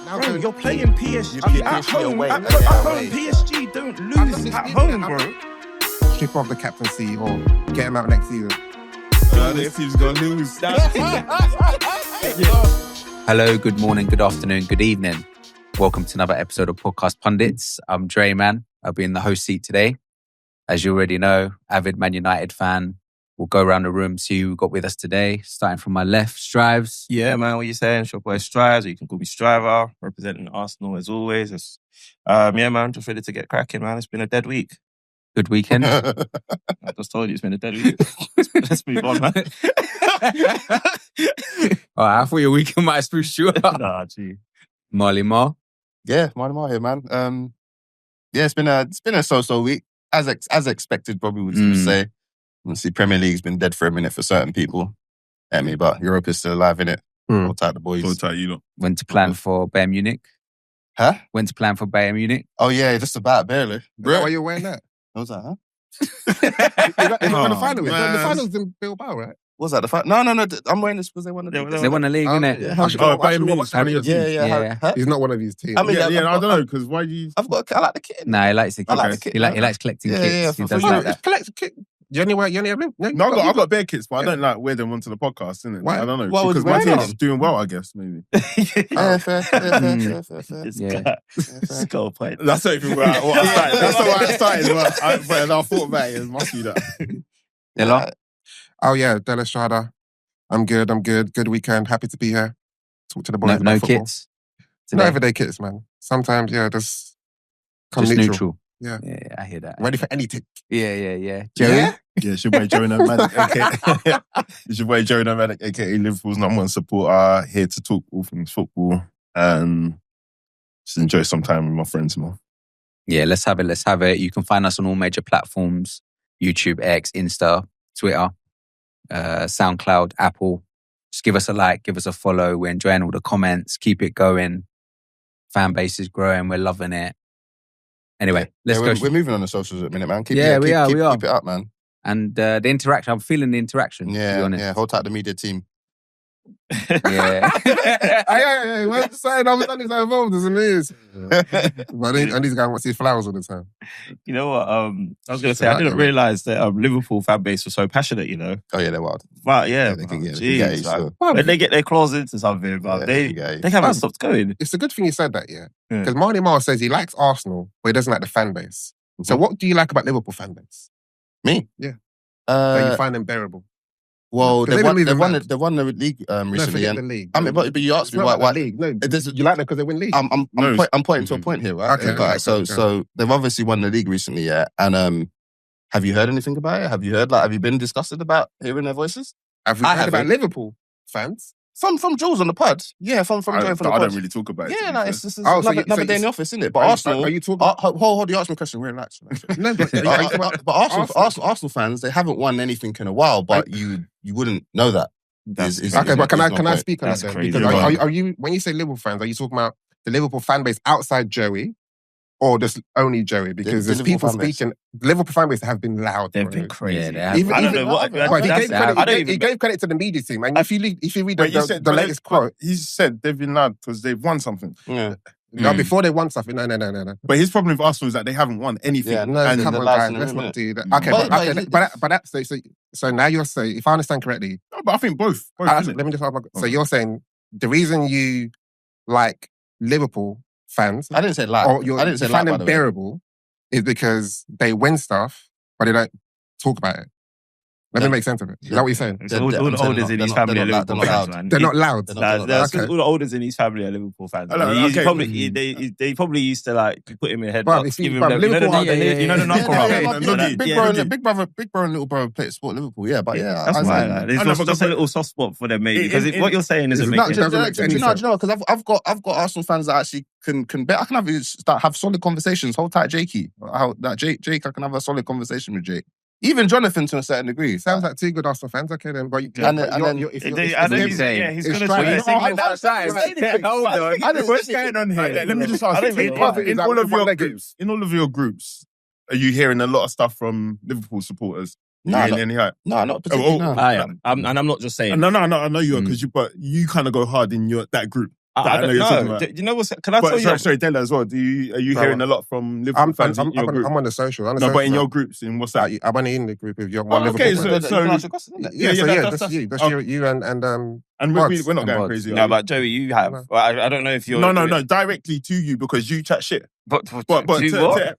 Bro, you're playing PSG at home. At home, PSG don't lose at home, bro. Strip off the captaincy or get him out next season. This team's gonna lose. Hello, good morning, good afternoon, good evening. Welcome to another episode of Podcast Pundits. I'm Dre, man. I'll be in the host seat today. As you already know, avid Man United fan. We'll go around the room, see who we've got with us today. Starting from my left, Strives. Yeah, man, what you saying? It's your boy Strives, or you can call me Striver, representing Arsenal as always. Yeah, man, just ready to get cracking, man. It's been a dead week. Good weekend. I just told you it's been a dead week. Let's move on, man. All right, I thought your weekend might have spruced you up. Nah, gee. Marley Mar. Yeah, Mar here, man. Yeah, it's been a so-so week, as expected, probably would say. Obviously, Premier League's been dead for a minute for certain people. But Europe is still alive, innit? Hold tight, the boys. Hold tight, you lot. Went to plan for Bayern Munich. Huh? Went to plan for Bayern Munich. Oh yeah, just about barely. Is that why you're wearing that? I was like, huh? Is that the final? man. The final's in Bilbao, right? What's that? The fight? No. I'm wearing this because they won the league. They won the league, innit? yeah. Bayern Munich. Yeah. Huh? He's not one of these teams. I mean, I don't know, because why do you... I like the kit. Nah, he likes the I like kits. the kit, He likes collecting kits. Yeah, He for does sure. like that. Collect a kit. You only have blue? No, I've got bare kits, but I don't like wear them onto the podcast, innit? Why? I don't know. Why Because would my you team's wear them? doing well, I guess, maybe. Yeah, fair. Yeah. Skull point. That's not even where I started. That's not where I started, but I thought about it. It must be that. Della? Oh yeah, Della Strada. I'm good. Good weekend. Happy to be here. Talk to the boys No about football. kits. No Today. everyday kits, man. Sometimes, just come Just neutral. neutral. Yeah. Yeah, I hear that. Ready for anything. Yeah. Joey? Yeah? Yeah, it's your boy Joey Nomadic, aka. It's your boy Joey Nomadic, aka Liverpool's #1 supporter, here to talk all things football and just enjoy some time with my friends, man. Yeah, let's have it. You can find us on all major platforms: YouTube, X, Insta, Twitter, SoundCloud, Apple. Just give us a like, give us a follow. We're enjoying all the comments. Keep it going. Fan base is growing. We're loving it. Anyway, let's go. We're moving on the socials at a minute, man. We are. Keep it up, man. And the interaction, I'm feeling the interaction, to be honest. Yeah. Hold tight the media team. Yeah. Hey, what you saying? I'm so involved as it is. But I need to go and watch these flowers all the time. You know what? I was going to say, I didn't realise that Liverpool fan base was so passionate, you know. Oh yeah, they're wild. But yeah, They can get jeez, it. man. So. When they get their claws into something, but they haven't stopped going. It's a good thing you said that, yeah. Because Marnie Mar says he likes Arsenal, but he doesn't like the fan base. So what do you like about Liverpool fan base? Me? Yeah. That you find them bearable. Well, they won the league No, recently. forget And, the league. I mean, but you asked It's me not why. about the league. No, This- you like them because they win league. I'm pointing to a point here, right? Okay, So they've obviously won the league recently, yeah. And have you heard anything about it? Have you been disgusted about hearing their voices? Have we heard about Liverpool fans? From Jules on the pod. Yeah, from Joe from the pod. I don't really talk about it. Yeah, like, it's Oh, so another you- day in the office, isn't it? But Arsenal... Are you talking? Hold, you asked me a question. We're relaxed. No, but are you talking about But Arsenal fans, they haven't won anything in a while, but you wouldn't know that. Okay, but can I speak on that That's then? crazy. Because are you, when you say Liverpool fans, are you talking about the Liverpool fan base outside Joey, or just only Joey? Because The there's people Liverpool fan base. speaking. Liverpool fan base have been loud. They've bro. been crazy. Yeah, they have. Even, I don't even, know what... but he I gave credit to the media team. And if you read the latest quote, He said they've been loud because they've won something. Yeah. no, before they won something, no. But his problem with Arsenal is that they haven't won anything. Yeah, No, And come the on, last guys, minute, let's not innit? do that. Mm. Okay, but that's so now you're saying, if I understand correctly, No, but I think both. let Isn't me it? just ask so you're saying the reason you like Liverpool fans, I didn't say lie. or I didn't say you lie, find by them the way. bearable, is because they win stuff, but they don't talk about it. Let me make sense of it. Is that what you're saying? It's all the olders in his family are Liverpool fans, man. They're not loud. They're not That's Okay. all the olders in his family are Liverpool fans. Oh, no, He's okay. probably, they probably used to like put him in Bruv, headlocks, if you- give him bruv, the, you know the Liverpool knuckle, are- you know the knuckle rub. Big bro and little bro play sport Liverpool, yeah, but yeah. That's I why. say- Like, there's I know, just but- a little soft spot for them, mate. Because in- what you're saying isn't No, making it doesn't make Do any you know? sense. Because I've got Arsenal fans that actually can bet. I can have solid conversations. Hold tight, Jakey. Jake, I can have a solid conversation with Jake. Even Jonathan to a certain degree. Sounds like two good Arsenal fans. Okay, then. But Yeah, and then- I know he's it's going trying- to... What's going on here? Let me just ask you. In all of your groups, are you hearing a lot of stuff from Liverpool supporters? No, not particularly. No. I am. And I'm not just saying. No, I know you are, but you kind of go hard in that group. I know you're talking about. You know what's? Can I tell you? Sorry, Della as well. Are you hearing a lot from Liverpool fans in your group? I'm on the social. But in your groups, in what's that? I'm only in the group with your okay, Liverpool. That's you. That's you and we're not going crazy. No, but Joey, you have. I don't know if you're. No, directly to you because you chat shit. But what?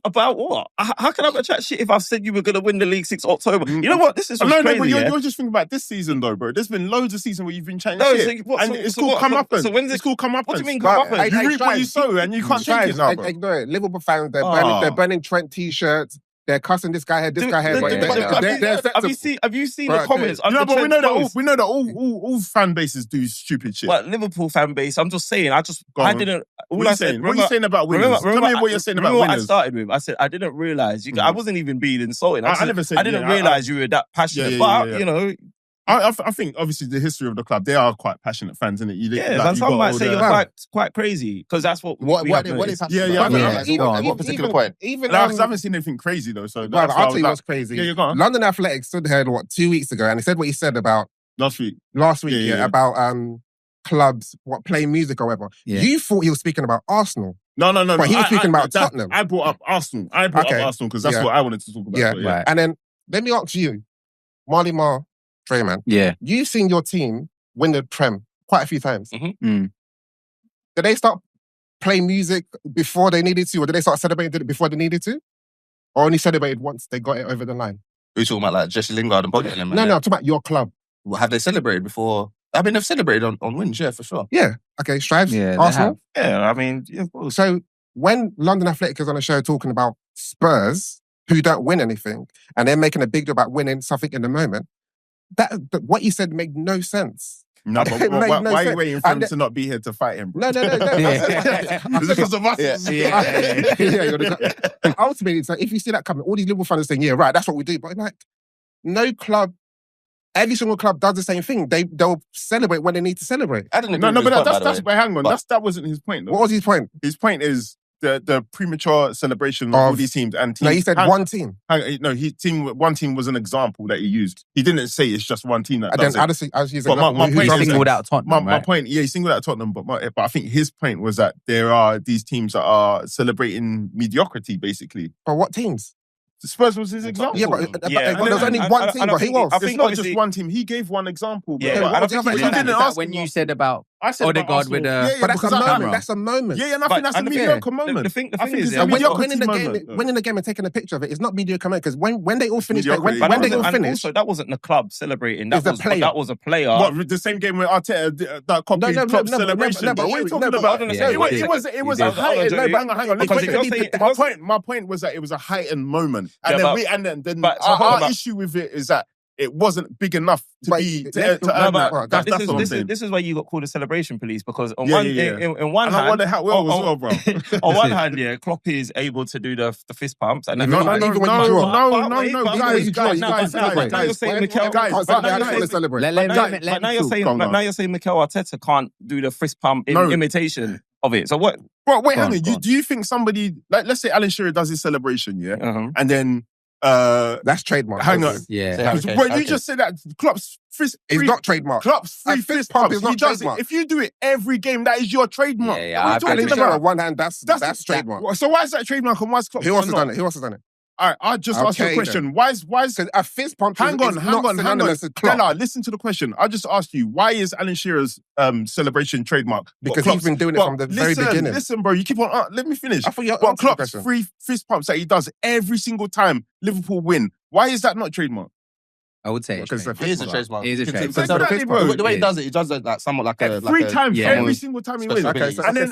About what? How can I chat shit if I've said you were going to win the league 6 October? You know what? This is crazy. No, but you're just thinking about this season though, bro. There's been loads of seasons where you've been chatting shit. It's called come up. So when's it's called come up? What do you mean come up? You reap what you sow and you can't take it now, bro. Ignore it. Liverpool fans, they're burning Trent t-shirts. They're cussing this guy here, this guy here. Have you seen the comments? No, but we know that all fan bases do stupid shit. But Liverpool fan base, I'm just saying. I didn't. What are you saying about winners? Tell me what you're saying about winners. I started with. I said I didn't realize. I wasn't even being insulting. I never said. I didn't realize you were that passionate. But you know. I think obviously the history of the club, they are quite passionate fans, isn't it? And some might say you're quite crazy because that's what is passionate about? What particular point? Even because I haven't seen anything crazy though. So I'll tell you what's crazy. Yeah, you're gone. London Athletic stood here 2 weeks ago, and he said what he said about last week, about clubs playing music or whatever. Yeah. You thought he was speaking about Arsenal. No. But he was speaking about Tottenham. I brought up Arsenal. Because that's what I wanted to talk about. Yeah, right. And then let me ask you, Marley Mar, Drayman. Yeah. You've seen your team win the Prem quite a few times. Mm-hmm. Did they start playing music before they needed to, or did they start celebrating it before they needed to? Or only celebrated once they got it over the line? Are you talking about like Jesse Lingard and Bodø? No, I'm talking about your club. Well, have they celebrated before? I mean, they've celebrated on wins, yeah, for sure. Yeah. Okay, Strives, Arsenal. Yeah, I mean, yeah, of course. So when London Athletic is on a show talking about Spurs, who don't win anything, and they're making a big deal about winning something in the moment, that what you said made no sense. No, but why are you waiting for him to not be here to fight him, bro? No. It's because of us. Ultimately, it's like, if you see that coming, all these Liverpool fans are saying, yeah, right, that's what we do. But like, no club, every single club does the same thing. They'll celebrate when they need to celebrate. I didn't agree with his point, that's hang on. That wasn't his point, though. What was his point? His point is the premature celebration of all these teams and teams. No, he said one team. One team was an example that he used. He didn't say it's just one team that does it. I was using my point is he singled out Tottenham. My point, he singled out Tottenham, but I think his point was that there are these teams that are celebrating mediocrity, basically. But what teams? Spurs was his example. Yeah, but there's only one team, but he was. It's not just one team. He gave one example. Yeah, didn't ask when you said about Ødegaard with but that's a moment. That's a moment. Yeah, and I think that's a mediocre moment. The thing is, winning the game and taking a picture of it is not mediocre moment because when they all finish, when they all finish, so that wasn't the club celebrating. That was a player. What, the same game with Arteta that copied Klopp's celebration? But what are you talking about? It was a heightened. No, but hang on. My point was that it was a heightened moment, and then our issue with it is that it wasn't big enough to earn that. That's what I'm saying. This is why you got called the celebration police because on in one hand, bro. On one hand, yeah, Klopp is able to do the fist pumps. And guys. Now you're saying Mikel Arteta can't do the fist pump imitation of it. So what? Bro, wait, hang on. Do you think somebody, like, let's say Alan Shearer does his celebration, yeah, and then that's trademark. Hang on. Yeah. You just said that Klopp's fist. It's not trademark. Klopp's free fist pump is not trademark. If you do it every game, that is your trademark. Alan Shearer on one hand, that's trademark. So why is that trademark and why is Klopp? Who else has done it? All right, I'll just ask you a question. Why is a fist pump? Hang on. Della, listen to the question. I'll just ask you, why is Alan Shearer's celebration trademark? Because he's been doing it from the very beginning. Listen, bro, you keep on. Let me finish. I thought you answered Klopp's free fist pumps that he does every single time Liverpool win. Why is that not trademark? I would say it is a trademark. It is a trademark. The way he does it, he does it like somewhat like a... Every single time he wins. And then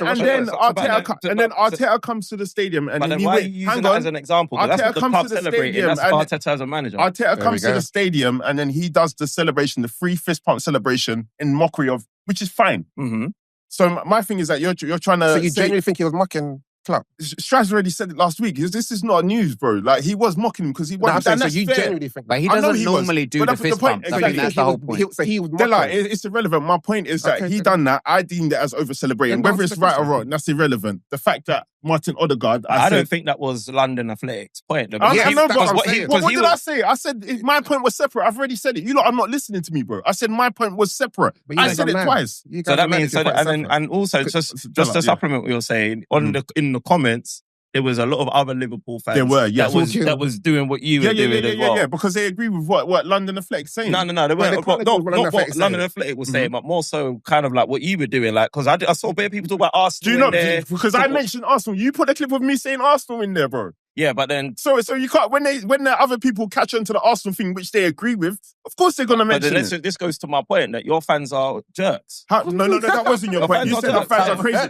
Arteta comes to the stadium and then why are you using that as an example? That's what the club celebrating. That's Arteta as a manager. Arteta comes to the stadium and then he does the celebration, the free fist pump celebration in mockery of, which is fine. Mm-hmm. So my thing is that you're trying to... So you genuinely think he was mocking Klopp? Strauss already said it last week. This is not news, bro. Like, he was mocking him because he wasn't. So you genuinely think... Like, he doesn't normally do the fist pumps. I think that's the whole point. So he was it's irrelevant. My point is that he done that. I deemed it as over-celebrating. Whether it's right or wrong, that's irrelevant. The fact that Martin Ødegaard. I don't think that was London Athletics' point. I know, but what did I say? I said my point was separate. I've already said it. You lot are not listening to me, bro. I said my point was separate. I said it twice. So that means, and also just to supplement what you're saying, in the comments, there was a lot of other Liverpool fans. There were, yeah. That was doing what you were doing as well. Yeah, because they agree with what London Athletics saying. No. They weren't. Not what London Athletics was saying, but more so kind of like what you were doing. Like, because I saw bare people talk about Arsenal. Do you know? Because I mentioned Arsenal. You put a clip of me saying Arsenal in there, bro. Yeah, but then so you can't when the other people catch on to the Arsenal thing, which they agree with. Of course, they're gonna mention it. This goes to my point that your fans are jerks. No, that wasn't your point. You said the fans are crazy.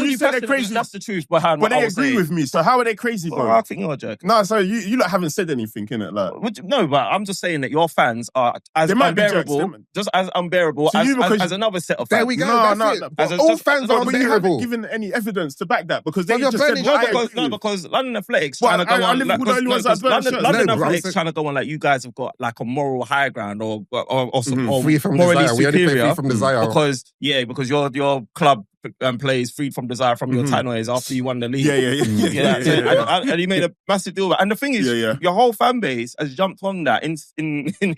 You said they're crazy. That's the truth behind. But they agree with me. So how are they crazy, bro? I think you're a jerk. No, so you lot haven't said anything, innit? Like no, but I'm just saying that your fans are as unbearable, just as unbearable as another set of fans. There we go. No. All fans are unbearable. But you haven't given any evidence to back that because they just said because London Athletics trying to go on. London Athletics trying to go on like you guys have got like a moral high ground or free from morally desire. superior. We only play free from desire because your club plays freed from desire from your tannoys after you won the league. Yeah. And he made a massive deal. And the thing is, your whole fan base has jumped on that in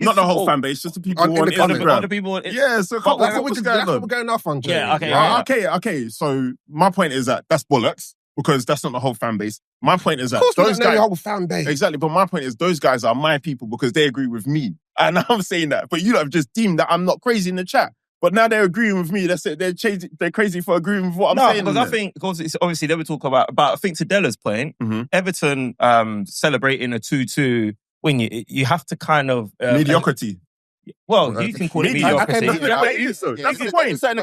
not the whole fan base, just the people on the people. Yeah, so that's what we're going off on. Jay. Yeah, okay. So my point is that's bollocks. Because that's not the whole fan base. My point is that those guys, the whole fan base. Exactly, but my point is those guys are my people because they agree with me, and I'm saying that. But you have just deemed that I'm not crazy in the chat. But now they're agreeing with me. That's it. They're crazy for agreeing with what I'm saying. No, because it's obviously they were talking about. I think to Della's point, Everton celebrating a 2-2 win. You have to kind of mediocrity. Well, you can call it mediocrity. That's the point. But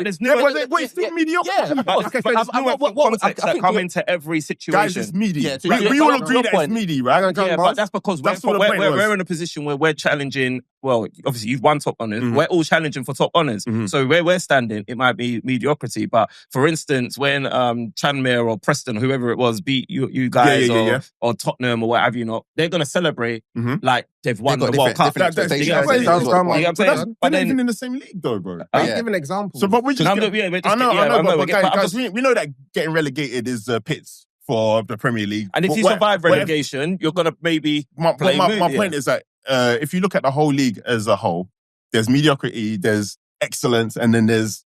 there's no... it's still mediocre. But context that come into every situation. Guys, it's meaty. We all agree that it's meaty, right? Yeah, but that's because we're in a position where we're challenging... Well, obviously, you've won top honours. We're all challenging for top honours. So where we're standing, it might be mediocrity. But for instance, when Tranmere or Preston, whoever it was, beat you guys or Tottenham or what have you not, they're going to celebrate like they've won the World Cup. But they're even in the same league, though, bro. Give an example. So, but we just... I know, but guys, we know that getting relegated is the pits for the Premier League. And if you survive relegation, you're going to maybe play my point is that if you look at the whole league as a whole, there's mediocrity, there's excellence, and then there's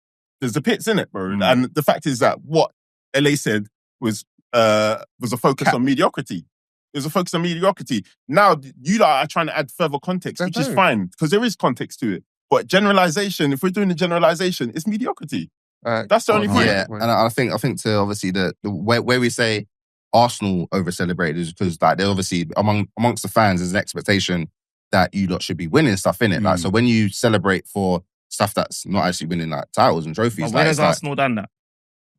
the pits in it, bro. And the fact is that what LA said was a focus on mediocrity. It was a focus on mediocrity. Now, you lot are trying to add further context, which is fine, because there is context to it. But generalization, if we're doing the generalization, it's mediocrity. That's the only point. Yeah, and I think to obviously the where we say Arsenal over-celebrated is because like they're obviously amongst the fans there's an expectation that you lot should be winning stuff in it. Like so when you celebrate for stuff that's not actually winning like titles and trophies. When has Arsenal done that?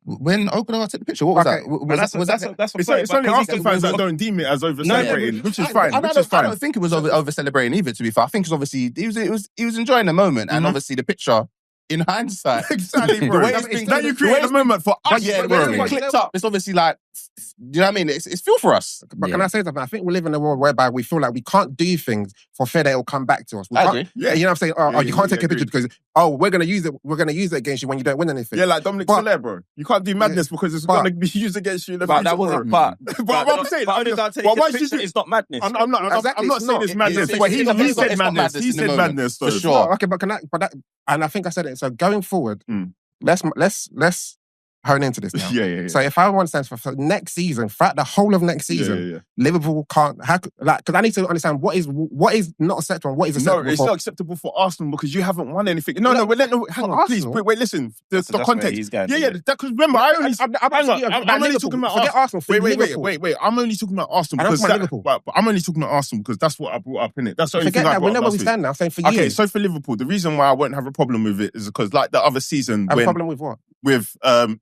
When Ødegaard took the picture, what was that? It's only Arsenal fans that don't deem it as over-celebrating, which is fine. I don't think it was over-celebrating either, to be fair. I think it's obviously he was enjoying the moment, and obviously the picture. In hindsight, exactly, bro. That you create a moment for us. Yeah, it's clipped up. It's obviously like, you know what I mean? It's feel for us. But can I say something? I think we live in a world whereby we feel like we can't do things for fear that it will come back to us. I agree. Yeah, you know what I'm saying? You can't take a picture because we're gonna use it. We're gonna use it against you when you don't win anything. Yeah, like Dominic Soler, bro. You can't do madness because it's gonna be used against you in the future. That wasn't. But what I'm saying, it's not madness. I'm not saying it's madness. But he said madness. He said madness for sure. Okay, but and I think I said it. So going forward, let's hone into this now. Yeah. So if I want to understand for next season, throughout the whole of next season, Liverpool can't because I need to understand what is not acceptable and what is acceptable. No, it's not acceptable for Arsenal because you haven't won anything. No, hang on, please. Wait, listen. The context. Because remember, I'm only talking about Arsenal. Wait. I'm only talking about Arsenal because that's what I brought up in it. That's the only thing I brought up. We know where we stand now. I'm saying for you. Okay, so for Liverpool, the reason why I won't have a problem with it is because like the other season, have a problem with what? With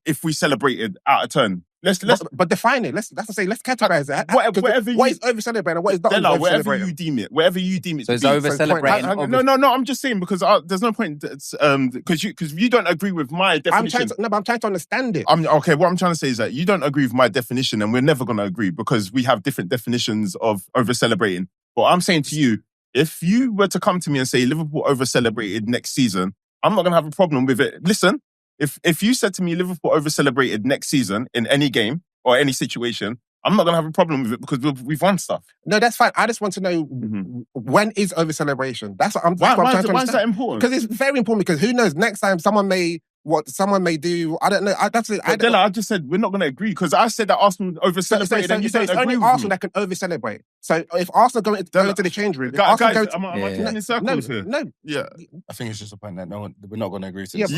if we celebrated out of turn. But define it. Let's categorize it. What is over-celebrating and what is not over-celebrating? Whatever you deem it. So it's over-celebrating. No, I'm just saying because there's no point because you don't agree with my definition. I'm trying to understand it. Okay, what I'm trying to say is that you don't agree with my definition and we're never going to agree because we have different definitions of over-celebrating. But I'm saying to you, if you were to come to me and say Liverpool over-celebrated next season, I'm not going to have a problem with it. Listen, If you said to me Liverpool over-celebrated next season in any game or any situation, I'm not going to have a problem with it because we've won stuff. No, that's fine. I just want to know when is over-celebration. That's what I'm trying to understand. Why is that important? Because it's very important because who knows, next time someone may do, I don't know. I just said we're not going to agree because I said that Arsenal over-celebrated and you don't agree only with Arsenal me. that can over-celebrate. So if Arsenal go into the change room... Guys, am I talking in circles here? No. Yeah. I think it's just a point that we're not going to agree to. That's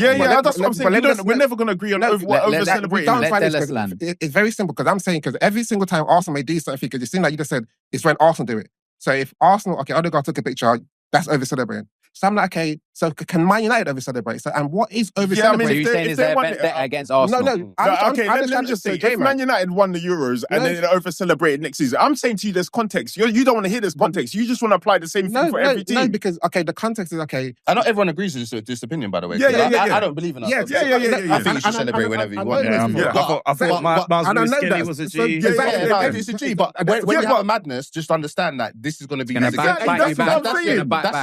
what I'm saying. We're never going to agree on over-celebrating. It's very simple because I'm saying because every single time Arsenal may do something, because it seems like you just said, it's when Arsenal do it. So if Arsenal, Ødegaard took a picture, that's over-celebrating. So I'm like, okay, so can Man United over-celebrate? So, and what is over-celebrating? So you're saying is there a against Arsenal? No. Let me just say, if Man United won the Euros and then over-celebrated next season, I'm saying to you there's context. You don't want to hear this context. You just want to apply the same thing for every team. No, because, the context is okay. And not everyone agrees with this opinion, by the way. Yeah. I don't believe in that. Yeah. I think you should celebrate whenever you want. I thought Miles Skinny was a G. It's a G, but when you have a madness, just understand that this is going to be... That's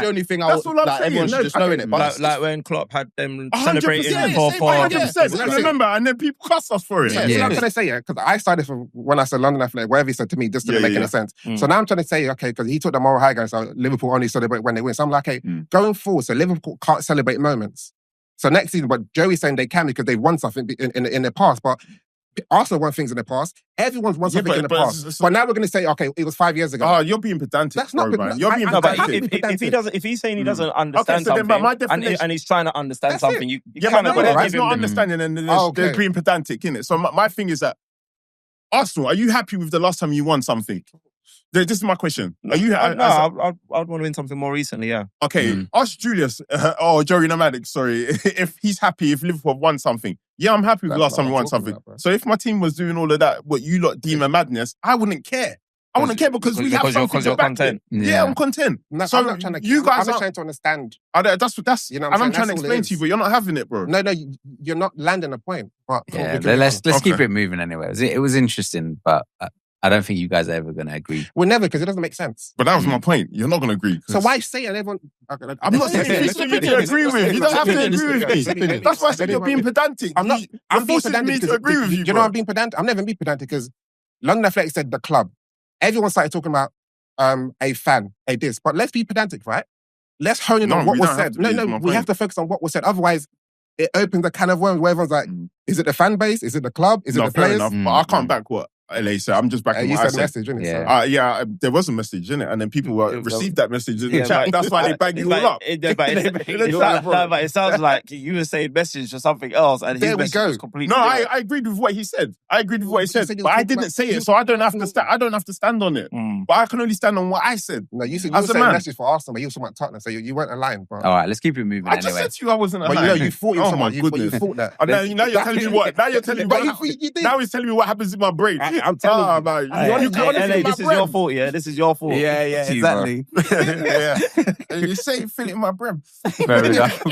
the only thing everyone should just know in it. Like when Klopp had them 100%, celebrating 100%. Remember, and then people cuss us for it. So I'm trying to say, because I started from when I said London Athletic, whatever he said to me, just didn't make any sense. So now I'm trying to say, okay, because he took the moral high ground, so Liverpool only celebrate when they win. So I'm like, okay, going forward, so Liverpool can't celebrate moments. So next season, but Joey's saying they can because they've won something in the past, but Arsenal won things in the past. Everyone's won something in the past. But now we're going to say, okay, it was 5 years ago. Oh, you're being pedantic. That's not man. You're being pedantic. If he's saying he doesn't understand something and he's trying to understand something, you kind of that's not understanding and they're being pedantic, innit? So my thing is that Arsenal, are you happy with the last time you won something? This is my question. Are you? I'd want to win something more recently. Yeah. Okay. Ask Julius Joey Nomadic. Sorry, if he's happy if Liverpool have won something. Yeah, I'm happy with the last time we won something. So if my team was doing all of that, what you lot deem a madness, I wouldn't care. I wouldn't care because we have something to back it. Yeah, I'm content. No, so I'm not trying to. You guys I'm trying to understand. That's you know. I'm trying to explain to you, but you're not having it, bro. No, you're not landing a point. But let's keep it moving anyway. It was interesting, but I don't think you guys are ever going to agree. We'll never, because it doesn't make sense. But that was my point. You're not going to agree. So why say it? Everyone... I'm not saying it's something to agree with. You don't have to agree with me. That's why I said you're being pedantic. I'm being pedantic to agree with you, you know I'm being pedantic? I'm never being pedantic because London Athletic said the club. Everyone started talking about a fan, a this. But let's be pedantic, right? Let's hone in on what was said. We have to focus on what was said. Otherwise, it opens a can of worms where everyone's like, is it the fan base? Is it the club? Is it the players? Enough, but I can't back what LA said. I'm just backing what I said. Message, innit? Yeah, there was a message, innit? And then people received that message in the chat. That's why they bang you all up. But it sounds like you were saying message or something else, and his message was completely... No, I agreed with what he said. But I didn't say it, so I don't have to stand on it. But I can only stand on what I said. No, you said you were saying message for Arsenal, but you were talking about Tottenham, so you weren't aligned, bro. All right, let's keep it moving anyway. I just said to you I wasn't aligned. But you thought you were you thought that. Now you're telling me what... Now you're telling me what... Now he's telling me what happens in my brain. I'm telling you. This is your fault, yeah? This is your fault. Yeah, exactly. You say fill it in my brain. Fair enough.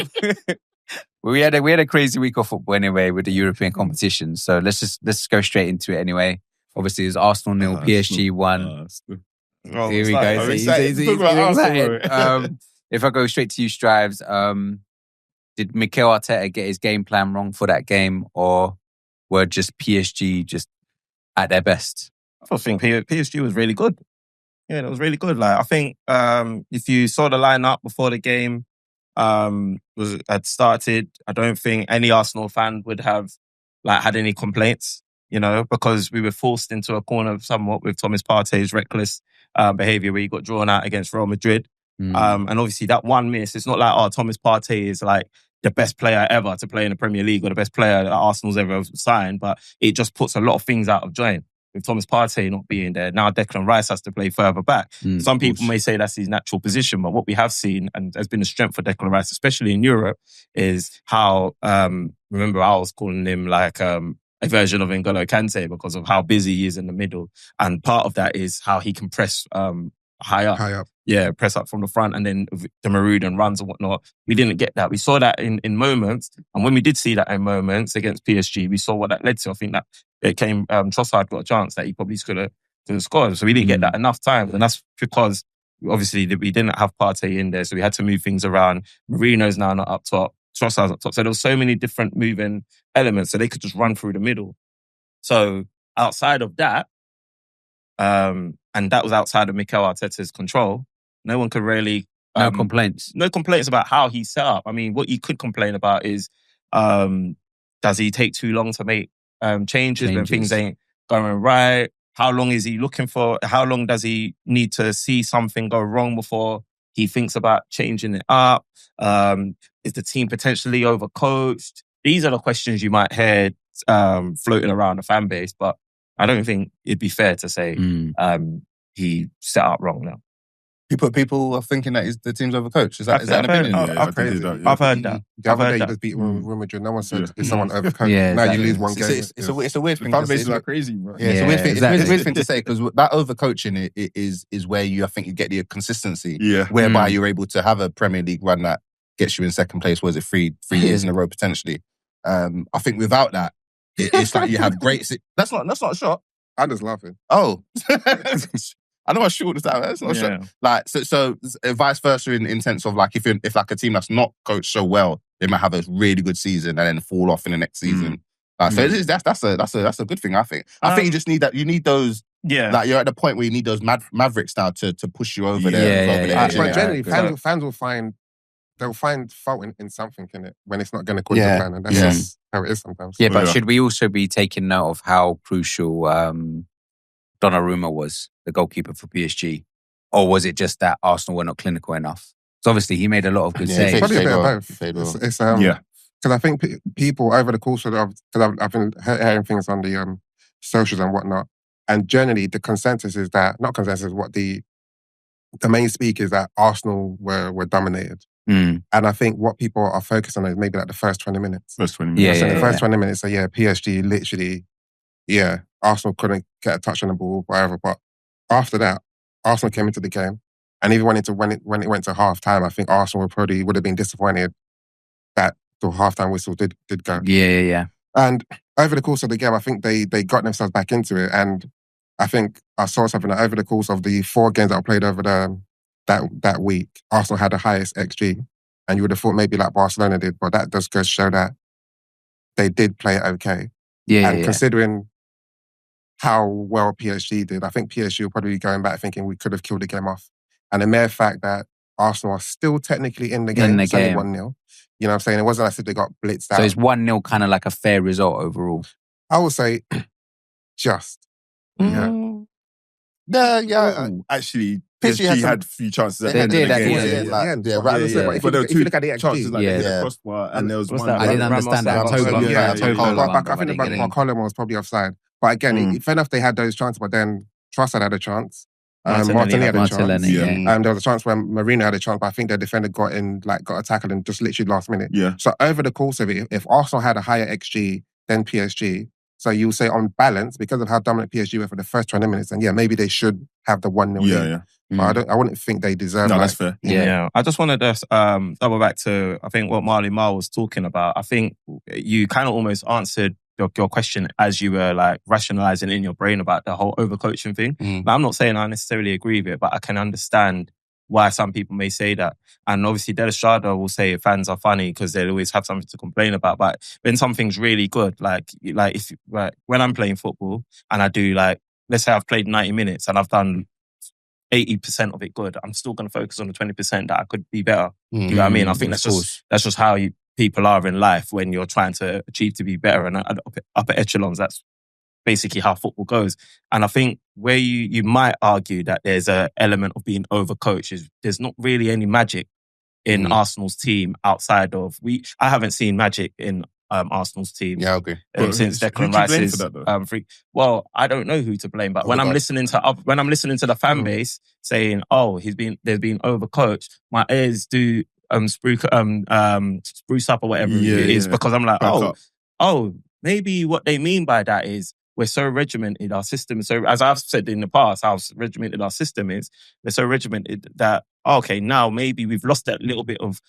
We had a crazy week of football anyway with the European competition. So let's go straight into it anyway. Obviously, it's Arsenal 0, PSG 1. Here we go. He's excited. If I go straight to you, Strives, did Mikel Arteta get his game plan wrong for that game, or were just PSG just at their best? I think PSG was really good. Yeah, it was really good. Like I think if you saw the lineup before the game had started, I don't think any Arsenal fan would have had any complaints, because we were forced into a corner somewhat with Thomas Partey's reckless behaviour where he got drawn out against Real Madrid. And obviously that one miss, it's not like, Thomas Partey is the best player ever to play in the Premier League or the best player that Arsenal's ever signed, but it just puts a lot of things out of joint. With Thomas Partey not being there, now Declan Rice has to play further back. Some people may say that's his natural position, but what we have seen, and has been a strength for Declan Rice, especially in Europe, is how, remember I was calling him a version of N'Golo Kante because of how busy he is in the middle. And part of that is how he can press high up. Yeah, press up from the front and then the Maroon and runs and whatnot. We didn't get that. We saw that in moments. And when we did see that in moments against PSG, we saw what that led to. I think that it came, Trossard got a chance that he probably could have scored. So we didn't get that enough time. And that's because obviously we didn't have Partey in there. So we had to move things around. Marino's now not up top. Trossard's up top. So there was so many different moving elements, so they could just run through the middle. So outside of that, and that was outside of Mikel Arteta's control, no one could really... no complaints. No complaints about how he's set up. I mean, what you could complain about is, does he take too long to make changes when things ain't going right? How long is he looking for? How long does he need to see something go wrong before he thinks about changing it up? Is the team potentially overcoached? These are the questions you might hear floating around the fan base, but I don't think it'd be fair to say he set up wrong now. People are thinking that the team's overcoached. Is that an opinion? I've heard that. The other day you just beat Real Madrid. No one said is someone overcoached. Now you lose one game. It's a weird thing. Fan bases are crazy, bro. Yeah, it's a weird thing. It's a weird thing to say because that overcoaching is where I think you get the consistency. Yeah. Whereby you're able to have a Premier League run that gets you in second place. Was it 3 years in a row potentially? I think without that, it's like you have great. That's not a shot. I'm just laughing. Oh. I know I shoot all the time. That's not sure. Like so vice versa in sense of like if like a team that's not coached so well, they might have a really good season and then fall off in the next season. So that's a good thing. I think. I think you just need that. You need those. Yeah. Like you're at the point where you need those mavericks now to push you over there. But generally, fans will find fault in something in it when it's not going to according to plan, and that's just how it is sometimes. Yeah, but should we also be taking note of how crucial Donnarumma was, the goalkeeper for PSG? Or was it just that Arsenal were not clinical enough? Because obviously he made a lot of good saves. It's probably a bit of both. Because I think people over the course of because I've been hearing things on the socials and whatnot, and generally the consensus is that, not consensus, what the main speak is that Arsenal were dominated. And I think what people are focused on is maybe like the first 20 minutes. First 20 minutes. The first 20 minutes, so PSG literally, Arsenal couldn't get a touch on the ball, whatever. But after that, Arsenal came into the game, and even when it went to half time, I think Arsenal would have been disappointed that the half time whistle did go. Yeah. And over the course of the game, I think they got themselves back into it. And I think I saw something that over the course of the 4 games that I played over that week, Arsenal had the highest XG, and you would have thought maybe like Barcelona did, but that does go show that they did play it okay. Considering how well PSG did, I think PSG will probably be going back thinking we could have killed the game off. And the mere fact that Arsenal are still technically in the game, it's only 1-0. You know what I'm saying? It wasn't as if they got blitzed out. So is 1-0 kind of like a fair result overall? I would say just. Actually, PSG had a few chances at the end of the game. But if you look at the chances, the crossbar, and there was one. I didn't understand that. I think Barcelona was probably offside. But again, fair enough they had those chances, but then Trossard had a chance. Martinelli had a chance. There was a chance where Marino had a chance, but I think their defender got a tackle in just literally last minute. So over the course of it, if Arsenal had a higher XG than PSG, so you'll say on balance, because of how dominant PSG were for the first 20 minutes, and maybe they should have the 1-0 lead. But I wouldn't think they deserve. No, that's fair. Yeah. I just wanted to double back to, I think, what Marley Marl was talking about. I think you kind of almost answered your question as you were like rationalizing in your brain about the whole overcoaching thing. Now, I'm not saying I necessarily agree with it, but I can understand why some people may say that. And obviously, Del Estrada will say fans are funny because they'll always have something to complain about. But when something's really good, like if when I'm playing football and I do let's say I've played 90 minutes and I've done 80% of it good, I'm still going to focus on the 20% that I could be better. You know what I mean? I think that's just how people are in life when you're trying to achieve to be better. And at upper echelons, that's basically how football goes. And I think where you might argue that there's an element of being overcoached is there's not really any magic in Arsenal's team outside of... I haven't seen magic in Arsenal's team since Declan Rice's free. Well, I don't know who to blame, but when I'm listening to the fan base saying, they've been overcoached, my ears do spruce up or whatever it is, because I'm like, maybe what they mean by that is we're so regimented, our system. So as I've said in the past, how regimented our system is, we're so regimented that okay, now maybe we've lost that little bit of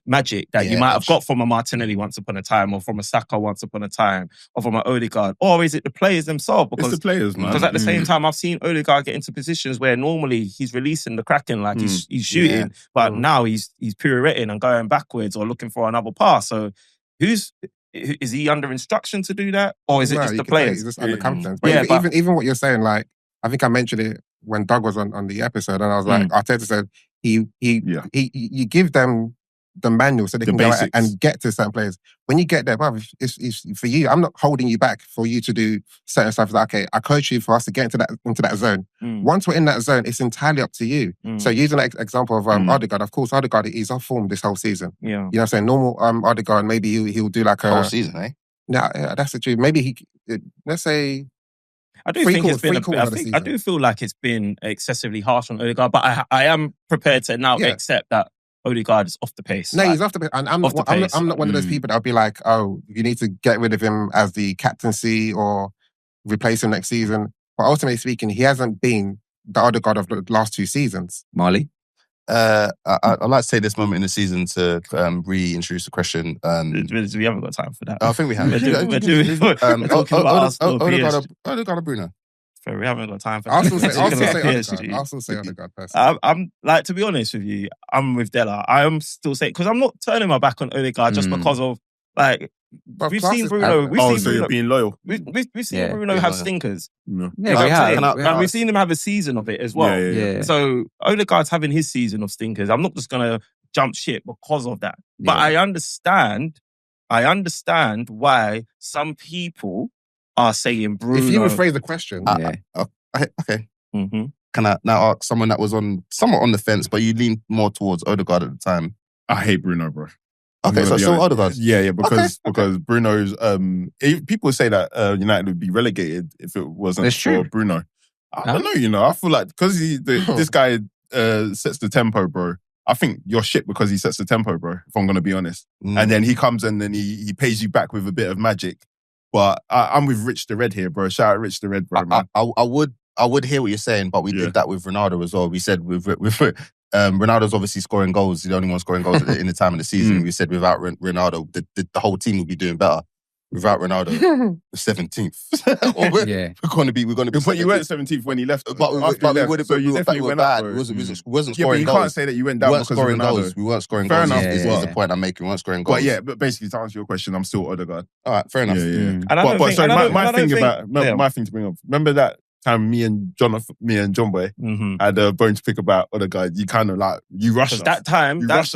magic that you might have got from a Martinelli once upon a time, or from a Saka once upon a time, or from an Ødegaard? Or is it the players themselves? Because it's the players, man. Because at the same time, I've seen Ødegaard get into positions where normally he's releasing the Kraken, like he's shooting, but now he's pirouetting and going backwards or looking for another pass. So is he under instruction to do that, or is it just the players? He's just under confidence. But even what you're saying, like, I think I mentioned it when Doug was on the episode, and I was like, Arteta said you give them the manual so they can go and get to certain players. When you get there, bruv, it's for you. I'm not holding you back for you to do certain stuff. It's like, okay, I coach you for us to get into that zone. Once we're in that zone, it's entirely up to you. So using an example of Ødegaard, of course, Ødegaard is off form this whole season. Yeah. You know what I'm saying? Normal Ødegaard, maybe he'll do like a whole season, eh? No, that's the truth. Maybe let's say. I do think it's been. I do feel like it's been excessively harsh on Ødegaard, but I am prepared to now accept that Ødegaard is off the pace. No, he's off the pace, and I'm not one of those people that'll be like, oh, you need to get rid of him as the captaincy or replace him next season. But ultimately speaking, he hasn't been the Ødegaard of the last 2 seasons. Marley? I'd like to take this moment in the season to reintroduce the question. We haven't got time for that. I think we have. Ødegaard or Bruno? Fair, we haven't got time for that. I'll still say Ødegaard personally. I'm like, to be honest with you, I'm with Della. I am still saying, because I'm not turning my back on Ødegaard just because of, like, we've seen Bruno. You're being loyal. We've seen Bruno have stinkers. No. Yeah, we have. And we've seen him have a season of it as well. Yeah. So Ødegaard's having his season of stinkers. I'm not just going to jump ship because of that. But I understand why some people are saying Bruno. If you rephrase the question. Okay. Mm-hmm. Can I now ask someone that was somewhat on the fence, but you leaned more towards Ødegaard at the time? I hate Bruno, bro. Okay, so still Ødegaard. Yeah, because Bruno's people say that United would be relegated if it wasn't for Bruno. I don't know, I feel like because this guy sets the tempo, bro. I think you're shit because he sets the tempo, bro, if I'm gonna be honest. And then he comes and then he pays you back with a bit of magic. But I'm with Rich the Red here, bro. Shout out Rich the Red, bro, man. I would hear what you're saying, but we did that with Ronaldo as well. We said with Ronaldo's obviously scoring goals. He's the only one scoring goals in the time of the season. We said without Ronaldo, the whole team would be doing better. Without Ronaldo, the 17th. We're going to be. But you weren't 17th when he left. But we would have. So you definitely went bad. We wasn't scoring goals. You can't say that you went down because of Ronaldo. We weren't scoring goals. Fair enough. Is the point I'm making. We weren't scoring goals. But basically to answer your question, I'm still Ødegaard. All right, fair enough. Yeah. My thing to bring up. Remember that time me and John Boy had a bone to pick about Ødegaard. You kind of like you rushed us. That time, because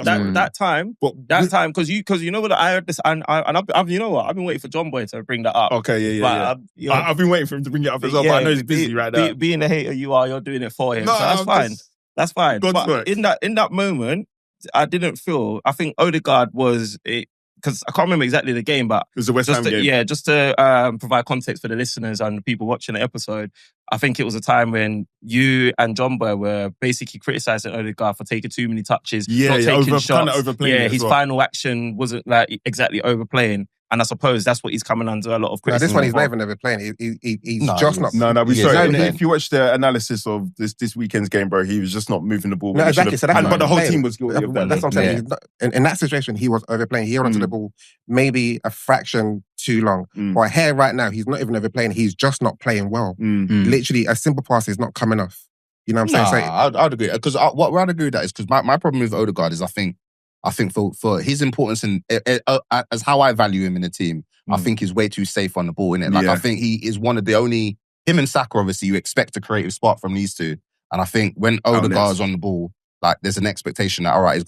you know what I heard this, and I've you know what, I've been waiting for John Boy to bring that up. Okay, I've been waiting for him to bring it up as well, but I know he's busy right now. Being the hater you're doing it for him. So that's fine. That's fine. But in that moment, I didn't feel. I think Ødegaard was it. Because I can't remember exactly the game, but it was a West Ham game. Yeah, just to provide context for the listeners and the people watching the episode, I think it was a time when you and John Boy were basically criticising Ødegaard for taking too many touches, not taking shots. Kind of overplaying his final action wasn't like exactly overplaying. And I suppose that's what he's coming under a lot of criticism. This one he's never playing. He's just not. No, we saw it. If you watch the analysis of this weekend's game, bro, he was just not moving the ball. No, exactly. But the whole team was guilty of that. That's what I'm saying. In that situation, he was overplaying. He held onto the ball maybe a fraction too long. But here right now, he's not even overplaying. He's just not playing well. Literally, a simple pass is not coming off. You know what I'm saying? I'd agree. Because what I'd agree with that is because my problem with Ødegaard is I think for his importance and as how I value him in the team, I think he's way too safe on the ball, innit? Like I think he is one of the only. Him and Saka, obviously, you expect a creative spark from these two, and I think when Ødegaard's on the ball, like there's an expectation that all right, he's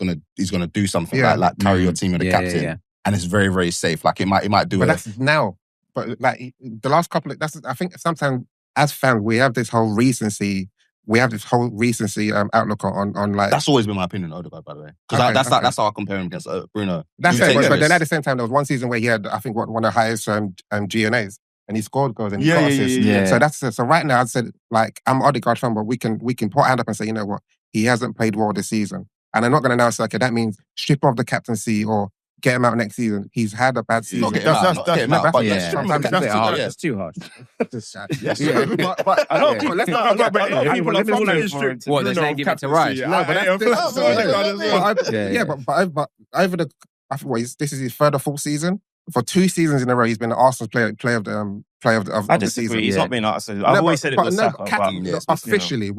gonna do something like carry your team with the captain, and it's very very safe. Like it might do. But that's now. But like the last couple of I think sometimes as fans we have this whole recency. Outlook on like... That's always been my opinion on Ødegaard, by the way. Because that's how I compare him against Bruno. That's it. But then at the same time, there was one season where he had, I think, one of the highest GNAs. And he scored goals and he got assists. So right now, I'd say, like, I'm an Ødegaard fan, but we can put our hand up and say, you know what? He hasn't played well this season. And I'm not going to now say, okay, that means strip off the captaincy or get him out next season. He's had a bad season. Not get him out. That's too harsh. But I don't. Let's not. People are following strict. What? They're saying give it to Rice. No, but over the. I think this is his third or fourth season. For 2 seasons in a row, he's been the Arsenal player of the season. He's not been Arsenal. I've always said it was Saka. Officially,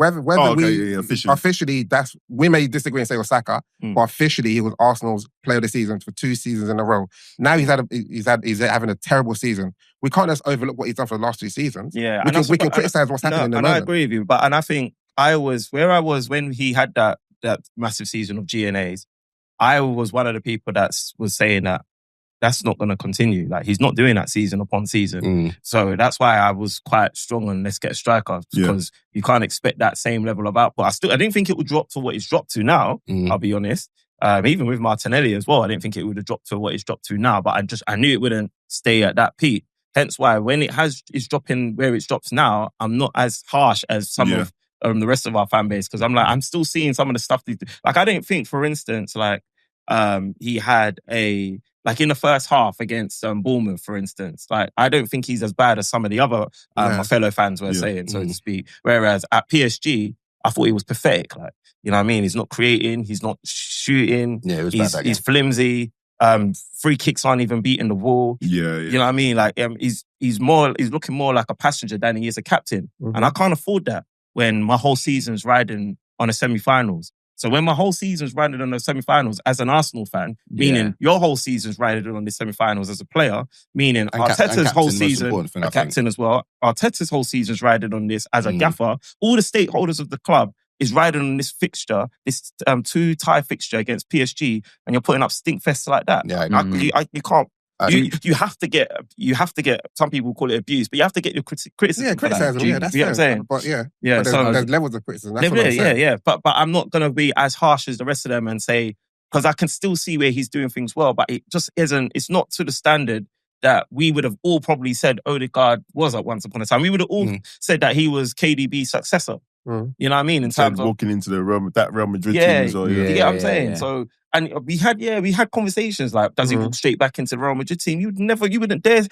officially, we may disagree and say it was Saka, but officially he was Arsenal's player of the season for 2 seasons in a row. Now he's having a terrible season. We can't just overlook what he's done for the last 2 seasons. Yeah, we can criticize what's happening in the moment. I agree with you, and I think I was when he had that massive season of GNAs. I was one of the people that was saying that that's not going to continue. Like, he's not doing that season upon season. So that's why I was quite strong on let's get a striker, because you can't expect that same level of output. I didn't think it would drop to what it's dropped to now, I'll be honest. Even with Martinelli as well, I didn't think it would have dropped to what it's dropped to now, but I knew it wouldn't stay at that peak. Hence why when it's dropping where it drops now, I'm not as harsh as some of the rest of our fan base, because I'm still seeing some of the stuff. Like, I don't think, for instance, he had in the first half against Bournemouth, for instance, I don't think he's as bad as some of the other my fellow fans were saying, so to speak. Whereas at PSG, I thought he was pathetic. You know what I mean? He's not creating, he's not shooting, he's flimsy. Free kicks aren't even beating the wall. You know what I mean? He's looking more like a passenger than he is a captain, and I can't afford that when my whole season's riding on the semi-finals. So when my whole season's riding on the semi-finals as an Arsenal fan, meaning your whole season's riding on the semi-finals as a player, meaning Arteta's whole season, a captain as well, Arteta's whole season's riding on this as a gaffer. All the stakeholders of the club is riding on this fixture, this 2-tie fixture against PSG, and you're putting up stinkfests like that. You can't. You have to get. Some people call it abuse, but you have to get your criticism. Yeah, criticism. Yeah, that's what I'm saying. But But there's levels of criticism. That's what I'm saying. But I'm not going to be as harsh as the rest of them and say, because I can still see where he's doing things well, but it just isn't. It's not to the standard that we would have all probably said Ødegaard was at once upon a time. We would have all said that he was KDB's successor. You know what I mean? In terms of walking into the Real Madrid team as well. You get what I'm saying? So, and we had conversations like, does he walk straight back into the Real Madrid team? You wouldn't dare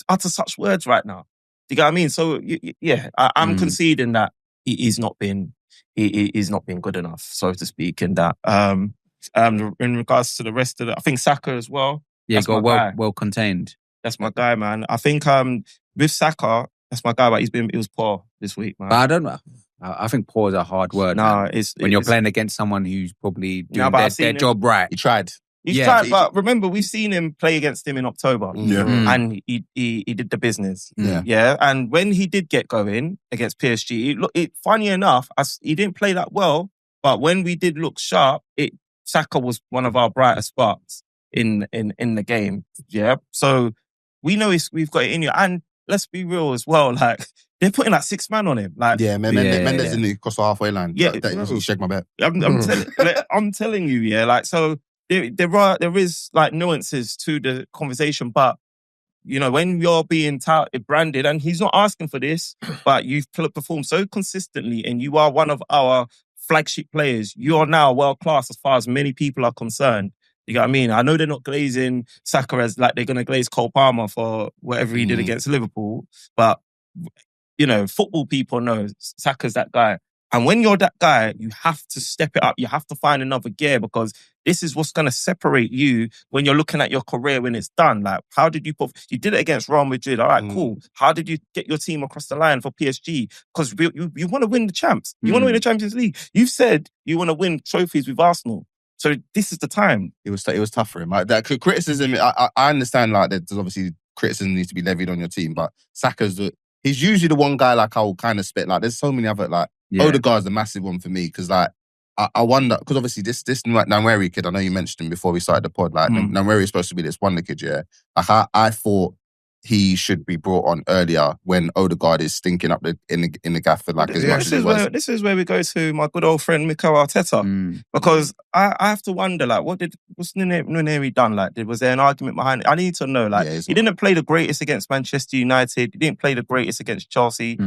utter such words right now. Do you get what I mean? So, I'm conceding that he's not been good enough, so to speak, in that. In regards to the rest of I think Saka as well. Yeah, got well contained. That's my guy, man. I think with Saka, that's my guy, but he was poor this week, man. But I don't know. I think poor is a hard word. No, when you're playing against someone who's probably doing their job right. He tried. He's tried, but remember, we've seen him play against him in October. And he did the business. And when he did get going against PSG, funny enough, he didn't play that well, but when we did look sharp, Saka was one of our brighter sparks in the game. Yeah. So we know we've got it in you. And let's be real as well, they're putting 6 man on him. Mendes in the across the halfway line. He shake my bet. I'm telling you, so there is nuances to the conversation, but when you're being branded, and he's not asking for this, but you've performed so consistently, and you are one of our flagship players. You are now world class as far as many people are concerned. You know what I mean? I know they're not glazing Saka as they're going to glaze Cole Palmer for whatever he did against Liverpool, but football people know Saka's that guy. And when you're that guy, you have to step it up. You have to find another gear, because this is what's going to separate you when you're looking at your career when it's done. How did you did it against Real Madrid. All right, cool. How did you get your team across the line for PSG? Because you want to win the champs. You want to win the Champions League. You've said you want to win trophies with Arsenal. So this is the time. It was tough for him. That criticism, I understand there's obviously criticism needs to be levied on your team, but he's usually the one guy I will kind of spit. There's so many other Ødegaard's the massive one for me, because I wonder, because obviously this Nwaneri kid, I know you mentioned him before we started the pod. Nwaneri is supposed to be this wonder kid, yeah. I thought he should be brought on earlier when Ødegaard is stinking up in the gaff as much as he was. This is where we go to my good old friend Mikel Arteta, because I have to wonder what's Nwaneri done? Was there an argument behind it? I need to know. He didn't play the greatest against Manchester United. He didn't play the greatest against Chelsea.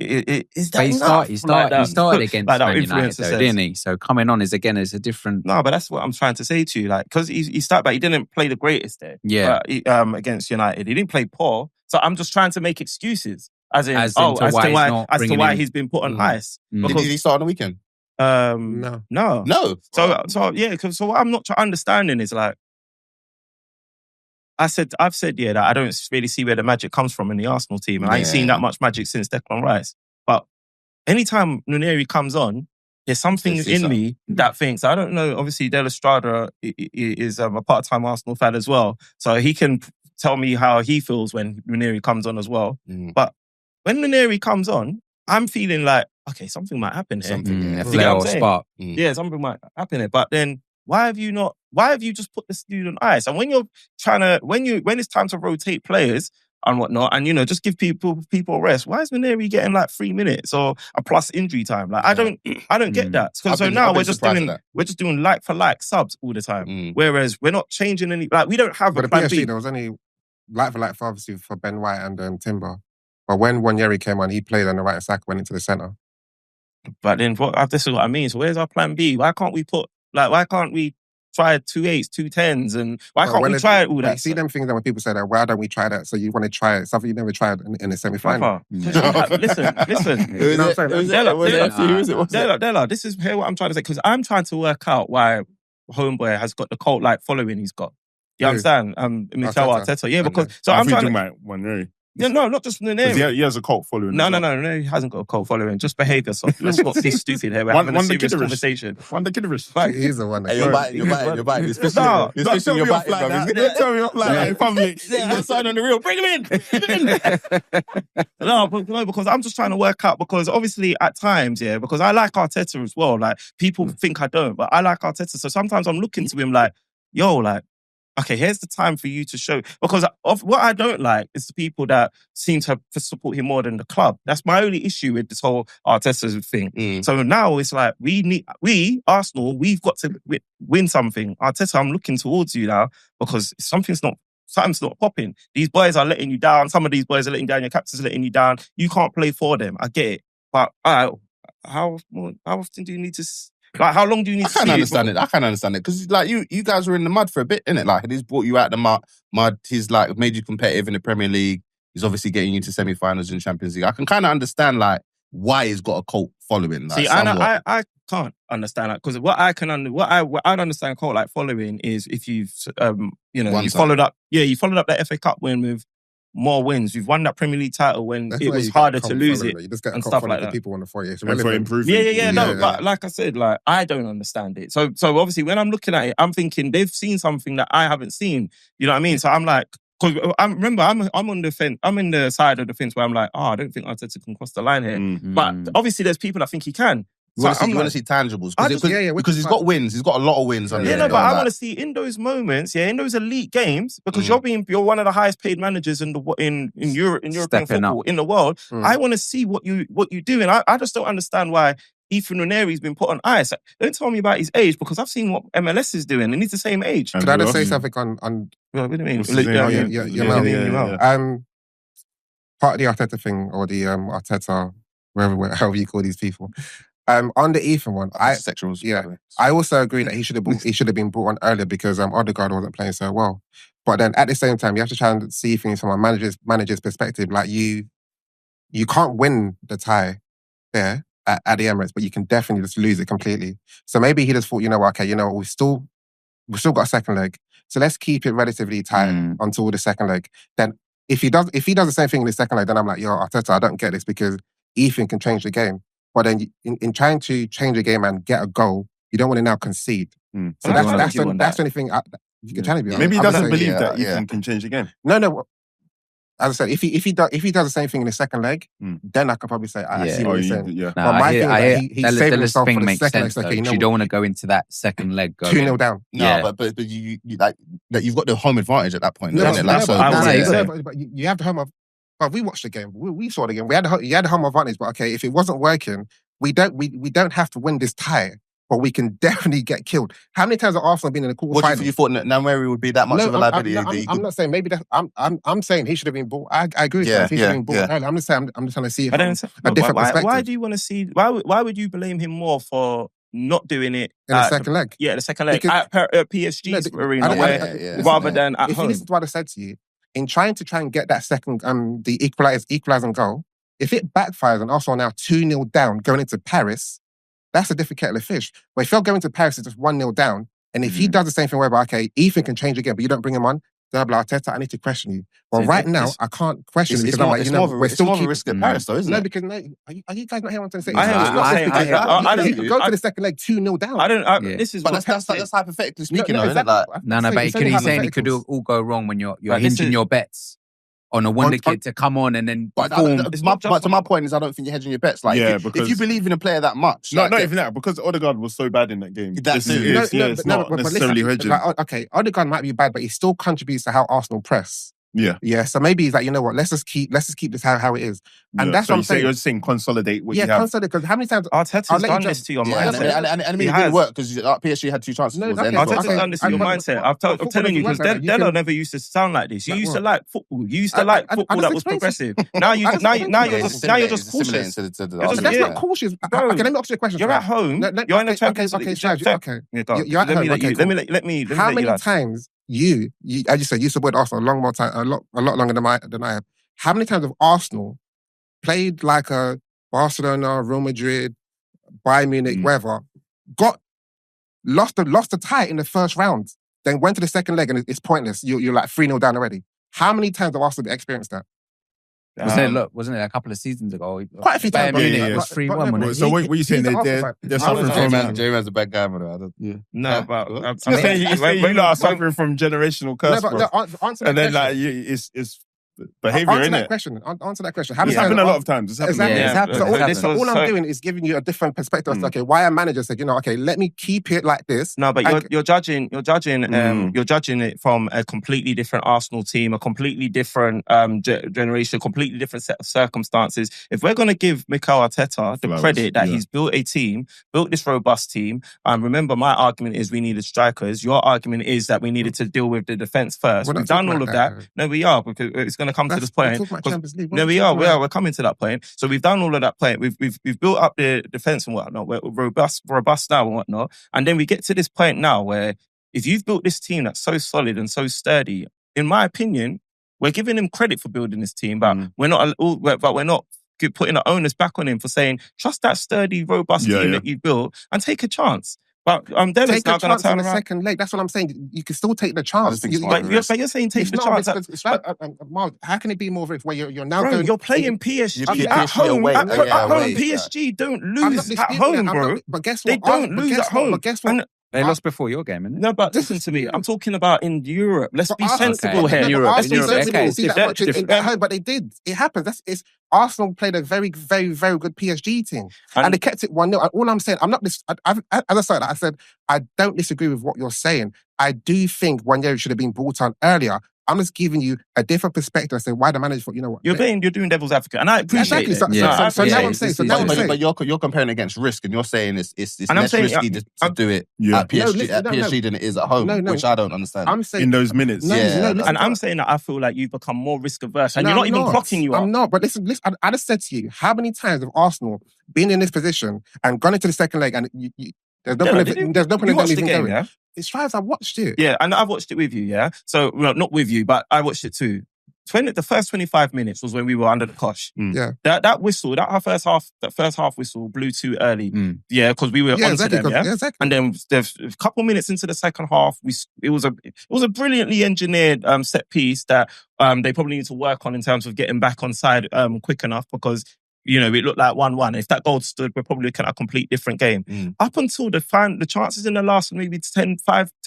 Is that enough? He started against Man United, though, didn't he? So coming on is a different. No, but that's what I'm trying to say to you. Like, because he started, but he didn't play the greatest there. Yeah. Against United, he didn't play poor. So I'm just trying to make excuses, as to why he's been put on ice. Did he start on the weekend? No. So yeah. So what I'm not understanding is like, I've said that I don't really see where the magic comes from in the Arsenal team. And I ain't seen that much magic since Declan Rice. But anytime Nuneri comes on, there's something in me that thinks, I don't know, obviously Del Estrada is a part-time Arsenal fan as well. So he can tell me how he feels when Nuneri comes on as well. But when Nuneri comes on, I'm feeling like, okay, something might happen here. A flare or spark. Yeah, something might happen here. But then why have you just put this dude on ice? And when you're when it's time to rotate players and whatnot, and just give people a rest, why is Nuneri getting like 3 minutes or a plus injury time? Like I don't get that. So now we're just doing like for like subs all the time. Whereas we're not changing any. Like we don't have a plan B. There was only like for like for obviously for Ben White and Timber. But when Nwaneri came on, he played on the right and Saka went into the centre. But then this is what I mean. So where's our plan B? Why can't we try 2 8s, 2 10s, and why can't we try all that? You see them things that when people say that, why don't we try that? So you want to try something you never tried in a semi-final. Listen. Della, this is what I'm trying to say, because I'm trying to work out why Homeboy has got the cult-like following he's got. You understand? Mikel Arteta. Yeah, because... So I'm trying to... Yeah, no, not just Nuneri. He has a cult following. No, he hasn't got a cult following. Just behaviour. So let's not be stupid here. We're having a serious conversation. Wanda Kidderis. He's the one. You're biting. You're biting. You're fishing your biting, bro. Don't tell me off like that in public. You're signing on the real. Bring him in. No, because I'm just trying to work out, because obviously at times, because I like Arteta as well. Like, people think I don't, but I like Arteta. So sometimes I'm looking to him like, yo, like, okay, here's the time for you to show. Because of what I don't like is the people that seem to support him more than the club. That's my only issue with this whole Arteta thing. So now it's like, we, Arsenal, we've got to win something. Arteta, I'm looking towards you now, because something's not popping. These boys are letting you down. Some of these boys are letting you down. Your captain's letting you down. You can't play for them. I get it. But how often do you need to... Like, how long do you need to I can't understand it. Because, like, you guys were in the mud for a bit, innit? Like, he's brought you out the mud. He's, like, made you competitive in the Premier League. He's obviously getting you to semi-finals in Champions League. I can kind of understand, like, why he's got a cult following. Like, I can't understand that. Because what I understand cult like following is if you've, you followed up that FA Cup win with more wins. You've won that Premier League title when it was harder to lose it. You just get and stuff like that. People on the 48. That's for improvement. But like I said, like, I don't understand it. So obviously when I'm looking at it, I'm thinking they've seen something that I haven't seen. You know what I mean? So I'm like, because I'm on the fence. I'm in the side of the fence where I'm like, I don't think Arteta can cross the line here. But obviously there's people that think he can. You want to see tangibles. Because he's got wins. He's got a lot of wins. But I want to see in those moments, in those elite games, because you're one of the highest paid managers in European football, in the world. I want to see what you do. And I just don't understand why Ethan Nwaneri's been put on ice. Don't tell me about his age, because I've seen what MLS is doing, and he's the same age. Could I just say something on what do you mean? Part of the Arteta thing, or the Arteta, however you call these people. On the Ethan one, I also agree that he should have been brought on earlier, because Ødegaard wasn't playing so well. But then at the same time, you have to try and see things from a manager's perspective. Like, you can't win the tie there at the Emirates, but you can definitely just lose it completely. So maybe he just thought, we've still got a second leg, so let's keep it relatively tight until the second leg. Then if he does the same thing in the second leg, then I'm like, yo, Arteta, I don't get this, because Ethan can change the game. But then in trying to change the game and get a goal, you don't want to now concede. So that's the only thing you can tell me. Maybe he doesn't believe that Ethan can change the game. No. As I said, if he does the same thing in the second leg, then I can probably say, I see what he's saying. Yeah. But my thing is he's saving himself for the second leg. Okay, you don't want to go into that second leg going 2-0 down. No, but you like that, you've got the home advantage at that point. But you have the home of. But we watched the game. We saw the game. You had the home advantage. But okay, if it wasn't working, we don't have to win this tie. but we can definitely get killed. How many times have Arsenal been in the quarterfinals? You thought Nwaneri would be that much of a liability? I'm not saying maybe that. I'm saying he should have been bought. I agree with that. He should have been bought. I'm just saying. I'm just trying to see it from a different perspective. Why do you want to see? Why would you blame him more for not doing it in the second leg? Yeah, the second leg at PSG's arena, rather than at home. If you listen to what I said to you, in trying to get that second, the equalising goal, if it backfires and Arsenal now 2-0 down going into Paris, that's a different kettle of fish. But if you're going to Paris, it's just 1-0 down, and if he does the same thing whereby, okay, Ethan can change again, but you don't bring him on, Arteta, I need to question you. Well, right now, I can't question you because I'm like, we're still more of a risk at Paris, though, isn't it? No, because are you guys not hearing what I'm saying? I don't go to the second leg 2-0 down. This is but that's hypothetically speaking, but he's saying it could all go wrong when you're hinging your bets on a wonder kid to come on and then perform. But to my point is, I don't think you're hedging your bets. Like, if you believe in a player that much, not even that, because Ødegaard was so bad in that game. It's not necessarily hedging. Okay, Ødegaard might be bad, but he still contributes to how Arsenal press. Yeah. So maybe he's like, you know what? Let's just keep this how it is, and that's what I'm saying. You're just saying consolidate what you have. Consolidate, because how many times Arteta's done this to your mindset, and it didn't work because PSG had 2 chances. Arteta's done this to your mindset. I'm telling you, because Delo never used to sound like this. You used to like football. You used to like football that was progressive. Now you're just cautious. That's not cautious. Okay, let me ask you a question. You're at home. You're in the Champions League. Okay. You're at home. Let me. How many times you, as you said, you supported Arsenal a lot longer than I have. How many times have Arsenal played like a Barcelona, Real Madrid, Bayern Munich, wherever, lost the tie in the first round, then went to the second leg and it's pointless. You're like 3-0 down already. How many times have Arsenal experienced that? Wasn't it a couple of seasons ago? Quite a few times. Munich got 3-1. So what are you saying? They're suffering from... J-Man's a bad guy, bro. No, but I'm saying you lot are suffering from generational curse, and then like it's behavior, answer innit? Answer that question. It's happened a lot of times. Exactly. So all I'm doing is giving you a different perspective. Okay, why a manager said, okay, let me keep it like this. No, but you're judging it from a completely different Arsenal team, a completely different generation, a completely different set of circumstances. If we're going to give Mikel Arteta the credit that he's built a team, built this robust team, remember my argument is we needed strikers. Your argument is that we needed to deal with the defence first. We've done all of that. No, we are, because it's going to come to this point. No, we're coming to that point. So we've done all of that point. We've built up the defence and whatnot. We're robust now and whatnot. And then we get to this point now where if you've built this team that's so solid and so sturdy, in my opinion, we're giving him credit for building this team, but we're not putting the onus back on him for saying, trust that sturdy, robust team that you've built and take a chance. But Dennis now going to turn around. Second leg. That's what I'm saying. You can still take the chance. But you're saying take the chance. Miles, how can it be more of it where you're now going... You're playing PSG at home. At home, PSG don't lose at home, bro. But guess what? They don't lose at home. But guess what? They lost before your game, innit? No, but listen to me. I'm talking about in Europe. Let's be sensible here. But they did. It happens. Arsenal played a very, very, very good PSG team. And they kept it 1-0. All I'm saying, as I said, I don't disagree with what you're saying. I do think Nwaneri should have been brought on earlier. I'm just giving you a different perspective and saying why the manager thought, you know what? You're doing devil's advocate, and I appreciate it. So now I'm saying. But you're comparing against risk, and you're saying it's less risky to do it at PSG than it is at home, which I don't understand. I'm saying in those minutes. And I'm saying that I feel like you've become more risk averse, and you're not even clocking you up. I'm not. But listen. I just said to you, how many times have Arsenal been in this position and gone into the second leg, and there's no point in them even going. As far as I watched it. Yeah, and I've watched it with you, yeah? So, well, not with you, but I watched it too. The first 25 minutes was when we were under the cosh. Yeah. That whistle, that first half whistle blew too early. Yeah, because we were onto them, yeah? Exactly. And then a couple minutes into the second half, it was a brilliantly engineered set piece that they probably need to work on in terms of getting back on side quick enough, because it looked like 1-1. If that goal stood, we're probably looking at a complete different game. Up until the chances in the last maybe 10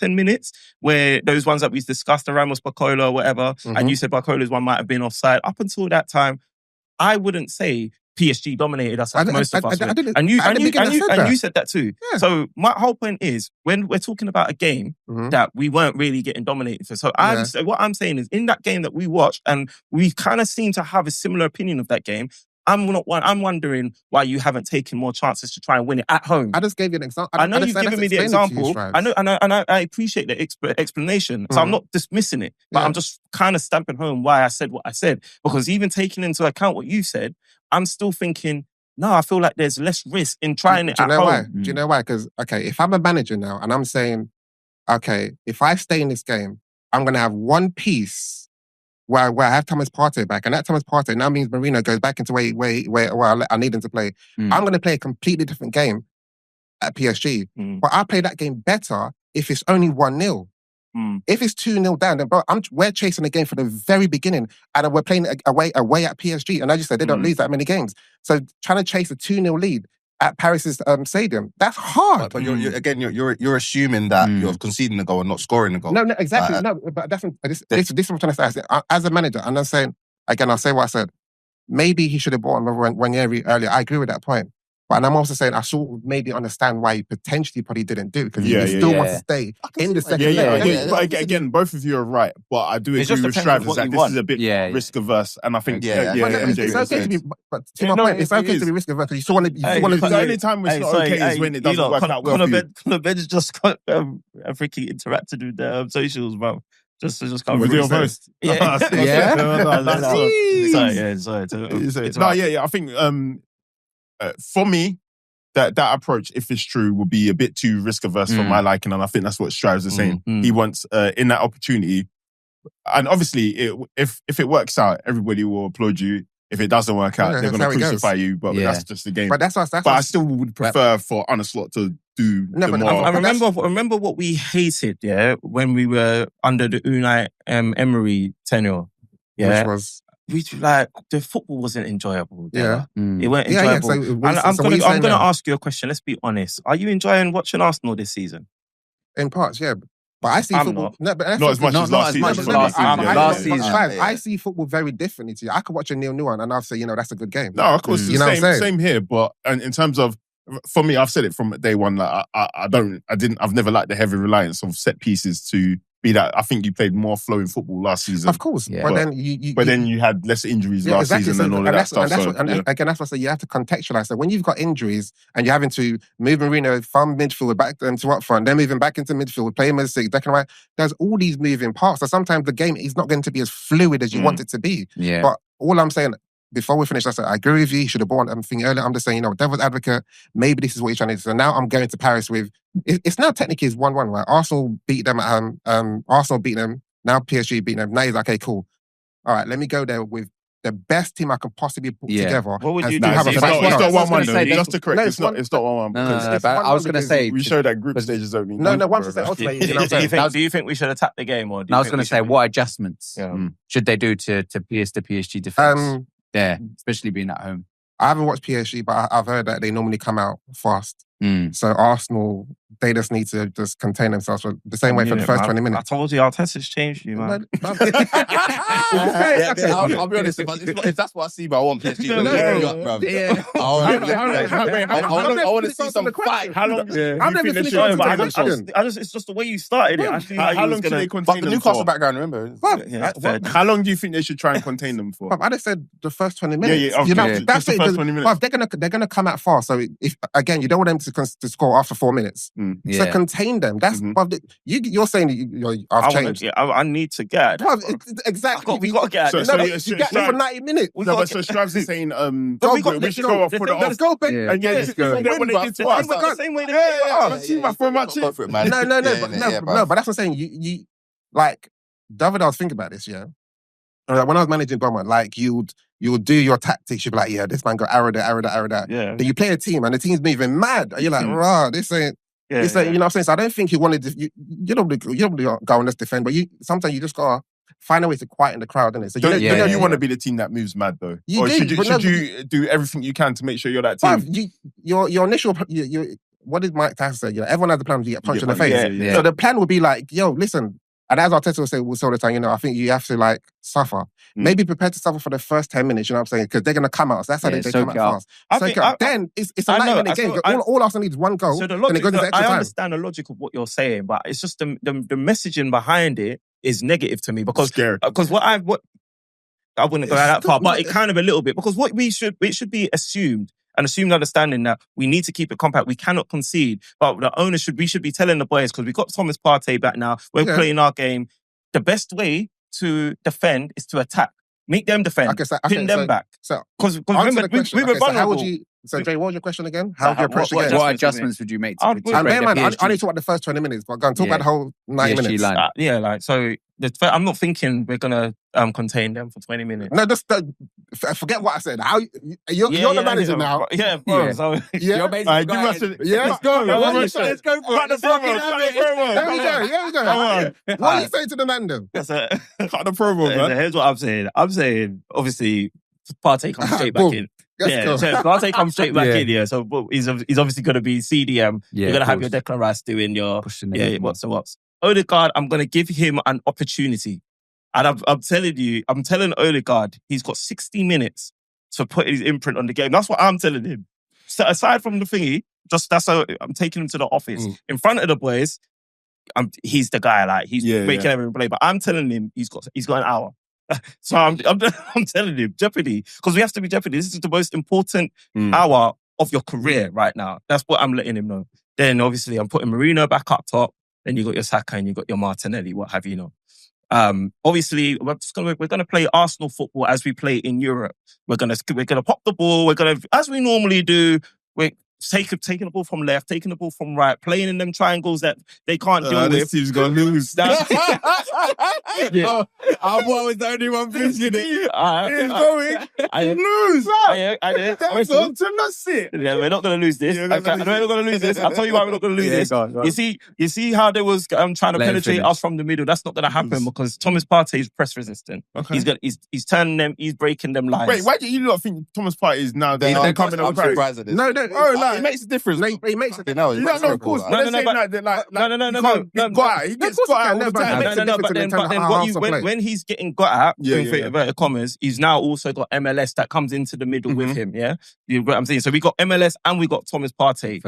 minutes, where those ones that we discussed, the Ramos Bacola or whatever, and you said Bacola's one might have been offside. Up until that time, I wouldn't say PSG dominated us like most of us. And you said that too. Yeah. So my whole point is, when we're talking about a game that we weren't really getting dominated for. So what I'm saying is, in that game that we watched, and we kind of seem to have a similar opinion of that game, I'm wondering why you haven't taken more chances to try and win it at home. I just gave you an example. I know you've given me the example. I appreciate the explanation. So I'm not dismissing it, but I'm just kind of stamping home why I said what I said. Because even taking into account what you said, I'm still thinking, no, I feel like there's less risk in trying it at home. Why? Do you know why? Because, okay, if I'm a manager now and I'm saying, okay, if I stay in this game, I'm going to have one piece where I have Thomas Partey back, and that Thomas Partey now means Marino goes back into where I need him to play. I'm going to play a completely different game at PSG. But I play that game better if it's only 1-0. If it's 2-0 down, then bro, we're chasing the game from the very beginning, and we're playing away at PSG. And as you said, they don't lose that many games. So trying to chase a 2-0 lead at Paris's stadium, that's hard. But you're assuming that you're conceding the goal and not scoring the goal. No, exactly. No, but this is what I'm trying to say. As a manager, and I'm saying, again, I'll say what I said. Maybe he should have bought him Ranieri earlier. I agree with that point. But I'm also saying I sort of maybe understand why he potentially probably didn't do it, because he still wants to stay in the second leg. But again, both of you are right. But I do agree with Stravs that this is a bit risk averse, and I think MJ. It's okay to be, but to my point, it's okay to be risk averse because you still want to. The only time it's not okay is when it doesn't work out well. Conor Ben's just got freaking interacted with the socials, bro. Just come with your host. Sorry. I think. For me, that approach, if it's true, will be a bit too risk averse for my liking, and I think that's what Stravs is saying. He wants in that opportunity, and obviously, if it works out, everybody will applaud you. If it doesn't work out, they're going to crucify you. But that's just the game. But I still would prefer for Arne Slot to do more. I remember what we hated, when we were under the Unai Emery tenure, which was. The football wasn't enjoyable. It weren't enjoyable. I'm going to ask you a question. Let's be honest. Are you enjoying watching Arsenal this season? In parts, yeah. But I see football. Not as much as last season. I see football very differently to you. I could watch a 0-0 and I'll say, that's a good game. No, of course, same here. But in terms of, for me, I've said it from day one. Like I've never liked the heavy reliance of set pieces to be that. I think you played more flowing football last season. Of course. Yeah. But then you had less injuries last season and all of that stuff. Again, that's what I say. You have to contextualize that. When you've got injuries and you're having to move Marino from midfield back to up front, then moving back into midfield, play him as 6, Declan Rice, there's all these moving parts. So sometimes the game is not going to be as fluid as you want it to be. Yeah. But all I'm saying, before we finish, I agree with you. You should have bought something earlier. I'm just saying, devil's advocate, maybe this is what you're trying to do. So now I'm going to Paris with, it's now technically 1-1, right? Arsenal beat them at home. Arsenal beat them. Now PSG beat them. Now he's like, okay, cool. All right, let me go there with the best team I can possibly put together. What would you do? It's not 1-1 though. Just to correct, it's not 1-1. No, but I was going to say... We showed that group stages only. No, 1% ultimately. Do you think we should attack the game? Or I was going to say, what adjustments should they do to pierce the PSG defence? Especially being at home. I haven't watched PSG, but I've heard that they normally come out fast. So Arsenal, they just need to just contain themselves for the same way for the first 20 minutes. I told you, Arteta's changed you, man. I'll be honest, if that's what I see, but I want PSG to I want to see some fight. How long? I've never finished it's just the way you started it. How long do they contain them for? The Newcastle background, remember? How long do you think they should try and contain them for? I just said the first 20 minutes. That's the first 20 minutes. They're going to come out fast. So if again, you don't want them to score after 4 minutes. So contain them. That's you're saying I've changed. I need to get. Exactly. We got to get. You get me for 90 minutes. So Stravs is saying, we should go off for the let's go, Ben. And let's go. When they did to us. The same way they did to us. No, but that's what I'm saying. You like David, I was thinking about this, When I was managing Dortmund, like you'll do your tactics. You'll be like, this man got arrow that. Yeah. Then you play a team and the team's moving mad. And you're like, rah, this ain't. You know what I'm saying? So I don't think you wanted to. You don't go and just defend, but sometimes you just gotta find a way to quieten the crowd, innit? So you want to be the team that moves mad though. Should you do everything you can to make sure you're that team? Your initial. What did Mike Tyson say? Everyone has the plan to get punched in the face. So the plan would be like, listen. And as Arteta will say all the time, I think you have to suffer. Maybe prepare to suffer for the first 10 minutes, you know what I'm saying? Because they're going to come out. So that's how they come out fast. Then it's a 90-minute game. All Arsenal needs is one goal, and it goes into extra time. I understand the logic of what you're saying, but it's just the messaging behind it is negative to me because scared. Because I wouldn't go that far, but it kind of a little bit, because it should be assumed understanding that we need to keep it compact. We cannot concede, but the owners we should be telling the boys, because we've got Thomas Partey back now. We're playing our game. The best way to defend is to attack. Make them defend. Pin them back. Because remember, we were vulnerable. So, Jay, what was your question again? How would you approach the game? What adjustments would you make to I need to talk about the first 20 minutes, but go and talk about the whole 90 minutes. So I'm not thinking we're going to contain them for 20 minutes. No, just forget what I said. You're the manager now. Yeah, bro. So, you're basically let's go. Let's go for it. There we go. What are you saying to the man, though? Cut the promo, man. Here's what I'm saying. I'm saying, obviously, Partey comes straight back in. So Partey comes straight back in here. So he's obviously going to be CDM. You're going to have your Declan Rice doing your what's. Ødegaard, I'm going to give him an opportunity. And I'm telling Ødegaard, he's got 60 minutes to put his imprint on the game. That's what I'm telling him. So aside from the thingy, that's how I'm taking him to the office. In front of the boys, he's the guy, like, he's making everyone play. But I'm telling him he's got an hour. So I'm telling him, jeopardy, because we have to be jeopardy. This is the most important hour of your career right now. That's what I'm letting him know. Then obviously I'm putting Bruno back up top. Then you got your Saka and you got your Martinelli, what have you know. Obviously we're gonna play Arsenal football as we play in Europe. We're gonna pop the ball. We're gonna, as we normally do, we're taking the ball from left, taking the ball from right, playing in them triangles that they can't deal with. This team's gonna lose. I was the only one thinking it. I lose. That's it. Yeah, we're not gonna lose this. We're not gonna lose this. I'll tell you why we're not gonna lose this. Go on. You see how there was trying to penetrate us from the middle. That's not gonna happen because Thomas Partey is press resistant. Okay. He's turning them. He's breaking them lines. Wait, why do you not think Thomas Partey is now? They're coming up. I'm surprised at this. No. It makes a difference. He makes a difference. No, of course. No. He gets got out all the time. But then when he's getting got out, inverted commas, he's now also got MLS that comes into the middle with him. Yeah, you know what I'm saying. So we got MLS and we got Thomas Partey,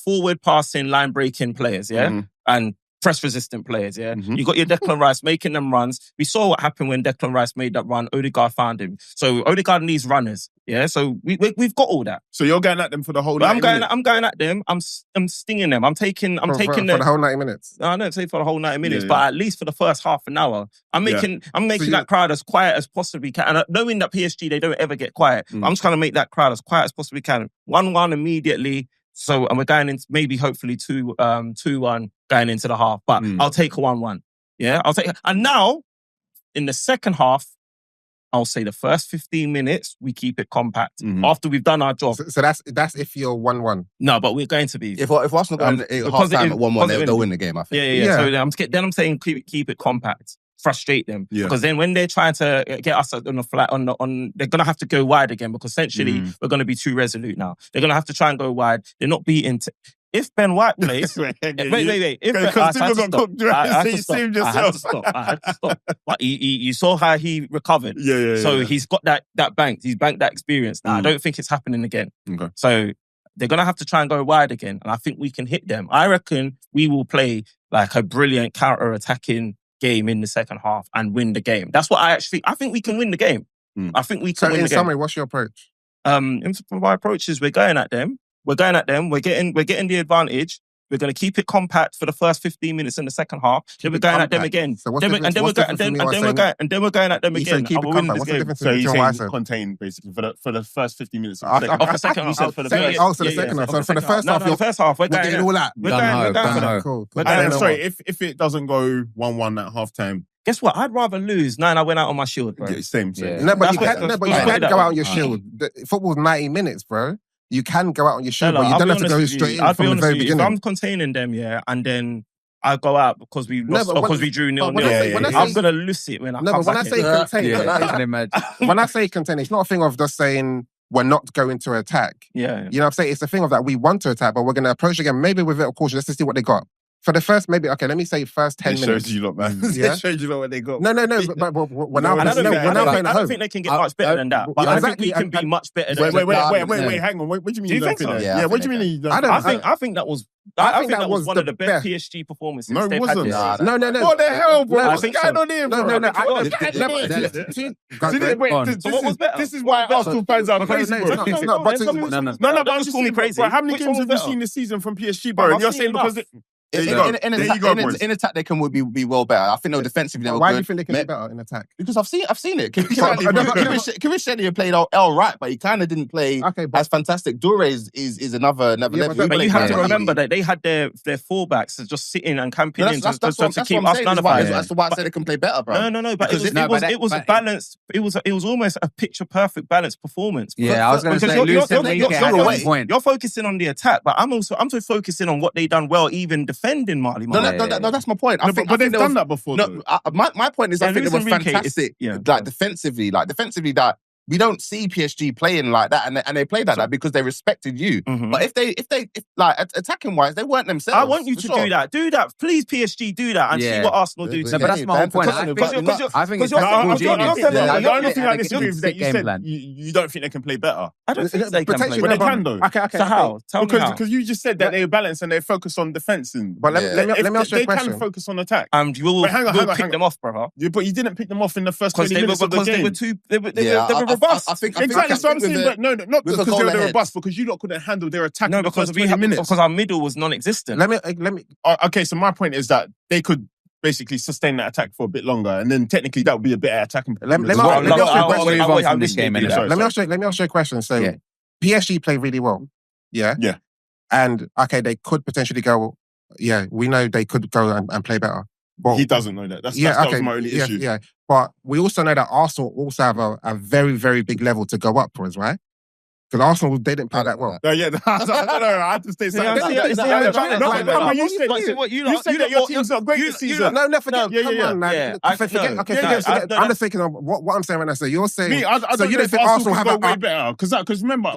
forward passing, line breaking players. Yeah, and press resistant players, You got your Declan Rice making them runs. We saw what happened when Declan Rice made that run. Ødegaard found him. So Ødegaard needs runners, So we've got all that. So you're going at them for the whole 90 minutes? I'm going at them. I'm stinging them. I'm taking them for the whole 90 minutes. No, I don't say for the whole 90 minutes, but at least for the first half an hour. I'm making that crowd as quiet as possibly can. And knowing that PSG, they don't ever get quiet. I'm just trying to make that crowd as quiet as possibly can. 1-1 immediately. So, and we're going into maybe hopefully 2-1 going into the half. But I'll take a 1-1. Yeah, I'll take it. And now, in the second half, I'll say the first 15 minutes, we keep it compact. After we've done our job. So that's if you're 1-1. No, but we're going to be. If Arsenal go in half time at 1-1, they'll win the game, I think. Yeah. So I'm saying keep it compact. Frustrate them because then when they're trying to get us on the flat they're gonna have to go wide again because essentially we're gonna be too resolute now. They're gonna have to try and go wide. They're not beating. If Ben White plays, wait. Because I had to stop. But you saw how he recovered. So he's got that banked. He's banked that experience. Now I don't think it's happening again. Okay. So they're gonna have to try and go wide again, and I think we can hit them. I reckon we will play like a brilliant counter-attacking game in the second half and win the game. That's what I think we can win the game. I think we can win the game. In summary, what's your approach? My approach is we're going at them. We're getting the advantage. We're going to keep it compact for the first 15 minutes in the second half. Then we're going at them again. So then we're going at them again. Keep it compact. What's the difference so you're saying contain basically for the first 50 minutes of the second half. So the second half. So for the first half, the first half, we're getting all that. We're going Cool. Sorry, if it doesn't go 1-1 at half time. Guess what? I'd rather lose. I went out on my shield, bro. Yeah, same. No, but you can't go out on your shield. Football's 90 minutes, bro. You can go out on your shield, but you don't have to go straight in from the very beginning. If I'm containing them, and then I go out because we lost or because we drew 0-0. I'm going to lose it when I come back. No, but when I say contain, it's not a thing of just saying we're not going to attack. Yeah. You know what I'm saying? It's a thing of that we want to attack, but we're going to approach again, maybe with a bit of caution, just to see what they got. For the first, maybe, okay, let me say first 10 minutes. Showed you lot, man. Yeah? They showed you lot what they got. No. But when I'm playing at I don't home. think they can get much better than that. But I think we can be much better than that. Wait, hang on. What do you mean Do you you don't think think so? that? Yeah, what do you mean you don't I think that was... I think that was one of the best PSG performances No, it they've had wasn't. this season. No. What the hell, bro? I What's think going so. on here, bro? Wait, Arsenal fans are crazy, bro. No, but I'm just saying, crazy. how many games have you seen this season from PSG, bro? And you're saying because... In attack, they can be well better. I think defensively they were good. Why do you think they can be better in attack? Because I've seen it. Kvaratskhelia played all right, but he kind of didn't play as fantastic. Dure is another level. But you have to remember that they had their fullbacks just sitting and camping in to keep us nullified. That's why I said they can play better, bro. No. But it was a balanced. It was almost a picture perfect balanced performance. Yeah, I was going to say you're focusing on the attack, but I'm so focusing on what they done well, even defending Marley. No, that's my point. But they've done that before. No, my point is I think they were fantastic. Defensively, that we don't see PSG playing like that, and they played like that because they respected you. Mm-hmm. But if they attacking wise, they weren't themselves. I want you to do that. Do that, please. PSG, do that and see what Arsenal do. No, but that's my whole point. I think it's the only thing I disagree is that you said you don't think they can play better. I don't think they can play, but they can though. Okay. So how? Tell me how. Because you just said that they balance and they focus on defense. But let me ask you a question. They can focus on attack. And we'll pick them off, brother. But you didn't pick them off in the first 20 minutes of the game. They were robust. Exactly, so I'm saying, but not because they were robust, because you lot couldn't handle their attack. No, because our middle was non-existent. Let me. Okay, so my point is that they could basically sustain that attack for a bit longer, and then technically that would be a better attacking. Let me ask you a question. So PSG played really well, yeah, and okay, they could potentially go. Yeah, we know they could go and play better. But he doesn't know that. That was my only issue. Yeah, but we also know that Arsenal also have a very, very big level to go upwards, right? Because Arsenal, they didn't play that well. I don't know. I have to stay silent. You said that your team's not great this season. No, forget. Forget. Okay, I'm just thinking of what I'm saying when I say you're saying. So you don't think Arsenal have a way better? Because remember,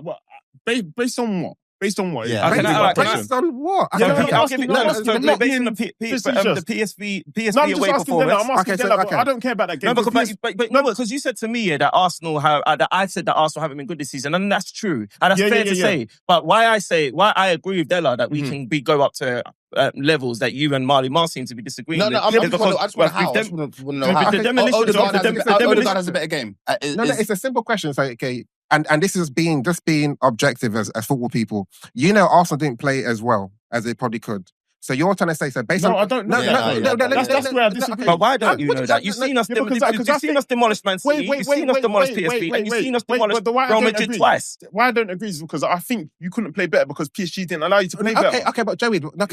based on what? Based on what? Yeah. Based on what? Based on the PSV away performance. I don't care about that game. No, because you said to me that Arsenal that I said that Arsenal haven't been good this season, and that's true, and that's fair to say. But why I agree with Della that we can go up to levels that you and Marley Mar seem to be disagreeing. I just want to know how. Ødegaard has a better game. No, it's a simple question. So okay. And this is just being objective as football people. You know, Arsenal didn't play as well as they probably could. So you're trying to say, based on... I don't know. That's where I disagree. But why don't you know that? You've seen us demolish Man City. You've seen us demolish PSV. And you've seen us demolish Real Madrid twice. Why I don't agree is because I think you couldn't play better because PSG didn't allow you to play better. Okay, but Joey... No. I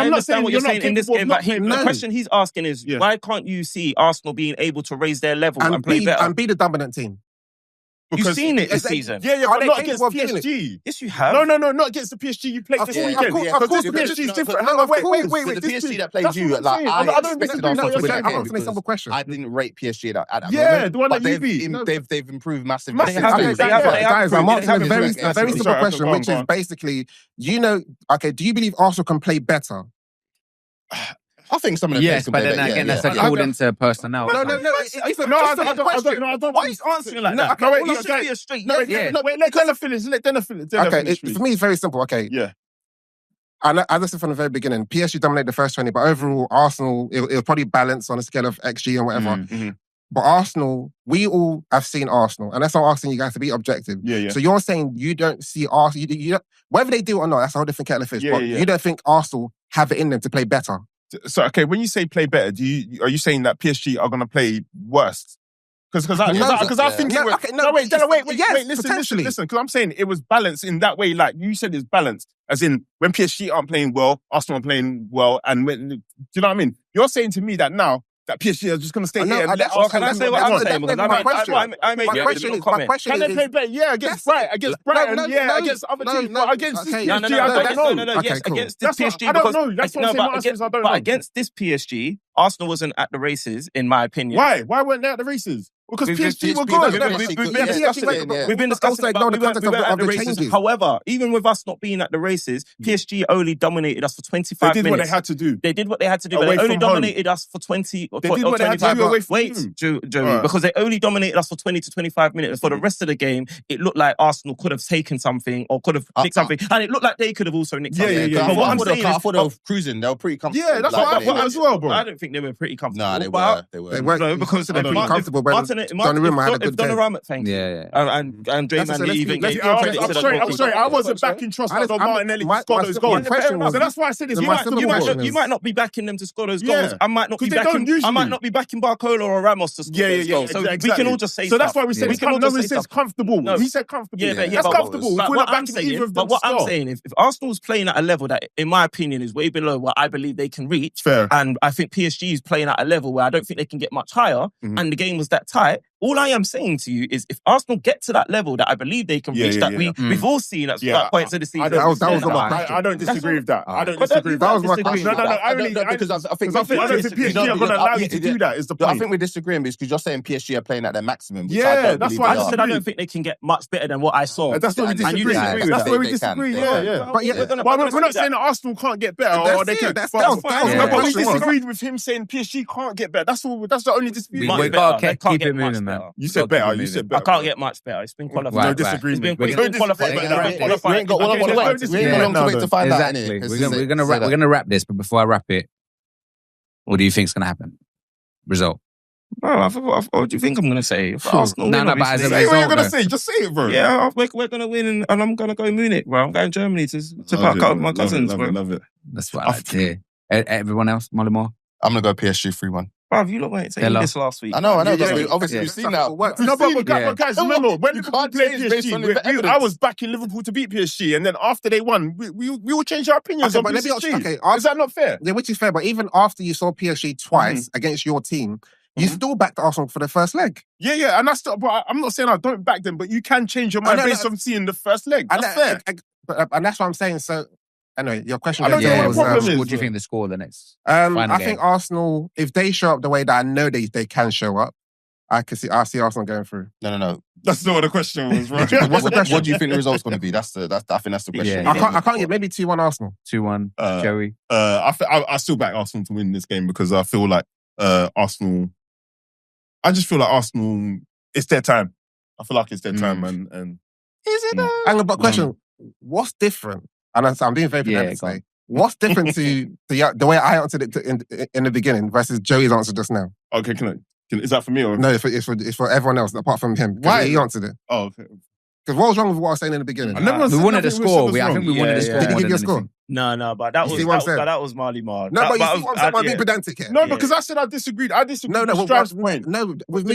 understand what you're saying in this game, but the question he's asking is, why can't you see Arsenal being able to raise their level and play better? And be the dominant team. You've seen it this season. Yeah, but not against PSG. Yes, you have. No, not against the PSG you played this weekend. Of course, the PSG is different. Wait. The PSG that played you, I don't expected Arsenal to win that game. That's a simple question. I didn't rate PSG at that moment. Yeah, the one that you beat. They've improved massively. Guys, I'm asking a very simple question, which is basically, okay, do you believe Arsenal can play better? I think some of the yes, but then again, that's according to personnel. No. I don't. Why are you answering like that? No, wait, you should be a straight. No, wait, let Della finish. Okay, for me, it's very simple. Okay, yeah. And as I said from the very beginning, PSG dominated the first 20, but overall, Arsenal, it'll probably balance on a scale of XG and whatever. Mm-hmm. But Arsenal, we all have seen Arsenal, and that's not asking you guys to be objective. Yeah. So you're saying you don't see Arsenal, you don't, whether they do or not, that's a whole different kettle of fish. But you don't think Arsenal have it in them to play better. So, okay, when you say play better, are you saying that PSG are going to play worse? Because I think it was... Okay, wait, listen, because I'm saying it was balanced in that way. Like, you said it's balanced, as in, when PSG aren't playing well, Arsenal are playing well, and when... Do you know what I mean? You're saying to me that now, that PSG are just going to stay here and let Arsenal... Can I say what I'm saying? My question can they play better? Yeah, against Brighton, against other teams, but against this PSG, I don't know. Yes, against this PSG, I don't know. That's what I'm saying. My answer is I don't know. But against this PSG, Arsenal wasn't at the races, in my opinion. Why? Why weren't they at the races? Because PSG were good. We've been discussing the races. However, even with us not being at the races, PSG only dominated us for 25 minutes. They did what they had to do. They did what they had to do, but they only dominated us for 20 or 25 minutes. Wait, Joey, because they only dominated us for 20 to 25 minutes. For the rest of the game, it looked like Arsenal could have taken something or could have nicked something. And it looked like they could have also nicked something. But what I'm saying is, I thought they were cruising. They were pretty comfortable. Yeah, that's what I thought as well, bro. I don't think they were pretty comfortable. Nah, they were. They weren't because they're pretty comfortable. Donnarumma had a good game. Donnarumma, thank you. And Draymond even gave credit to the I'm sorry, I wasn't backing Trossard or Martinelli to score those goals. So that's why I said this. You might not be backing them to score those goals. I might not be backing Barcola or Ramos to score those goals. So we can all just say so that's why we said he says comfortable. He said comfortable. Yeah, that's comfortable. But what I'm saying, if Arsenal's playing at a level that, in my opinion, is way below what I believe they can reach, and I think PSG is playing at a level where I don't think they can get much higher, and the game was that tight, all I am saying to you is if Arsenal get to that level that I believe they can reach, we've all seen at points of the season. I don't disagree with that. I don't disagree with that. That was my question. No, I don't think PSG are going to allow you to do that, is the point. I think we're disagreeing because you're saying PSG are playing at their maximum. Yeah, that's why I said I don't think they can get much better than what I saw. That's where we disagree. That's where we disagree, yeah. But we're not saying that Arsenal can't get better or they can. But we disagreed with him saying PSG can't get better. That's the only dispute. We can't keep it moving, man. You said better. I can't get much better. It's been qualified. No disagreement. It's been qualified. We ain't got long to wait to find out. We're gonna wrap this, but before I wrap it, what do you think's gonna happen? Result. Bro, what do you think I'm going to say? Arsenal but as a say what you're going to say. Just say it, bro. Yeah, we're going to win and I'm going to go Munich, bro. I'm going Germany to park out with my cousins, bro. Love it. That's what I like to hear. Everyone else, Molly Moore? I'm going to go PSG 3-1. Bro, you lot weren't saying this last week. I know. Obviously, we've seen that. No, but guys, remember, when you can't play PSG, I was backing Liverpool to beat PSG, and then after they won, we all changed our opinions on PSG. Is that not fair? Yeah, which is fair, but even after you saw PSG twice against your team, you still backed Arsenal for the first leg. Yeah, and but I'm not saying I don't back them, but you can change your mind based on seeing the first leg. That's fair. And that's what I'm saying. So, anyway, your question was, what do you think the score of the next I think Arsenal, if they show up the way that I know they can show up, I see Arsenal going through. No. That's not what the question was, bro. What's the question? What do you think the result's going to be? I think that's the question. Yeah. I can't get maybe 2-1 Arsenal. 2-1, Joey. I still back Arsenal to win this game because I feel like Arsenal... I just feel like Arsenal, it's their time. I feel like it's their time, and is it? But question: what's different? And I'm being very pedantic today. What's different to the way I answered it in the beginning versus Joey's answer just now? Okay, is that for me or no? It's for everyone else apart from him. Why he answered it? Oh, okay. Because what was wrong with what I was saying in the beginning? We wanted a score. I think we wanted a score. Did he give you a score? No, but that was Marley Mar. No, but you see what I'm saying? I'm being pedantic here. No, because I said I disagreed. No, point. No, we've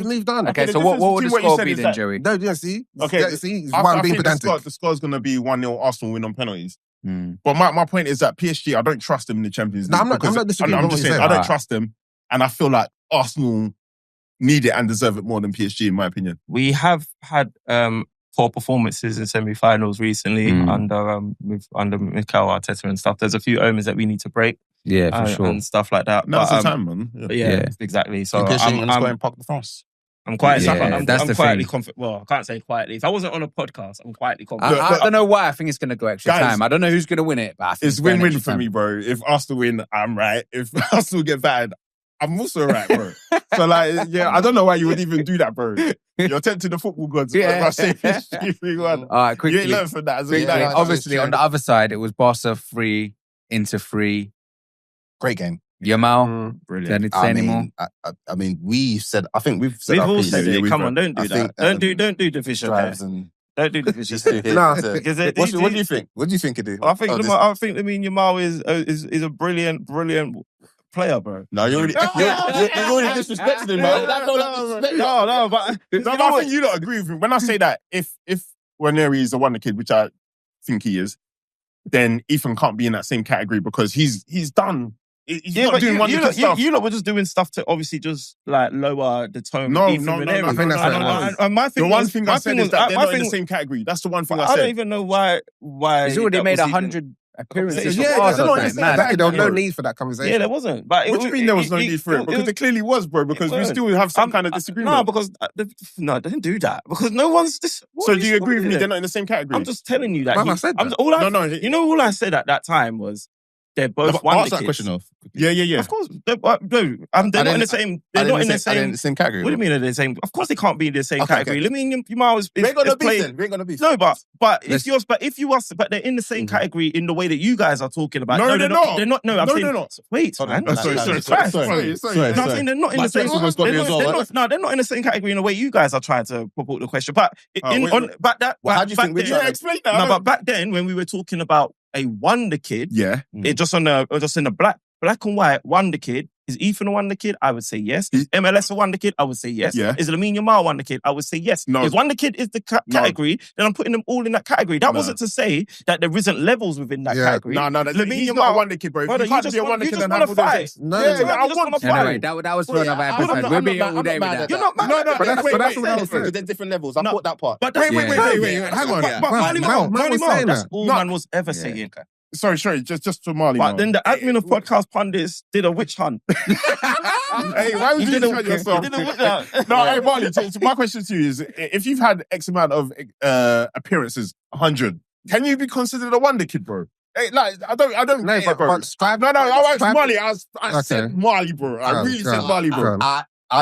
moved on. Okay, so what would the score be then, Joey? No, see? Okay. See, why I'm being pedantic. The score's going to be 1-0 Arsenal win on penalties. But my point is that PSG, I don't trust them in the Champions League. No, I'm not disagreeing. I'm just saying, I don't trust them. And I feel like Arsenal need it and deserve it more than PSG, in my opinion. We have had... poor performances in semi-finals recently under Mikel Arteta and stuff. There's a few omens that we need to break. Yeah, for sure. And stuff like that. Now's the time, man. Yeah, exactly. So I'm going Parc de France. I'm quietly confident. Well, I can't say quietly. If I wasn't on a podcast, I'm quietly confident. I don't know why I think it's going to go extra time. I don't know who's going to win it, but I think it's win-win for me, bro. If Arsenal win, I'm right. If Arsenal get battered, I'm also right, bro. So, I don't know why you would even do that, bro. You're tempting the football gods. Yeah. All right, quickly. You ain't learned from that. Obviously, on the other side, it was Barca 3, Inter 3. Great game. Yamal, brilliant. Don't need to say anymore. I mean, we've said all said it. Come on, don't do that. Don't do division. Don't do division. What do you think? What do you think it is? I think Yamal is a brilliant player, bro. No, you already disrespected him, man. No, but I think you don't agree with me. When I say that, if Ranieri is a wonder kid, which I think he is, then Ethan can't be in that same category because he's done. He's not doing wonder kid stuff. You lot were just doing stuff to obviously just lower the tone. No. I think that's what it was. The one thing I said is that they're not in the same category. That's the one thing I said. I don't even know why. He's already made 100 appearances. There was no need for that conversation. Yeah, there wasn't. But what do you mean there was no need for it? Because there clearly was, bro. Because we still have some kind of disagreement. No, because they didn't do that. Because no one's this. So do you agree with me? They're not in the same category. I'm just telling you that. I said that. All I said at that time was they're both wonder kids. That question off. Yeah. Of course, they're not in the same. They're not in the same category. What do you mean they're the same? Of course, they can't be in the same category. I mean, you might as we ain't gonna be. No, but they're in the same category in the way that you guys are talking about. No, they're not. They're not. No, I'm saying they're not. Wait, man. Sorry. I'm saying they're not in the same. No, they're not in the same category in the way you guys are trying to put the question. But how do you think? Explain that. No, but back then when we were talking about a wonder kid, it just in the black and white wonder kid. Is Ethan a wonder kid? I would say yes. Is MLS a wonder kid? I would say yes. Yeah. Is Lamine Yamal a wonder kid? I would say yes. No. If wonder kid is the category, then I'm putting them all in that category. That wasn't to say that there isn't levels within that category. No. He's not a wonder kid, bro. Brother, you can't be a wonder kid and have all those. No, I want to fight. Anyway, that was for another episode. We'll be all day with that. You're not mad. No, but that's what I was saying. There's different levels. I thought that part. But wait. Hang on. That's all man was ever saying. Sorry, just for Marley. But then the admin of Podcast Pundits did a witch hunt. Hey, why would you do yourself? No, hey, Marley, so my question to you is, if you've had X amount of appearances, 100, can you be considered a wonder kid, bro? Hey, like, I don't No, bro. but strive. No, I asked Marley. I said Marley, bro. I really said Marley, bro.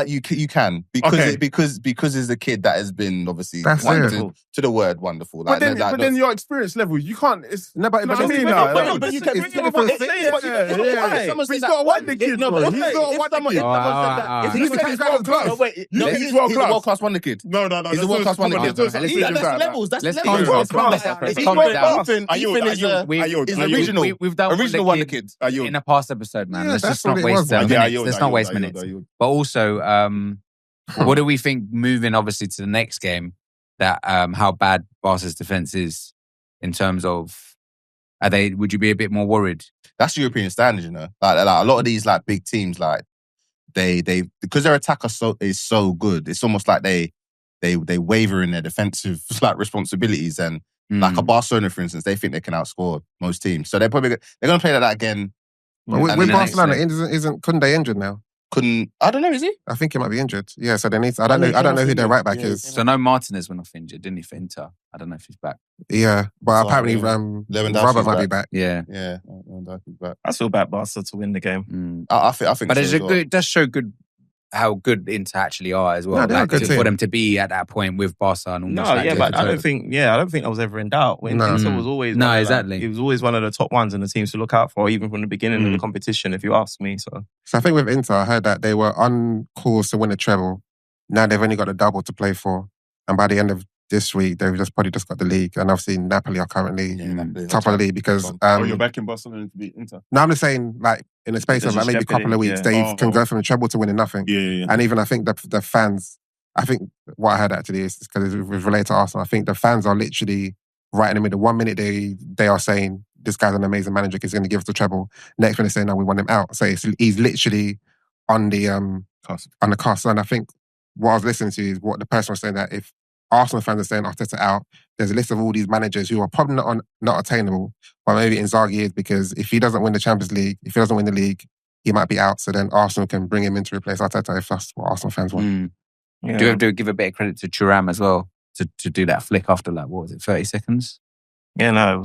You can because it's a kid that has been obviously wonderful to the word wonderful. But then your experience level, you can't. It's No, but I mean, but you can bring it up. He's not a wonder kid, bro. He's not a wonder kid. He's world class. He's world class. World class wonder kid. No. He's a world class wonder kid. That's levels. Let's calm down. Ethan is a original wonder kid. In a past episode, man. Let's just not waste minutes. Let's not waste minutes. But also, what do we think moving obviously to the next game? That how bad Barca's defense is in terms of would you be a bit more worried? That's European standard, you know. Like a lot of these like big teams, like they because their attack is so good. It's almost like they waver in their defensive like responsibilities, and like a Barcelona, for instance, they think they can outscore most teams. So they're going to play like that again. But with Barcelona, isn't Koundé injured now? I don't know, is he? I think he might be injured. Yeah, so they need. I don't know who their right back is. So no, Martinez went off injured, didn't he, for Inter? I don't know if he's back. Yeah, but apparently Robert might be back. Yeah. Lewandowski's back. I feel bad Barca to win the game. I think. But it does show how good Inter actually are as well. No, for them to be at that point with Barca and almost but I don't think that was ever in doubt. When Inter was always exactly. He was always one of the top ones in the teams to look out for, even from the beginning of the competition, if you ask me. So I think with Inter, I heard that they were on course to win a treble. Now they've only got a double to play for, and by the end of this week, they've probably just got the league. And obviously Napoli are currently top of the league because you're back in Barcelona to beat Inter. No, I'm just saying, like, in the space of like maybe a couple of weeks, they can go from a treble to winning nothing. Yeah. And even I think the fans, I think what I heard actually is because it's related to Arsenal, I think the fans are literally right in the middle. 1 minute they are saying this guy's an amazing manager, he's going to give us the treble. Next minute they're saying, no, we want him out. So he's literally on the cusp. And I think what I was listening to is what the person was saying, that if Arsenal fans are saying Arteta out, there's a list of all these managers who are probably not attainable, but maybe Inzaghi is, because if he doesn't win the Champions League, if he doesn't win the league, he might be out. So then Arsenal can bring him in to replace Arteta if that's what Arsenal fans want. Yeah. Do you have to give a bit of credit to Thuram as well to do that flick after 30 seconds? Yeah, no, it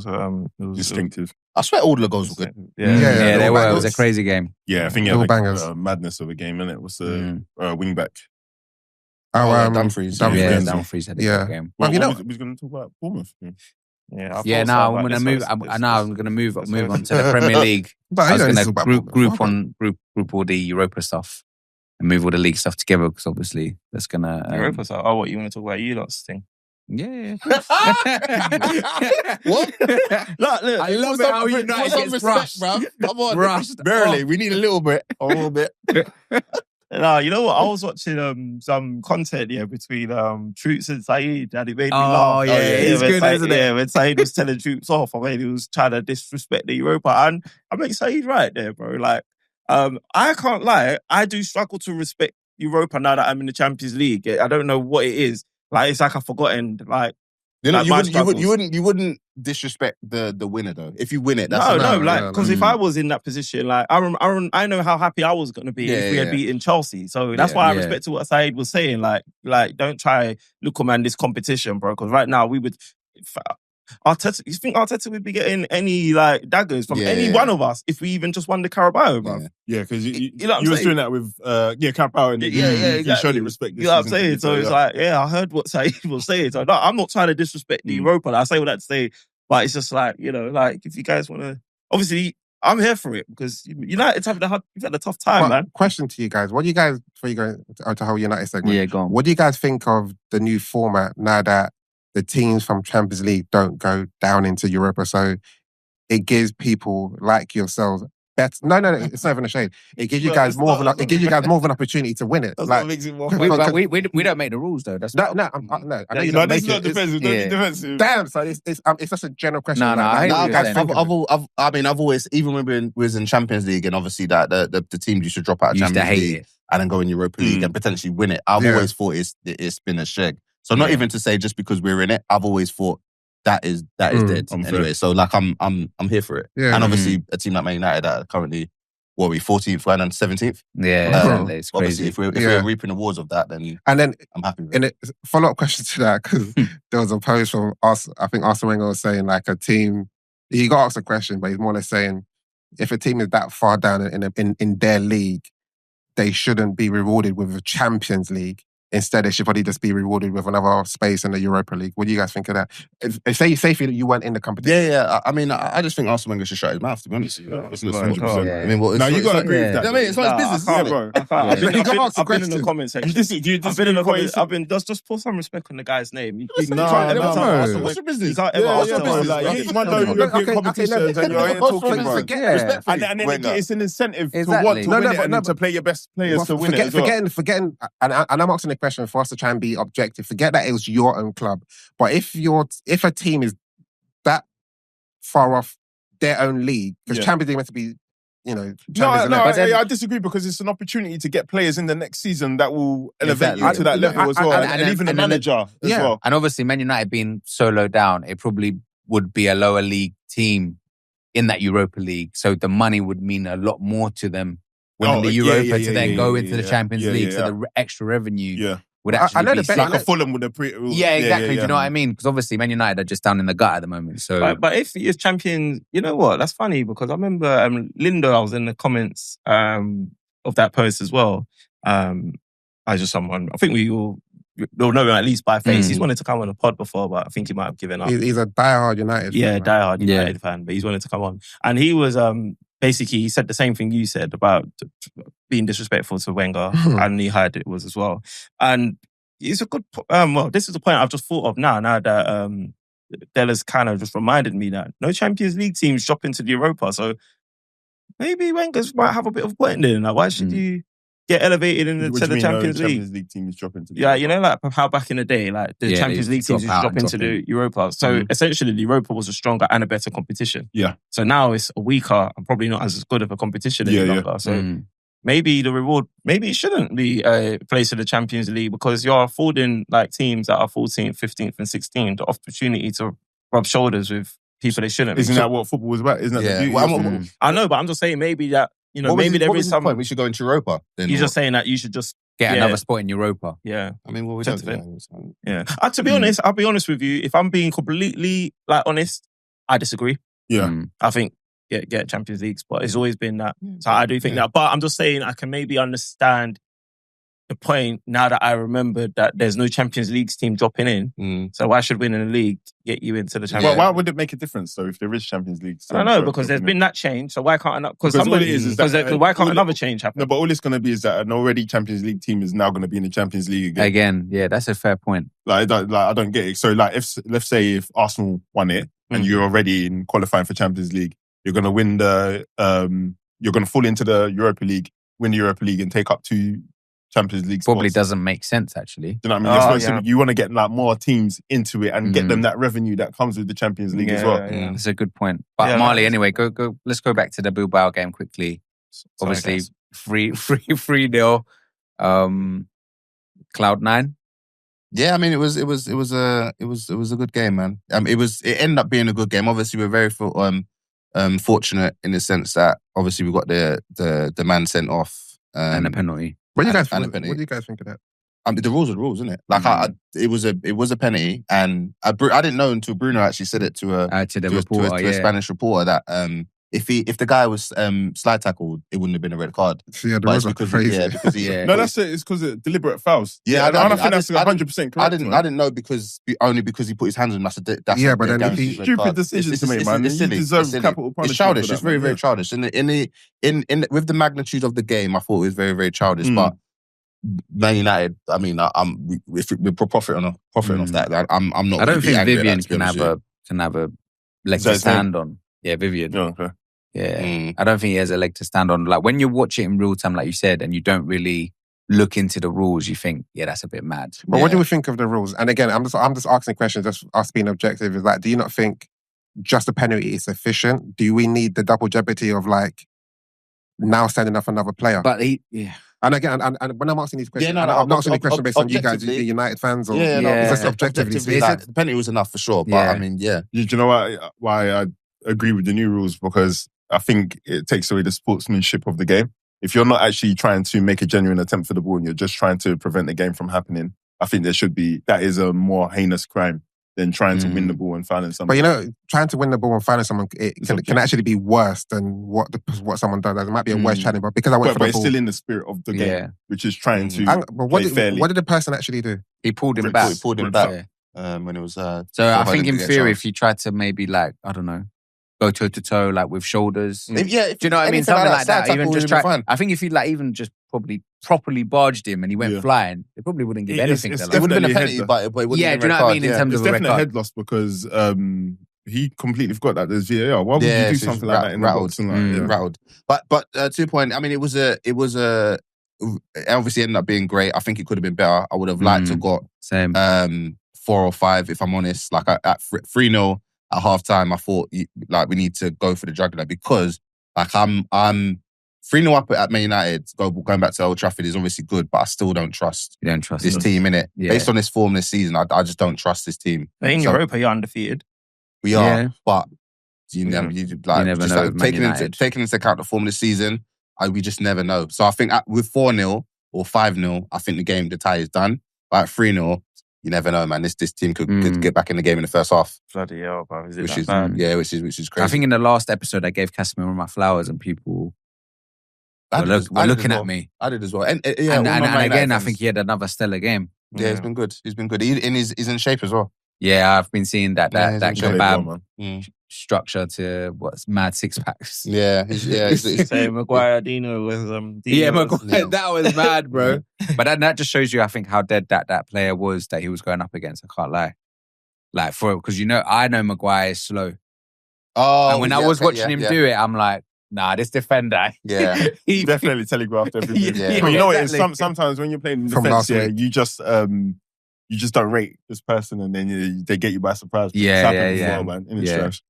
was distinctive. I swear all the goals were good. Yeah, they were. It was a crazy game. Yeah, I think it was a madness of a game, and it was a wing back. Dumfries. Dumfries had a good game. Well, we was going to talk about Bournemouth. Now I'm going to move. I'm going to move on to the Premier League. I was going to group all the Europa stuff and move all the league stuff together, because obviously that's going to Europa stuff. Oh, what you want to talk about? You lot's thing. Yeah. What? Look, I love how United gets rushed, bro. Come on, barely. We need a little bit. No, you know what? I was watching some content between Troops and Saeed, and it made me laugh. Oh yeah, it's good, isn't it? Yeah, when Saeed was telling Troops off, I mean, he was trying to disrespect the Europa, and I make Saeed right there, bro. Like, I can't lie, I do struggle to respect Europa now that I'm in the Champions League. I don't know what it is. Like, it's like I've forgotten. Like, you wouldn't disrespect the winner though. If you win it, that's because if I was in that position, like I know how happy I was going to be if we had beaten Chelsea. So that's why I respected what Saeed was saying. Like don't try look man this competition, bro. Because right now we would. Arteta, you think Arteta would be getting any like daggers from any one of us if we even just won the Carabao, bro? Yeah, because you was doing that with Carabao and you showed it respect. You know what I'm saying? So it's like, I heard what Saeed was saying. So I'm not trying to disrespect the Europa. I say all that to say, but it's just like, like if you guys want to, obviously I'm here for it because United's you've had a tough time, man. Question to you guys: what do you guys before you go to whole United segment? Yeah, go on. What do you guys think of the new format now that the teams from Champions League don't go down into Europa? So it gives people like yourselves better. No, it's not even a shade. It gives you guys more of an opportunity to win it. That's what makes it more. We don't make the rules though. That's I know you don't make it. Defensive. Don't be defensive. Damn, so it's just a general question. I've always, even when we was in Champions League, and obviously that the teams used to drop out of Champions League and then go in Europa League and potentially win it. I've always thought it's been a shag. So not even to say just because we're in it, I've always thought that is dead anyway. So like I'm here for it. Yeah. And obviously a team like Man United that are currently 14th and 17th. Yeah, it's obviously crazy. if we're reaping awards of that, then I'm happy with it. And a follow-up question to that, because there was a post from us, I think Arsene Wenger was saying like a team, he got asked a question, but he's more or less saying if a team is that far down in their league, they shouldn't be rewarded with a Champions League. Instead, it should probably just be rewarded with another space in the Europa League. What do you guys think of that? If say you weren't in the competition. Yeah. I mean, I just think Arsene Wenger should shut his mouth, to be honest. I mean, no, you got to agree with that. I mean, it's not his business, bro. I've been in the comment section. I've been in the comments. Just put some respect on the guy's name. What's your business? You can't ever ask European competitions and you're talking about it. And then it's an incentive to want to win it and to play your best players to win it. Forgetting, and I'm asking the question for us to try and be objective. Forget that it was your own club, but if a team is that far off their own league, because Champions League meant to be, I disagree because it's an opportunity to get players in the next season that will elevate you to that level as well, and even the manager as well. And obviously, Man United being so low down, it probably would be a lower league team in that Europa League, so the money would mean a lot more to them. Winning the Europa to then go into the Champions League, so the extra revenue would actually be like a Fulham with a exactly. Do you know what I mean? Because obviously Man United are just down in the gut at the moment. So, but if he is champion, you know what? That's funny because I remember Lindo. I was in the comments of that post as well. I think we all know him at least by face. He's wanted to come on a pod before, but I think he might have given up. He's a diehard United fan. Diehard United fan, but he's wanted to come on, and he was basically, he said the same thing you said about being disrespectful to Wenger, and he heard it was as well. And it's a good, this is the point I've just thought of now that Della's kind of just reminded me that no Champions League teams drop into the Europa. So maybe Wenger's might have a bit of point in that. Why should you get elevated into the Champions League? Champions League teams drop into the Europa? Like how back in the day, like the Champions League teams used to drop into the Europa. So essentially, the Europa was a stronger and a better competition. Yeah. So now it's a weaker and probably not as good of a competition any longer. So maybe the reward, maybe it shouldn't be a place in the Champions League because you're affording like teams that are 14th, 15th, and 16th the opportunity to rub shoulders with people they shouldn't. Isn't that what football was about? Isn't that the beauty? I know, but I'm just saying maybe that. Maybe there is some point we should go into Europa. Then you're just saying that you should just get another spot in Europa. Yeah, I mean, we don't do that. Yeah, to be honest, I'll be honest with you. If I'm being completely honest, I disagree. Yeah, I think get Champions League spot. It's always been that. So I do think that, but I'm just saying I can maybe understand the point now that I remembered that there's no Champions League team dropping in. So why should winning the league get you into the Champions League? Well, why would it make a difference though if there is Champions League? I don't know, because there's been that change. So why can't why can't another change happen? No, but all it's going to be is that an already Champions League team is now going to be in the Champions League again. Yeah, that's a fair point. I don't get it. So if let's say if Arsenal won it and you're already in qualifying for Champions League, you're going to win you're going to fall into the Europa League, win the Europa League and take up 2 Champions League spots. Probably doesn't make sense, actually. Do you know what I mean? You want to get more teams into it and get them that revenue that comes with the Champions League as well. Yeah. That's a good point. But Marley, anyway, go. Let's go back to the Bilbao game quickly. Obviously, 3-0. Cloud9. Yeah, I mean, it was a good game, man. It ended up being a good game. Obviously, we're very fortunate in the sense that obviously we got the man sent off and a penalty. What do you guys think of that? The rules are the rules, isn't it? Like it was a penalty, and I didn't know until Bruno actually said it to a Spanish reporter that if the guy was slide tackled, it wouldn't have been a red card. Yeah, the rules are crazy. No, that's it. It's because of deliberate fouls. Yeah, I don't think that's 100% correct. I didn't know because he put his hands on. That's but then stupid decision to make, man. You deserve capital punishment. It's childish. It's very, very childish. In with the magnitude of the game, I thought it was very, very childish. But Man United, I mean, if we're profiting off that, I'm not. I don't think Vivian can have a leg to stand on. Yeah, Vivian. Oh, okay. Yeah, I don't think he has a leg to stand on. Like when you watch it in real time, like you said, and you don't really look into the rules, you think, yeah, that's a bit mad. But what do we think of the rules? And again, I'm just asking questions, just us being objective. Is like, do you not think just a penalty is sufficient? Do we need the double jeopardy of like now sending off another player? But and again, and when I'm asking these questions, I'm not asking the question based on you guys, the United fans, or just objectively. The penalty was enough for sure. But I mean, yeah. Do you know why I agree with the new rules? Because I think it takes away the sportsmanship of the game. If you're not actually trying to make a genuine attempt for the ball and you're just trying to prevent the game from happening, I think that is a more heinous crime than trying to win the ball and fouling someone. But trying to win the ball and fouling someone, it can actually be worse than what someone does. It might be a worse challenge, but because I went for the ball, it's still in the spirit of the game, which is trying to play fairly. What did the person actually do? He pulled him back. When it was. So I think in theory, if you tried to maybe like, I don't know, go toe to toe, like with shoulders. Do you know what I mean? Something like that. Even just try. I think if you like even just probably properly barged him and he went flying, they probably wouldn't give anything. It would have been a penalty, but it wouldn't. Yeah, do you know what I mean? In terms of a red card, definitely head loss because he completely forgot that there's VAR. Why would you do something like that in the box? Rattled. But to your point, I mean, it was it obviously ended up being great. I think it could have been better. I would have liked to have got 4 or 5, if I'm honest. Like at 3-0 at half time, I thought like we need to go for the jugular because like I'm 3-0 up at Man United. Going back to Old Trafford is obviously good, but I still don't trust. You don't trust this team, innit? Yeah. Based on this form this season, I just don't trust this team. In Europa, you're undefeated. We are, but you never know. Taking into account the form this season, we just never know. So I think with 4-0 or 5-0, I think the tie is done. But at 3-0, you never know, man. This team could get back in the game in the first half. Bloody hell, bro. Which is crazy. I think in the last episode, I gave Casimir my flowers and people were looking at me. I did as well. And again, I think he had another stellar game. Yeah, he's been good. He's in shape as well. Yeah, I've been seeing that kebab structure to what's mad 6-packs. Yeah, Say Maguire Dino with Yeah, Maguire, that was mad, bro. But that just shows you, I think, how dead that player was that he was going up against. I can't lie. Like because I know Maguire is slow. Oh, and when I was watching him do it, I'm like, nah, this defender. Yeah, he definitely telegraphed everything. Yeah. But you know what? It's sometimes when you're playing defense, you just don't rate this person, and then they get you by surprise. Yeah, man. In its trash.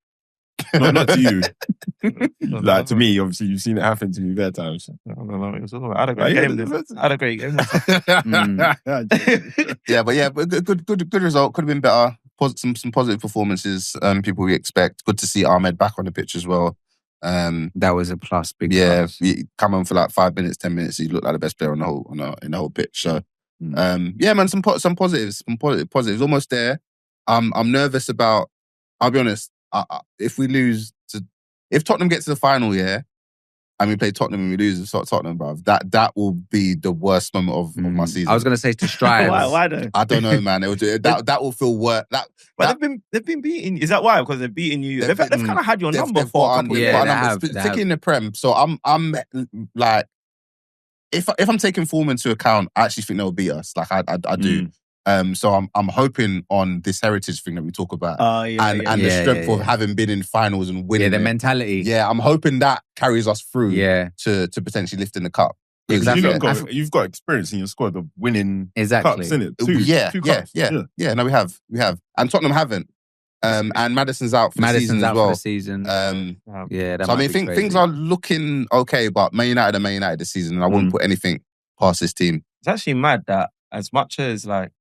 Not to you. Like to me, obviously, you've seen it happen to me bare times. I don't know. It was all right. I had a great game. Good result. Could have been better. Some positive performances. People we expect. Good to see Ahmed back on the pitch as well. That was a plus. Big plus. He come on for like 5 minutes, 10 minutes. He looked like the best player in the whole pitch. So. Man, some positives, positives, almost there. I'm nervous about. I'll be honest. If Tottenham get to the final, and we play Tottenham and we lose to Tottenham, bruv, that will be the worst moment of my season. I was gonna say to strive. Why though? I don't know, man. That will feel worse. But they've been beating. Is that why? Because they've beaten you. They've kind of had your number for a couple of years. Particularly in the Prem. So I'm like. If I'm taking form into account, I actually think they'll beat us. Like I do. So I'm hoping on this heritage thing that we talk about, and the strength of having been in finals and winning. Yeah, the mentality. Yeah, I'm hoping that carries us through. To potentially lifting the cup. Exactly. You've got experience in your squad of winning cups, innit? Two cups. Yeah. No, we have, and Tottenham haven't. And Maddison's out for the season. So I mean, things are looking okay, but Man United are Man United this season, and I wouldn't put anything past this team. It's actually mad that as much as like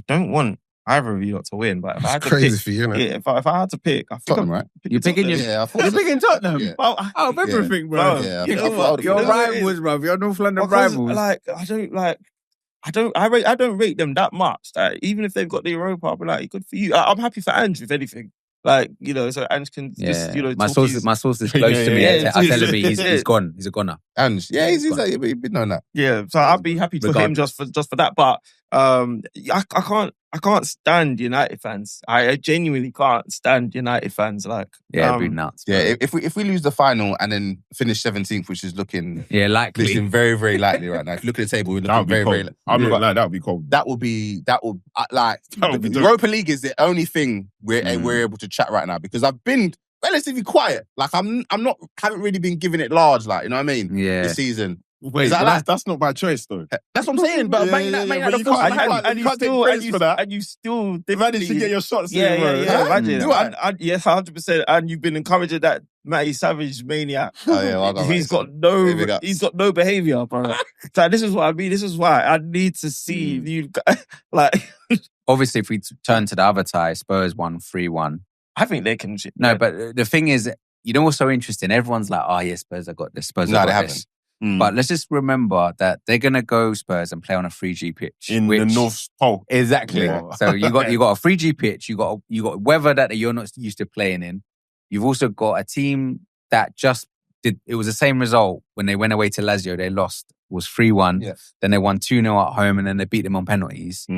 don't want either of you lot to win, but if I had to crazy pick, for you, innit? yeah, if I had to pick, I think Tottenham, right? You're picking Yeah, I thought You're so. picking Tottenham. Yeah. Well, Out of everything, bro. Yeah, You're rivals, bro. You're North London because, rivals. I don't rate them that much. Even if they've got the Europa, I'll be like, good for you. I'm happy for Ange, if anything. Like, so Ange can just, my source is close to me. I'm telling me he's gone. He's a goner. Ange, yeah, he's been on that. Yeah, so I'd be happy for him just for that. But I can't stand United fans. I genuinely can't stand United fans. Like, it'd be nuts. Bro. Yeah, if we lose the final and then finish 17th, which is looking likely, looking very, very likely right now. If you look at the table, we're looking very, very. I'm not like that would be cold. That would be the Europa League is the only thing we're able to chat right now, because I've been relatively quiet. Like haven't really been giving it large. Like, you know what I mean? Yeah. This season. Wait, that's not by choice though. That's what I'm saying. But and you still managed to get your shots. Imagine. 100%. And you've been encouraging that Matty Savage maniac. Oh yeah, well, he's got no behaviour, bro. So this is what I mean. This is why I need to see you. Like, obviously, if we turn to the other tie, Spurs won 3-1. I think they can. No, but the thing is, what's so interesting? Everyone's like, "Oh, yeah, Spurs have got this. Spurs have got they this." haven't. But let's just remember that they're gonna go Spurs and play on a 3G pitch in the North Pole. Exactly. Yeah. So you got a 3G pitch. You got weather that you're not used to playing in. You've also got a team that just did. It was the same result when they went away to Lazio. They lost. It was 3-1. Yes. Then they won 2-0 at home, and then they beat them on penalties.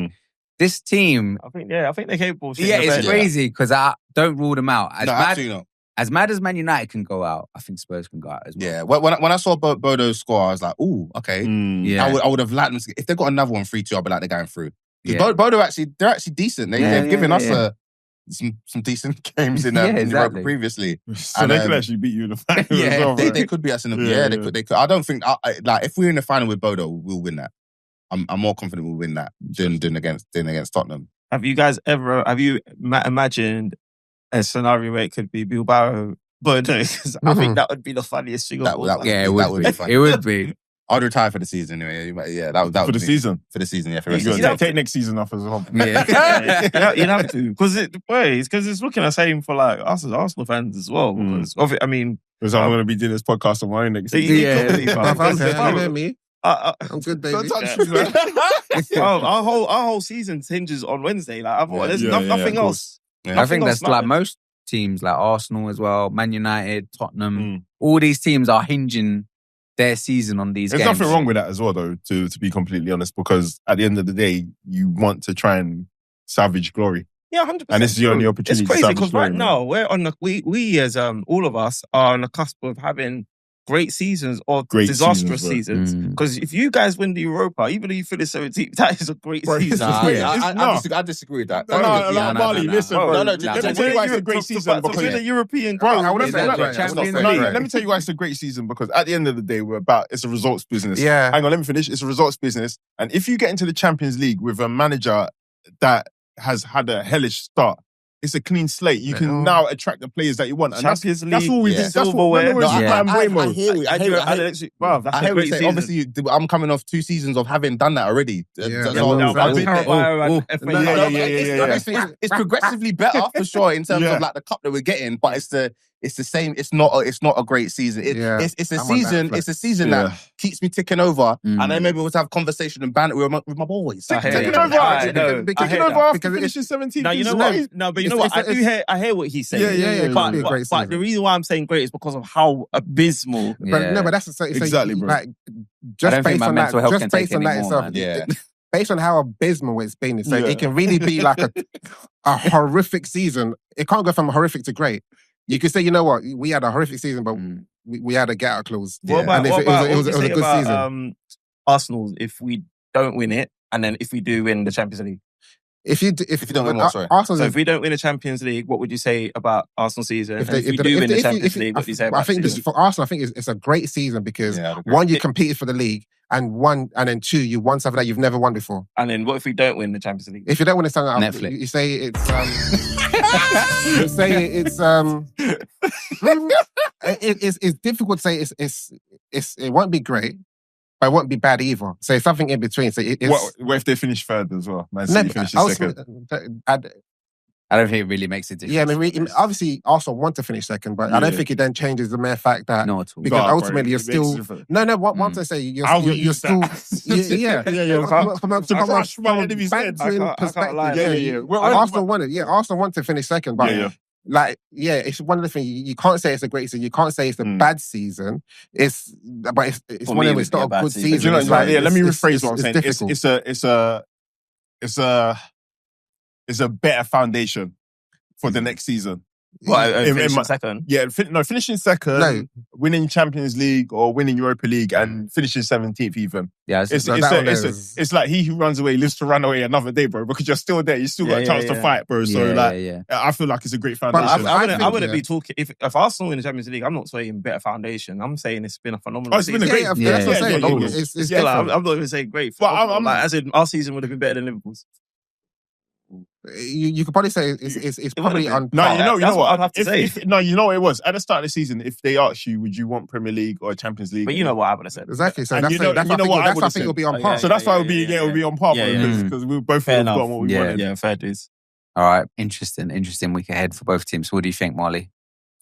This team, I think they're capable. Yeah, it's crazy because I don't rule them out. Absolutely not. As mad as Man United can go out, I think Spurs can go out as well. Yeah, when I saw Bodø score, I was like, "Ooh, okay." Yeah. I would have liked them to, if they got another one 3-2. I'd be like, they're going through. Because Bodø they're actually decent. They've given us some decent games in Europa previously, so they could actually beat you in the final. as well, they could beat us in the They could. I don't think like if we're in the final with Bodø, we'll win that. I'm more confident we'll win that than against Tottenham. Have you guys ever imagined a scenario where it could be Bilbao, but because I think that would be the funniest thing of all time. It would be funny. It would be. I'd retire for the season anyway. Yeah, that would for the season. For the season, yeah. For the the season. You take next season off as well. Yeah, you'd have to because it's looking the same for like us as Arsenal fans as well. Because I mean, because I'm going to be doing this podcast on my own next season. You know me. I'm good, baby. Don't touch me, man. Our whole season hinges on Wednesday. Like there's nothing else. Yeah. I think that's like most teams, like Arsenal as well, Man United, Tottenham. All these teams are hinging their season on these games. There's nothing wrong with that as well, though, to be completely honest, because at the end of the day, you want to try and salvage glory. Yeah, 100%. And this is your only opportunity. It's crazy because right now we're on we as all of us are on the cusp of having great seasons or disastrous seasons. Because if you guys win the Europa, even though you finish 17th, that is a great season. I disagree with that. Marley, listen, bro. Let me tell you why it's a great season. Because the European let me tell you why it's a great season, because at the end of the day, it's a results business. Yeah. Hang on, let me finish. It's a results business. And if you get into the Champions League with a manager that has had a hellish start, it's a clean slate. You can now attract the players that you want. And Champions League, that's all we did. That's silverware. I hear what you say. Obviously, I'm coming off 2 seasons of having done that already. It's progressively better for sure in terms of like the cup that we're getting, but it's the same. It's not a great season. It's a season. It's a season that keeps me ticking over, and then maybe we'll have conversation and banter with my boys. Ticking over after finishing 17th. No, but you know what? I hear what he's saying. Yeah. But the reason why I'm saying great is because of how abysmal. But that's exactly, bro. Like, just based on that itself. Yeah. Based on how abysmal it's been, so it can really be like a horrific season. It can't go from horrific to great. You could say, you know what, we had a horrific season, but we had a get-out clause. It was a good season. Arsenal, if we don't win it, and then if we do win the Champions League. If you don't win what, sorry. So if we don't win the Champions League, what would you say about Arsenal season? If we do win the Champions League, what do you say about I think for Arsenal, I think it's a great season because one, you competed for the league, and then 2, you won something that you've never won before. And then what if we don't win the Champions League? If you don't win the Netflix. You say it's you say it's difficult to say it won't be great. but it won't be bad either. So it's something in between. So what if they finish third as well? Man City finishes second. I don't think it really makes a difference. Yeah, I mean, obviously Arsenal want to finish second, but I don't think it then changes the mere fact that because ultimately you're still Once I say you're still Arsenal want to finish second, but it's one of the things you can't say it's a great season. You can't say it's a bad season. It's one of them. It's not a good season. Let me rephrase what I'm saying. It's a better foundation for the next season. Finishing second? Yeah, finishing second, winning Champions League or winning Europa League and finishing 17th even. Yeah, it's like he who runs away lives to run away another day, bro, because you're still there. You still got a chance to fight, bro. I feel like it's a great foundation. I wouldn't be talking... If Arsenal win the Champions League, I'm not saying better foundation. I'm saying it's been a phenomenal season. It's been a great... That's what I'm saying. I'm not even saying great. As in, our season would have been better than Liverpool's. You could probably say it's probably on par. No, you know what I'd have to say. You know what it was? At the start of the season, if they asked you, would you want Premier League or Champions League? But you know what I would have said. Exactly. So that's what I think it'll be on par. So that's why it would be on par because we both would have got what we wanted. Yeah, fair dues. All right, interesting week ahead for both teams. What do you think, Marley?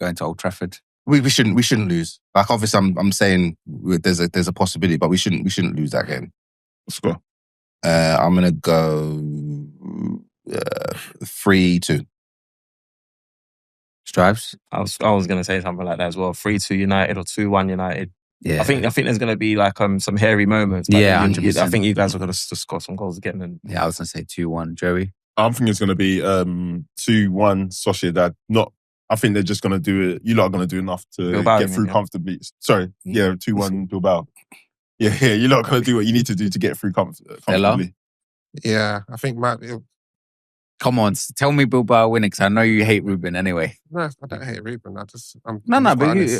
Going to Old Trafford? We shouldn't lose. Like obviously, I'm saying there's a possibility, but we shouldn't lose that game. Let's go. I'm gonna go 3-2. Stripes? I was going to say something like that as well. 3-2 United or 2-1 United. Yeah. I think there's going to be like some hairy moments. Yeah, 100%. I think you guys are going to score some goals again. Yeah, I was going to say 2-1. Joey? I'm thinking it's going to be 2-1 Sociedad. I think they're just going to do it. You lot are going to do enough to Bilbao, get through comfortably. Sorry. Yeah, 2-1 Bilbao. Yeah, you lot are going to do what you need to do to get through comfortably. Yeah, I think come on, tell me Bilbao winning because I know you hate Ruben anyway. No, I don't hate Ruben. But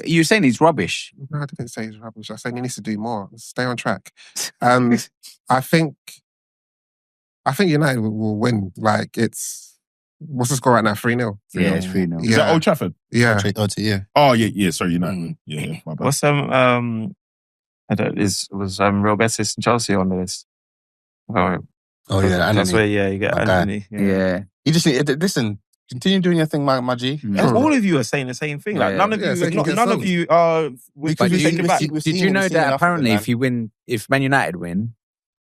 you're saying he's rubbish. No, I didn't say he's rubbish. I said he needs to do more. Stay on track. I think United will win. Like what's the score right now? 3-0. Yeah, it's 3-0. Is that Old Trafford? Yeah. Oh yeah. Sorry, United. Yeah. My bad. What's was Real Betis and Chelsea on the list? Oh yeah, and that's where you get Anthony. Yeah. You just continue doing your thing, my G. All of you are saying the same thing. Like none of you are. Did you know that apparently if Man United win,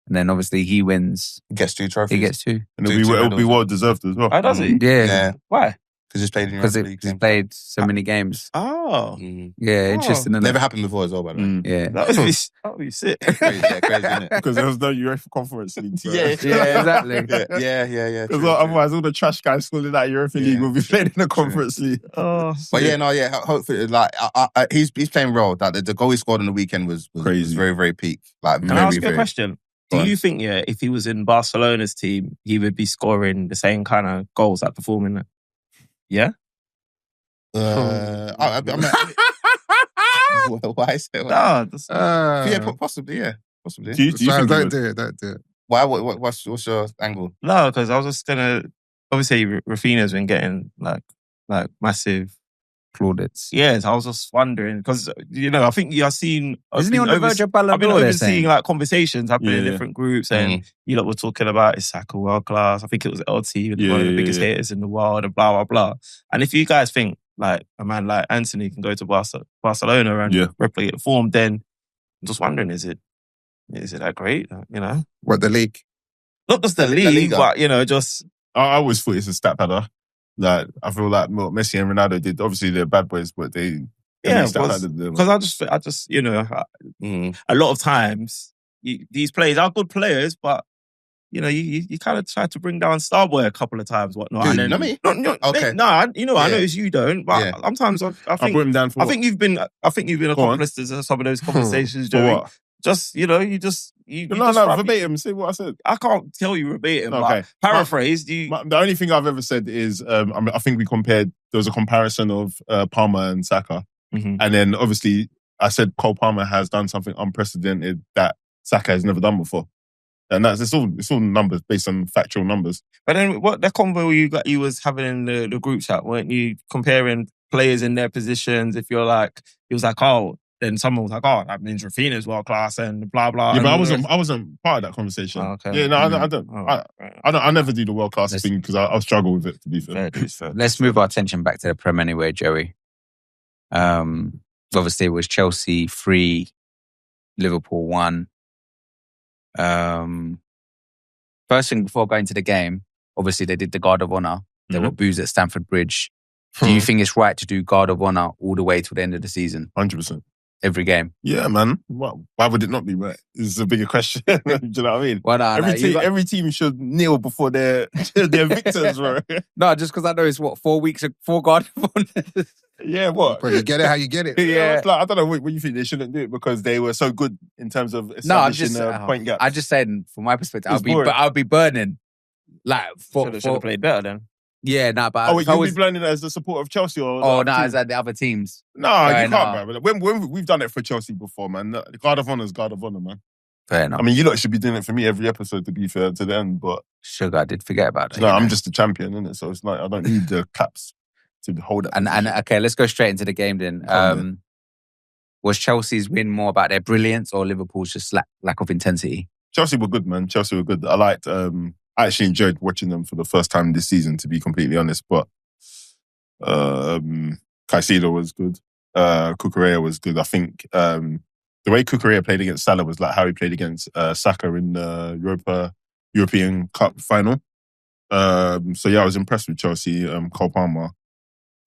and then obviously he wins, he gets 2 trophies. He gets 2, and it'll be well deserved as well. Oh, does he? Yeah. Why? Because he's played in Europa League. He's played so many games. Oh. Yeah, interesting. Never happened before as well, by the way. Yeah. That would be sick. Crazy, isn't it? Because there was no UEFA Conference League. So. Yeah, exactly. Yeah. Because otherwise all the trash guys schooling that Europa League will be playing in the Conference League. Oh, but hopefully, like, he's playing well. That the goal he scored on the weekend was crazy. Was very, very peak. Like, can I ask you a question? Do you think, if he was in Barcelona's team, he would be scoring the same kind of goals, like performing it? Yeah? Why is it? Possibly. Do you think don't do it. Why? What's your angle? No, because I was just gonna. Obviously, Rafinha's been getting like massive plaudits. Yes, I was just wondering because I think you've seen. Isn't he on the verge of Ballon d'Or? I've been overseeing like conversations happening in different groups, and you lot were talking about is Saka world class. I think it was LT, one of the biggest haters in the world, and blah blah blah. And if you guys think like a man like Anthony can go to Barcelona and replicate the form, then I'm just wondering, is it that great? What, the league? Not just the league, but just. I always thought it's a stat padder. Like I feel like what Messi and Ronaldo did. Obviously they're bad boys, but they because I just a lot of times these players are good players, but. You kind of try to bring down Starboy a couple of times, whatnot. Dude, and then, me? Okay. I notice you don't, but sometimes I think put him down for I think you've been accomplice to some of those conversations, Joey. What? Just verbatim. Say what I said. I can't tell you verbatim. Okay. But paraphrased. The only thing I've ever said is I think we compared. There was a comparison of Palmer and Saka, and then obviously I said Cole Palmer has done something unprecedented that Saka has never done before. And it's all numbers based on factual numbers. But then what the convo you was having in the group chat, weren't you comparing players in their positions? If you're like, he was like, oh, then someone was like, "Oh, that means Rafinha's world class," and blah blah. Yeah, and but I wasn't part of that conversation. Oh, okay. Yeah, no, I don't. I never do the world class thing because I struggle with it. To be fair. Let's move our attention back to the Prem anyway, Joey. Obviously, it was Chelsea 3, Liverpool 1. First thing before going to the game, obviously they did the Guard of Honour. There were boos at Stamford Bridge. Do you think it's right to do Guard of Honour all the way to the end of the season? 100%. Every game? Yeah, man. Well, why would it not be right? This is a bigger question. Do you know what I mean? Well, every team should kneel before their victors, bro. No, just because I know it's 4 weeks, 4 Guard of Honour. Yeah, what? But you get it how you get it. Yeah. Like, I don't know what you think they shouldn't do it because they were so good in terms of establishing a point gap. I just said, from my perspective, I'll be burning. Like, should have played better then. Yeah, but you'll be blending as the support of Chelsea or? Oh, no, as the other teams. No, you can't, bro. When we've done it for Chelsea before, man. The Guard of Honour is Guard of Honour, man. Fair enough. I mean, you lot should be doing it for me every episode, to be fair to the end, but Sugar, I did forget about it. No, I'm just a champion, innit? So it's like I don't need the claps to hold it. And okay, let's go straight into the game then. Was Chelsea's win more about their brilliance or Liverpool's just lack of intensity? Chelsea were good, man. Chelsea were good. I actually enjoyed watching them for the first time this season, to be completely honest. But Caicedo was good. Cucurella was good. I think the way Cucurella played against Salah was like how he played against Saka in the European Cup final. So yeah, I was impressed with Chelsea. Cole Palmer,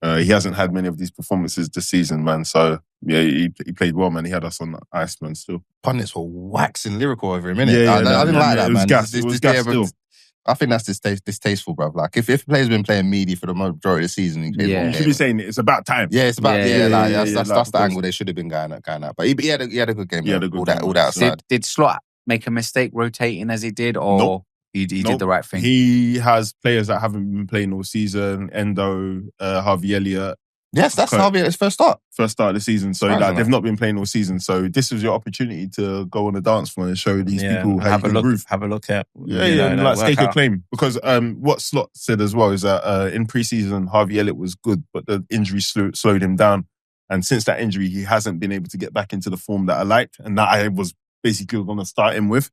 he hasn't had many of these performances this season, man. So yeah, he played well, man. He had us on ice, man. Still, pundits were waxing lyrical over him, innit? Yeah, I didn't like that, it was man. Gas. It was gas still. I think that's distasteful, bruv. Like, if a player's been playing meaty for the majority of the season, you should be saying it's about time. Yeah, it's about that's the angle they should have been going at. But he had a good game. All that aside. Did Slot make a mistake rotating as he did, or nope. he did the right thing? He has players that haven't been playing all season. Endo, Harvey Elliott. Yes, that's Harvey Elliott's first start of the season. So they've not been playing all season. So this was your opportunity to go on the dance floor and show these people how you can groove. Have a look at stake a claim. Because what Slot said as well is that in pre-season Harvey Elliott was good, but the injury slowed him down. And since that injury, he hasn't been able to get back into the form that I liked and that I was basically going to start him with.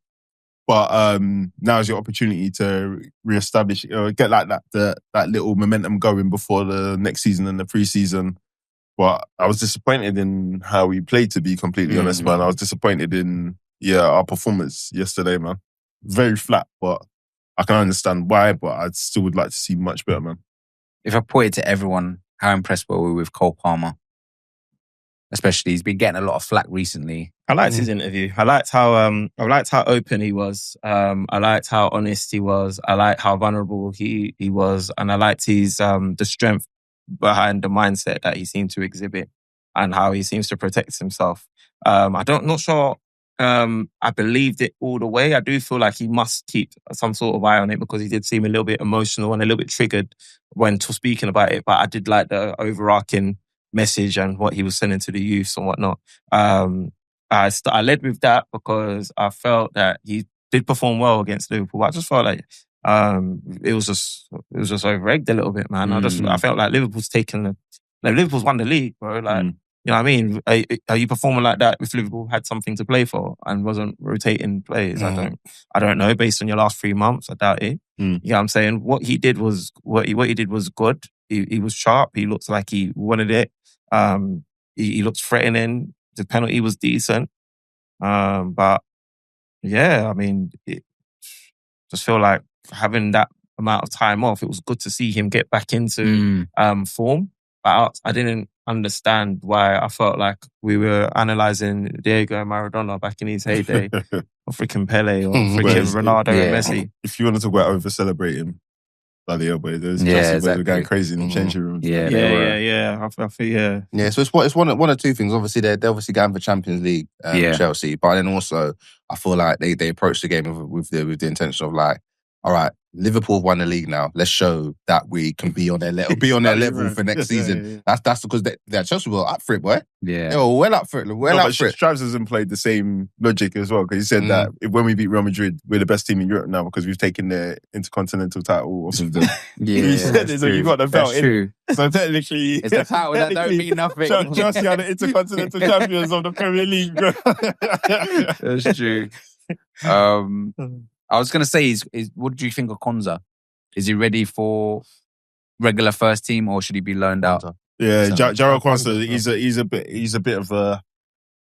But now's your opportunity to reestablish, get like that little momentum going before the next season and the pre-season. But I was disappointed in how we played, to be completely honest, man. I was disappointed in our performance yesterday, man. Very flat, but I can understand why. But I still would like to see much better, man. If I put it to everyone, how impressed were we with Cole Palmer? Especially, he's been getting a lot of flack recently. I liked his interview. I liked how open he was. I liked how honest he was. I liked how vulnerable he was, and I liked his the strength behind the mindset that he seemed to exhibit and how he seems to protect himself. Not sure. I believed it all the way. I do feel like he must keep some sort of eye on it because he did seem a little bit emotional and a little bit triggered when speaking about it. But I did like the overarching message and what he was sending to the youths and whatnot. I led with that because I felt that he did perform well against Liverpool. I just felt like it was just over-egged a little bit, man. I felt like Liverpool's Liverpool's won the league, bro. Like, you know what I mean? Are you performing like that if Liverpool had something to play for and wasn't rotating players? I don't know. Based on your last 3 months, I doubt it. You know what I'm saying? What he did was good. He was sharp. He looked like he wanted it. He looked threatening. The penalty was decent. But yeah, I mean, just feel like having that amount of time off, it was good to see him get back into form. But I didn't understand why I felt like we were analysing Diego Maradona back in his heyday, or freaking Pele, or freaking Ronaldo and Messi. If you want to talk about over-celebrating, bloody hell, boy. There's exactly. Going crazy in the changing room. Yeah. I think. Yeah, so it's one of two things. Obviously, they're obviously going for Champions League, Chelsea. But then also, I feel like they approach the game with the intention of like, all right, Liverpool have won the league now. Let's show that we can be on their level for next season. That's because they're Chelsea were up for it, boy. Yeah. They were well up for it. Stripes hasn't played the same logic as well, because he said that when we beat Real Madrid, we're the best team in Europe now because we've taken the intercontinental title off of them. He said it, so you got the belt in. True. So technically, it's a title that don't mean nothing. Chelsea are the intercontinental champions of the Premier League. That's true. I was going to say, what do you think of Konza? Is he ready for regular first team, or should he be loaned out? Yeah, Jarrell Konza, he's a bit of a...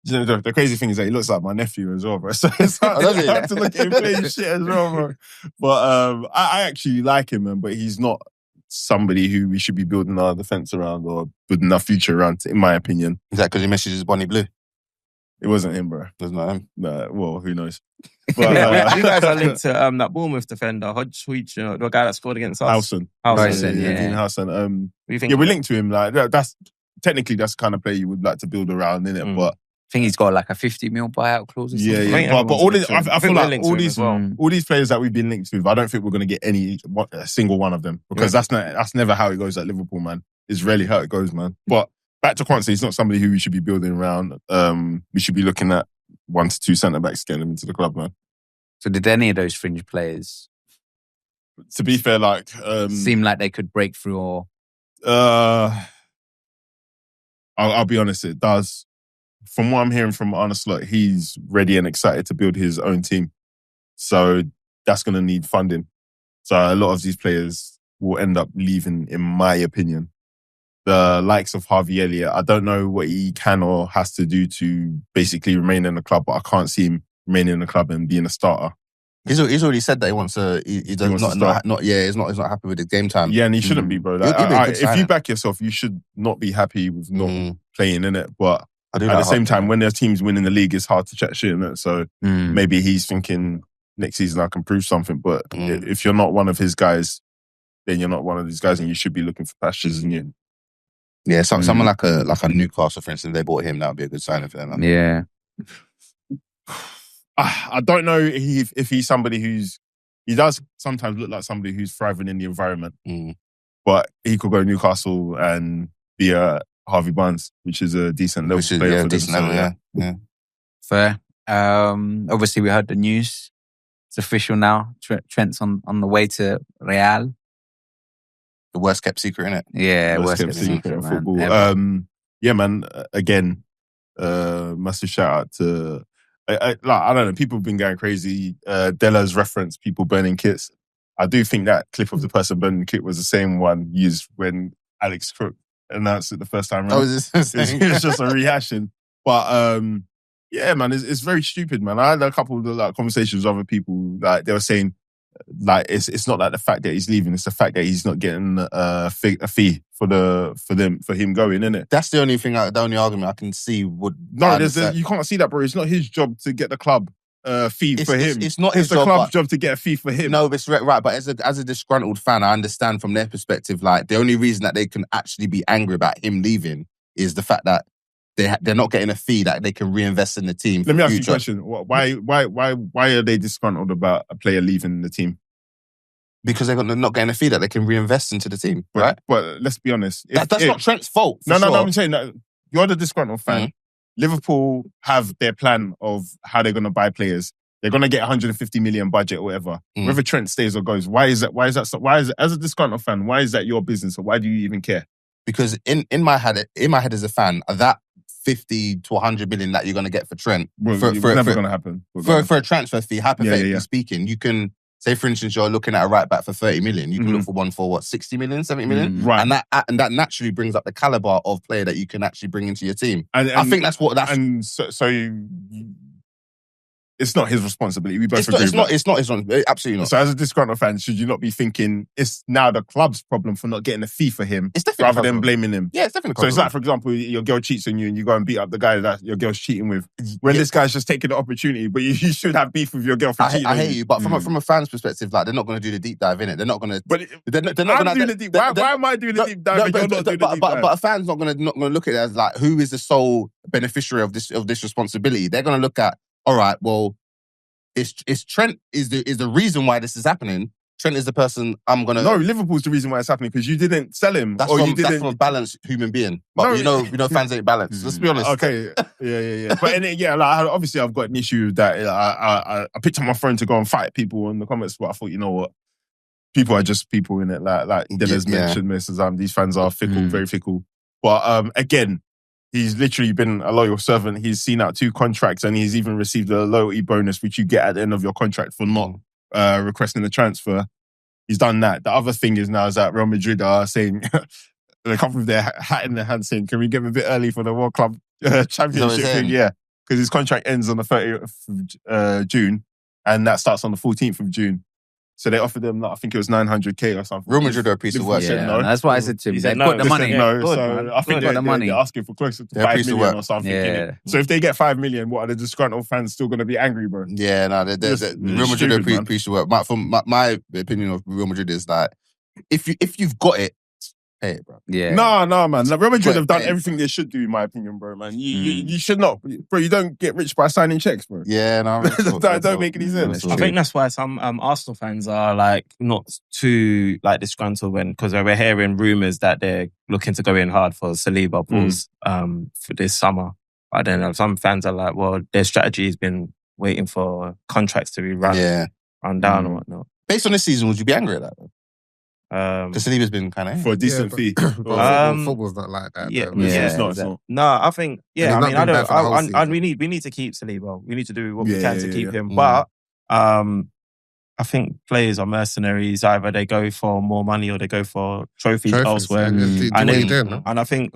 You know, the crazy thing is that he looks like my nephew as well, bro. So it's hard to look at him playing shit as well, bro. But I actually like him, man, but he's not somebody who we should be building our defence around or building our future around, in my opinion. Is that because he messages Bonnie Blue? It wasn't him, bro. It was not him? No, well, who knows? But, you guys are linked to that Bournemouth defender, Hodge, the guy that scored against us. Howson, yeah. Howson. We're linked to him. Like that's technically that's the kind of player you would like to build around, innit? But I think he's got like a 50 mil buyout clause or something. Yeah. But all this, I feel like all these players that we've been linked with, I don't think we're going to get a single one of them, because that's never how it goes at Liverpool, man. It's rarely how it goes, man. But back to Quancy, he's not somebody who we should be building around. We should be looking at 1 to 2 centre-backs getting them into the club, man. So did any of those fringe players, to be fair, like seem like they could break through? Or I'll be honest, it does. From what I'm hearing from Arne Slot, he's ready and excited to build his own team. So that's going to need funding. So a lot of these players will end up leaving, in my opinion. The likes of Harvey Elliott, I don't know what he can or has to do to basically remain in the club, but I can't see him remaining in the club and being a starter. He's already said that he wants to. He's not happy with his game time. Yeah, and he shouldn't be, bro. Like, if you back yourself, you should not be happy with not playing in it. But at the same time, when there's teams winning the league, it's hard to chat shit in it. So maybe he's thinking next season I can prove something. But if you're not one of his guys, then you're not one of these guys, and you should be looking for pastures in you. Yeah, someone like a Newcastle, for instance, they bought him. That would be a good signing for them. Yeah. I don't know if he's somebody he does sometimes look like somebody who's thriving in the environment. But he could go to Newcastle and be a Harvey Barnes, which is a decent level player for decent them. Level, yeah. Fair. Obviously, we heard the news. It's official now. Trent's on the way to Real. The worst kept secret, innit? Yeah, worst kept secret in football. Yeah, man. Again, massive shout out to I don't know. People have been going crazy. Della's reference, people burning kits. I do think that clip of the person burning the kit was the same one used when Alex Crook announced it the first time around. It's just a rehashing. But yeah, man, it's very stupid, man. I had a couple of conversations with other people. Like they were saying, like it's not like the fact that he's leaving; it's the fact that he's not getting a fee for him going, innit? That's the only thing. The only argument I can see would you can't see that, bro. It's not his job to get the club fee for him. It's not his job. It's the club's job to get a fee for him. No, it's right. But as a disgruntled fan, I understand from their perspective. Like the only reason that they can actually be angry about him leaving is the fact that they're not getting a fee that they can reinvest in the team. Let me ask you a question. Why are they disgruntled about a player leaving the team? Because they're not getting a fee that they can reinvest into the team, right? But let's be honest. That's not Trent's fault. No, I'm saying that you're the disgruntled fan. Liverpool have their plan of how they're going to buy players. They're going to get 150 million budget or whatever. Whether Trent stays or goes, why is that? As a disgruntled fan, why is that your business, or why do you even care? Because in my head as a fan, that 50 to 100 million that you're going to get for Trent, it's never going to happen. For a transfer fee, hypothetically speaking, you can say, for instance, you're looking at a right back for 30 million. You can look for one for 60 million, 70 million? Right. And that naturally brings up the caliber of player that you can actually bring into your team. And I think that's what that's... And so it's not his responsibility. We both agree. It's not his responsibility. Absolutely not. So as a disgruntled fan, should you not be thinking it's now the club's problem for not getting a fee for him, rather than blaming him? Yeah, it's definitely. So it's like, for example, your girl cheats on you and you go and beat up the guy that your girl's cheating with. When this guy's just taking the opportunity, but you should have beef with your girl for cheating. I hear you, but from a fan's perspective, like they're not going to do the deep dive in it. They're not going to. But they're not going to do the deep. Why am I doing the deep dive? But a fan's not going to look at it as like who is the sole beneficiary of this responsibility. They're going to look at, all right, well, Is Trent is the reason why this is happening, Trent is the person I'm gonna. No, Liverpool's the reason why it's happening because you didn't sell him. That's from a balanced human being. But fans ain't balanced. Let's be honest. Okay, yeah. But obviously I've got an issue with that. I picked up my phone to go and fight people in the comments, but I thought, you know what, people are just people in it. Like Dennis mentioned, Mrs. These fans are fickle, very fickle. But again, he's literally been a loyal servant. He's seen out 2 contracts, and he's even received a loyalty bonus, which you get at the end of your contract for not requesting the transfer. He's done that. The other thing is now is that Real Madrid are saying, they come with their hat in their hand saying, can we get him a bit early for the World Club Championship thing? Yeah, because his contract ends on the 30th of June, and that starts on the 14th of June. So they offered them, I think it was 900k or something. Real Madrid are a piece of work. No. That's what I said to him. They put the money. So I think they're asking for closer to 5 million or something. Yeah. So if they get 5 million, what are the disgruntled fans still going to be angry, bro? Yeah, no, Real Madrid are a piece of work. My opinion of Real Madrid is that if you've got it, pay it, bro. Yeah. No, man. Real Madrid have done everything they should do, in my opinion, bro, man. You should not. Bro, you don't get rich by signing checks, bro. Yeah, no. Don't make any sense. I think that's why some Arsenal fans are like not too like disgruntled because we're hearing rumours that they're looking to go in hard for Saliba pause for this summer. But then some fans are like, well, their strategy has been waiting for contracts to be run down and whatnot. Based on this season, would you be angry at that, though? Because Saliba's been kind of for a decent fee. Football's not like that. It's not. No, I think we need to keep Saliba. We need to do what we can to keep him. But I think players are mercenaries. Either they go for more money or they go for trophies elsewhere. And I think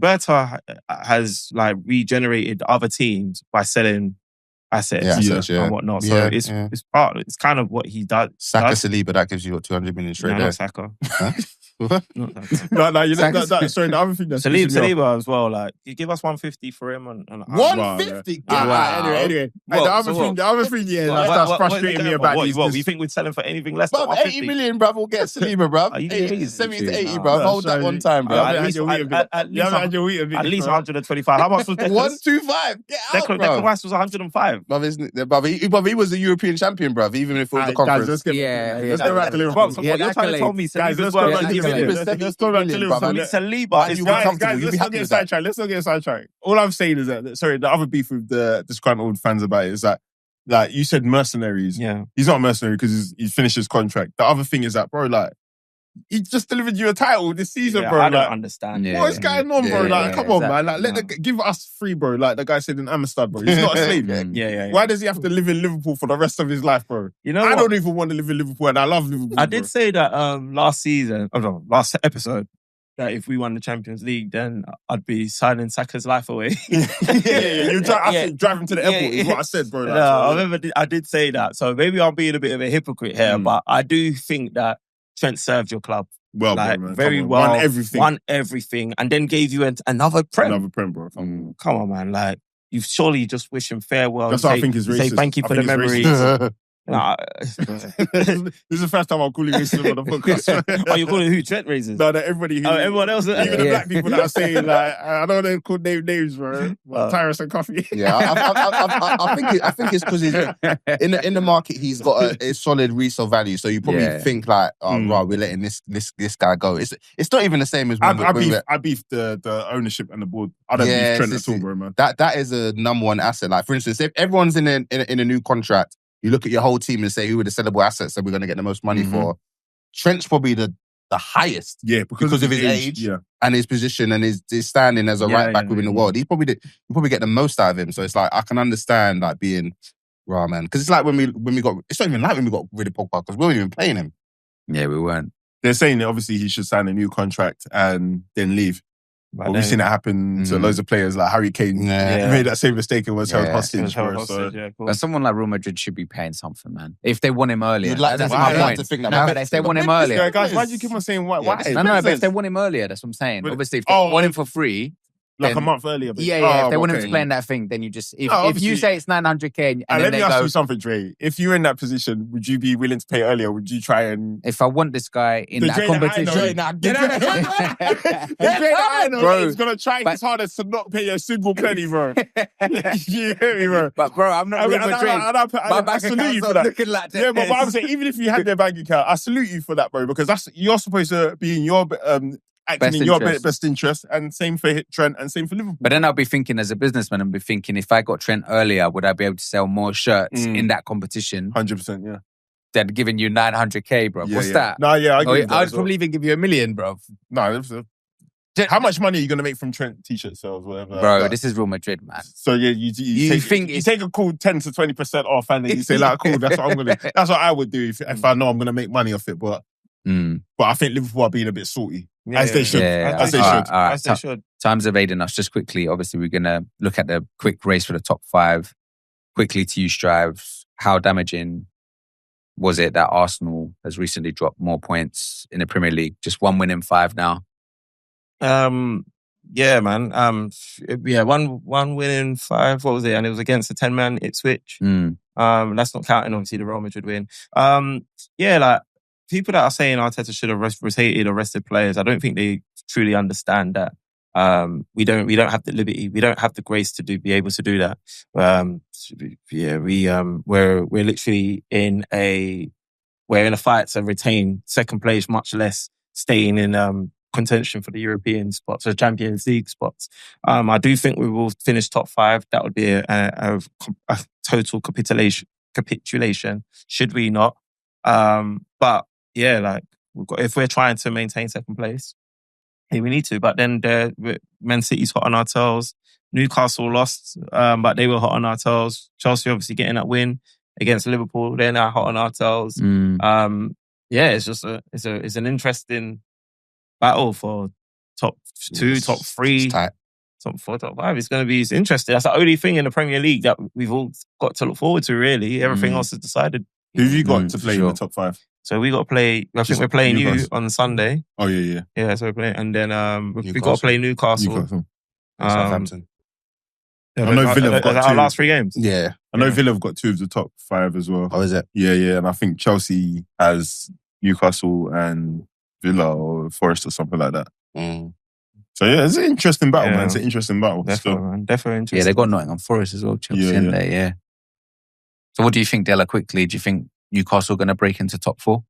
Berta has like regenerated other teams by selling assets and whatnot. So it's kind of what he does. Saka Saliba, that gives you 200 million straight there. Not Saka. No, sorry, the other thing that's Saliba as well. Like, you give us 150 for him, and 150. Anyway, the other thing, that's frustrating me about these. What, you think we'd sell him for anything less than 80 million, bruv? We'll get Saliba, bruv. 70 to 80, bruv. Hold that one time, bruv. At least 125. How much was Declan? 125. Get out, bruv. Declan Rice was 105. Bruv, he was a European champion, bruv. Even if it was a conference. Let's go back to Liverpool. You're trying to tell me, guys, let's go back to Liverpool. Let's not get sidetracked. All I'm saying is that, the other beef with the disgruntled fans about it is that, like, you said mercenaries. Yeah. He's not a mercenary because he's finished his contract. The other thing is that, bro, like, he just delivered you a title this season, bro. I don't understand. What's going on, bro? Come on, man. Like, give us free, bro. Like the guy said in Amistad, bro. He's not a slave. Why does he have to live in Liverpool for the rest of his life, bro? You know, I don't even want to live in Liverpool, and I love Liverpool. I did say that last episode, that if we won the Champions League, then I'd be signing Saka's life away. You drive him to the airport. Is what I said, bro. I remember I did say that. So maybe I'm being a bit of a hypocrite here, but I do think that Trent served your club well, like, bro, man. very well. Won everything, and then gave you another prem. Another prem, bro. Come on, man. Like, you surely just wish him farewell. That's what I think is racist. Say thank you for the memories. Nah. This is the first time I'm calling racism on the podcast. Oh, you're calling who? Trent racist? No, everybody. Everyone else. Even the black people that are saying, like, I don't know call names, bro. Tyrus and Coffee. Yeah, I think it's because he's in the market. He's got a solid resale value, so you probably think like, right, we're letting this guy go. It's not even the same as when I beef the ownership and the board. I don't beef Trent at all, bro, man. That is a number one asset. Like, for instance, if everyone's in a new contract, you look at your whole team and say, who are the sellable assets that we're going to get the most money for? Trent's probably the highest. Yeah, because of his age and his position and his standing as a right back within the world. You probably get the most out of him. So it's like, I can understand like being raw, man. Because it's like when we got, it's not even like when we got rid of Pogba because we weren't even playing him. Yeah, we weren't. They're saying that obviously he should sign a new contract and then leave. But we've seen that happen to loads of players, like Harry Kane made that same mistake and was held hostage. But someone like Real Madrid should be paying something, man. If they want him earlier. That's my point. If they want him earlier. Guys, why do you keep on saying why? No, but if they want him earlier, that's what I'm saying. Obviously, if they want him for free, Like a month earlier. If they want him to play in that thing, then you just... If you say it's 900k and let me ask you something, Dre. If you're in that position, would you be willing to pay earlier? Would you try and... If I want this guy in that competition... Bro, he's going to try his hardest to not pay a single penny, bro. You hear me, bro? But bro, I'm not Real Madrid. I salute you for that. Looking like that. Yeah, but I'm saying, even if you had their bank account, I salute you for that, bro, because you're supposed to be in your... acting in your best interest, and same for Trent and same for Liverpool. But then I'll be thinking as a businessman, I'll be thinking if I got Trent earlier, would I be able to sell more shirts in that competition? 100%, yeah. Than giving you 900k, bro. What's that? No, yeah, I'd probably even give you $1 million, bro. No, how much money are you going to make from Trent t-shirt sales, whatever? Bro, this is Real Madrid, man. So yeah, you take a cool 10 to 20% off, and then you say, like, cool, that's what I would do if I know I'm going to make money off it. But I think Liverpool are being a bit salty. As they should. As they should. Time's evading us. Just quickly, obviously, we're going to look at the quick race for the top 5. Quickly to you, Strives. How damaging was it that Arsenal has recently dropped more points in the Premier League? Just 1 win in 5 now. Yeah, man. One win in 5. What was it? And it was against the 10-man Ipswich. That's not counting, obviously, the Real Madrid win. Like, people that are saying Arteta should have rotated or rested players, I don't think they truly understand that. We don't have the liberty, we don't have the grace to be able to do that. We're literally in a fight to retain second place, much less staying in contention for the European spots or Champions League spots. I do think we will finish top 5. That would be a total capitulation. Should we not? But yeah, like if we're trying to maintain second place, we need to. But then Man City's hot on our tails. Newcastle lost, but they were hot on our tails. Chelsea obviously getting that win against Liverpool. They're now hot on our tails. It's just it's an interesting battle for top 2, top 3, top 4, top 5. It's interesting. That's the only thing in the Premier League that we've all got to look forward to, really. Everything else is decided. Who have you got to play in the top 5? So we got to play. I think we're playing you on Sunday. Oh yeah. Yeah, so we're playing, and then we got to play Newcastle. Southampton. I know Villa have got 2. Our last 3 games. Yeah, I know Villa have got 2 of the top 5 as well. Oh, is it? Yeah, and I think Chelsea has Newcastle and Villa or Forest or something like that. So yeah, it's an interesting battle, man. It's an interesting battle. Definitely, man. Definitely interesting. Yeah, they got Nottingham Forest as well. Chelsea in there. Yeah. So what do you think, Della? Quickly, do you think Newcastle going to break into top 4?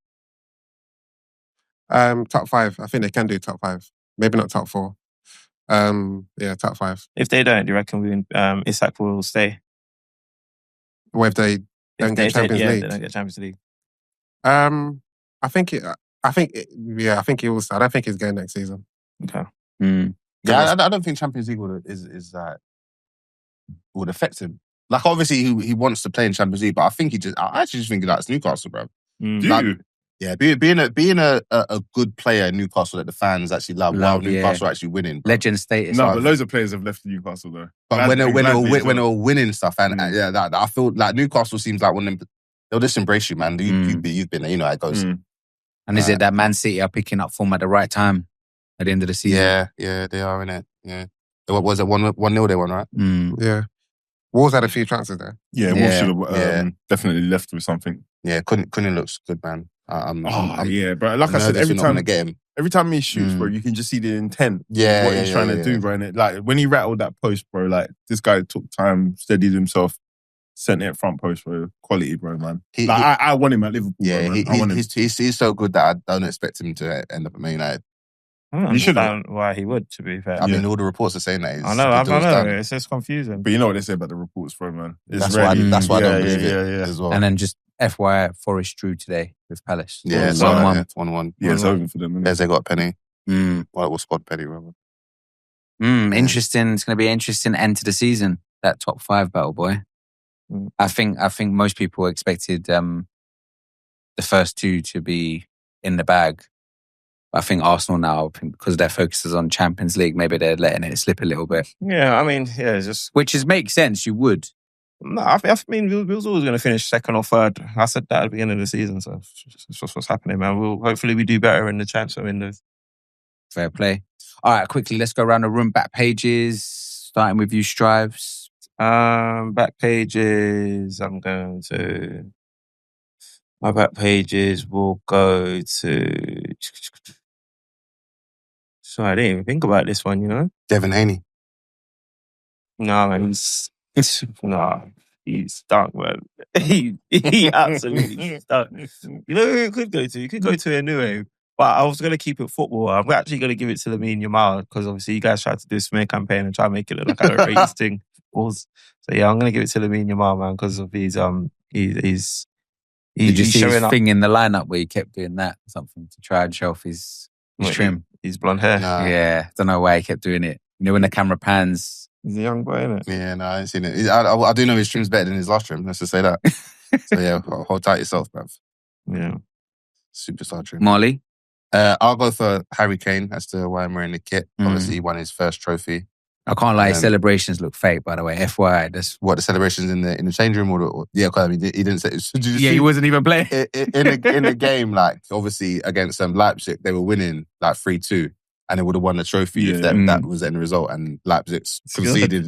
Top 5. I think they can do top 5. Maybe not top 4. Top 5. If they don't, do you reckon Isak will stay? Or if they don't get Champions League? They don't get Champions League. I think he will start. I don't think he's going next season. Okay. Yeah, I don't think Champions League would affect him. Like, obviously, he wants to play in Champions League, but I actually just think he likes Newcastle, bro. Do you? Yeah, being a good player in Newcastle that the fans actually love Newcastle actually winning. Bro. Legend status. No, but loads of players have left Newcastle though. But when they were winning stuff, and I feel like Newcastle seems like one of them, they'll just embrace you, man. You've been there, you know how it goes. And is it that Man City are picking up form at the right time at the end of the season? Yeah, they are, innit? Yeah. What was it, 1-0 they won, right? Yeah. Wolves had a few chances there. Yeah, Wolves should have definitely left with something. Yeah, Cunning looks good, man. But like I said, every time he shoots, bro, you can just see the intent. Yeah, what he's trying to do, bro. And like when he rattled that post, bro, like this guy took time, steadied himself, sent it front post, bro. Quality, bro, man. I want him at Liverpool. Yeah, bro, he's so good that I don't expect him to end up at Man United. You should know why he would, to be fair. I mean, all the reports are saying that. I know. It's just confusing. But you know what they say about the reports, bro, man. That's why I don't believe it as well. And then just FYI, Forest drew today with Palace. Yeah, 1-1. Yeah, it's over for them. Yes, they got a penny. Well, it was squad penny, rather. Interesting. It's going to be an interesting end to the season, that top 5 battle, boy. I think most people expected the first 2 to be in the bag. I think Arsenal now, because their focus is on Champions League, maybe they're letting it slip a little bit. Yeah, I mean, just... Which makes sense, you would. No, I mean, we was always going to finish 2nd or 3rd. I said that at the beginning of the season, so it's just what's happening, man. Hopefully we do better in the chance of windows. Fair play. All right, quickly, let's go around the room. Back pages, starting with you, Strives. Back pages, my back pages will go to... So I didn't even think about this one, you know? Devin Haney. No, man, he's stuck, man. he absolutely stuck. You know who it could go to? You could go to Enue, but I was going to keep it football. I'm actually going to give it to Lamine Yamal because obviously you guys tried to do a smear campaign and try to make it look like a racist thing. So yeah, I'm going to give it to Lamine Yamal, man, because of his Did you see his thing in the lineup where he kept doing that something to try and show off his trim? His blonde hair. Nah. Yeah, don't know why he kept doing it. You know when the camera pans. He's a young boy, isn't it? Yeah, no, I ain't seen it. I do know his trim's better than his last trim. Let's just say that. So yeah, hold tight yourself, bruv. Yeah. Superstar trim. Molly? I'll go for Harry Kane as to why I'm wearing the kit. Obviously, he won his first trophy. I can't lie, his celebrations look fake, by the way. FYI. That's... What, the celebrations in the change room? Yeah, because I mean, he didn't say... he wasn't even playing. In the game, like, obviously, against Leipzig, they were winning, like, 3-2. And they would have won the trophy if that was the end result. And Leipzig conceded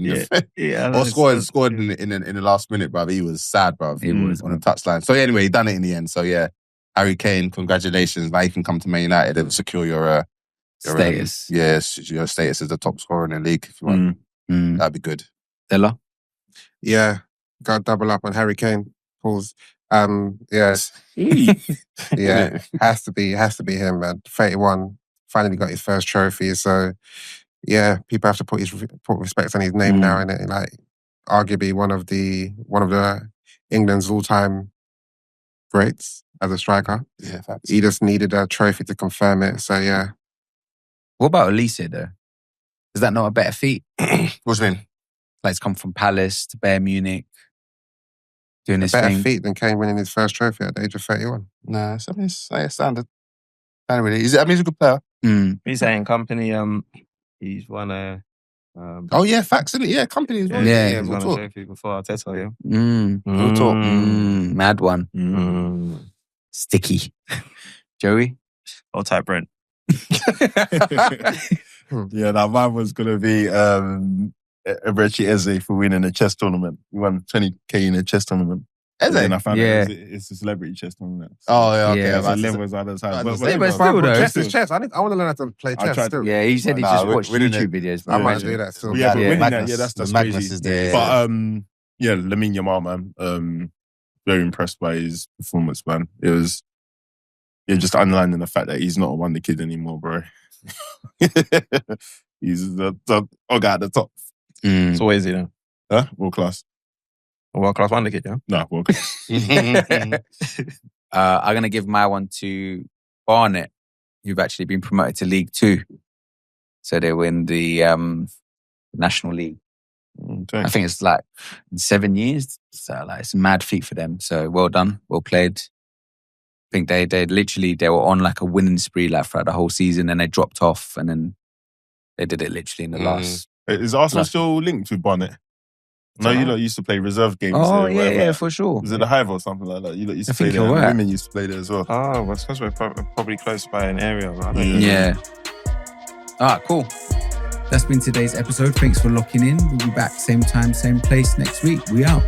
or scored in the last minute, bruv. He was sad, bruv. He was on the touchline. So anyway, he done it in the end. So yeah, Harry Kane, congratulations. Now you can come to Man United and secure your status. Your status as the top scorer in the league if you want. That'd be good. Della? Yeah, got to double up on Harry Kane. Pause. Yes. Yeah, has to be him, man. 31. Finally got his first trophy, so yeah, people have to put respect on his name now, innit? Like, arguably one of the England's all-time greats as a striker. Yeah, facts. He just needed a trophy to confirm it. So yeah. What about Elise though? Is that not a better feat? What do you mean? Like, it's come from Palace to Bayern Munich, doing this better thing. feat than Kane winning his first trophy at the age of 31. Nah, it's standard. Really. He's a good player. He's saying company. He's won a. Oh yeah, facts, isn't it? Yeah, company as well. Yeah, he's won a trophy before Arteta. Yeah. We'll talk. Mad one. Sticky. Joey? Hold tight, Brent. Yeah, now mine was gonna be Eberechi Eze for winning a chess tournament. He won 20k in a chess tournament. Eze? And I found out it's a celebrity chess tournament. So oh yeah, okay. Yeah, it's levels other times. But still, though. Chess is chess. I want to learn how to play chess still. Yeah, he said he just watched YouTube videos. I might do that still. Yeah, but winning Magnus, that, that's Magnus crazy. is But yeah, Lamine Yamal, man. Very impressed by his performance, man. It was just underlining the fact that he's not a wonder kid anymore, bro. He's the guy at the top. So where is he then? Huh? World class. A world class wonder kid, yeah? No, world class. I'm going to give my one to Barnet, who've actually been promoted to League 2. So they win the National League. Okay. I think it's like 7 years. So like, it's a mad feat for them. So well done, well played. I think they were on like a winning spree like throughout the whole season, and they dropped off, and then they did it literally in the last. Is Arsenal still linked with Barnet? No, you lot used to play reserve games. Oh, yeah, for sure. Was it the Hive or something like that? You lot used to play there. Right. Women used to play there as well. Oh, well, because we're probably close by an area. Right? Yeah. All right, cool. That's been today's episode. Thanks for locking in. We'll be back same time, same place next week. We out.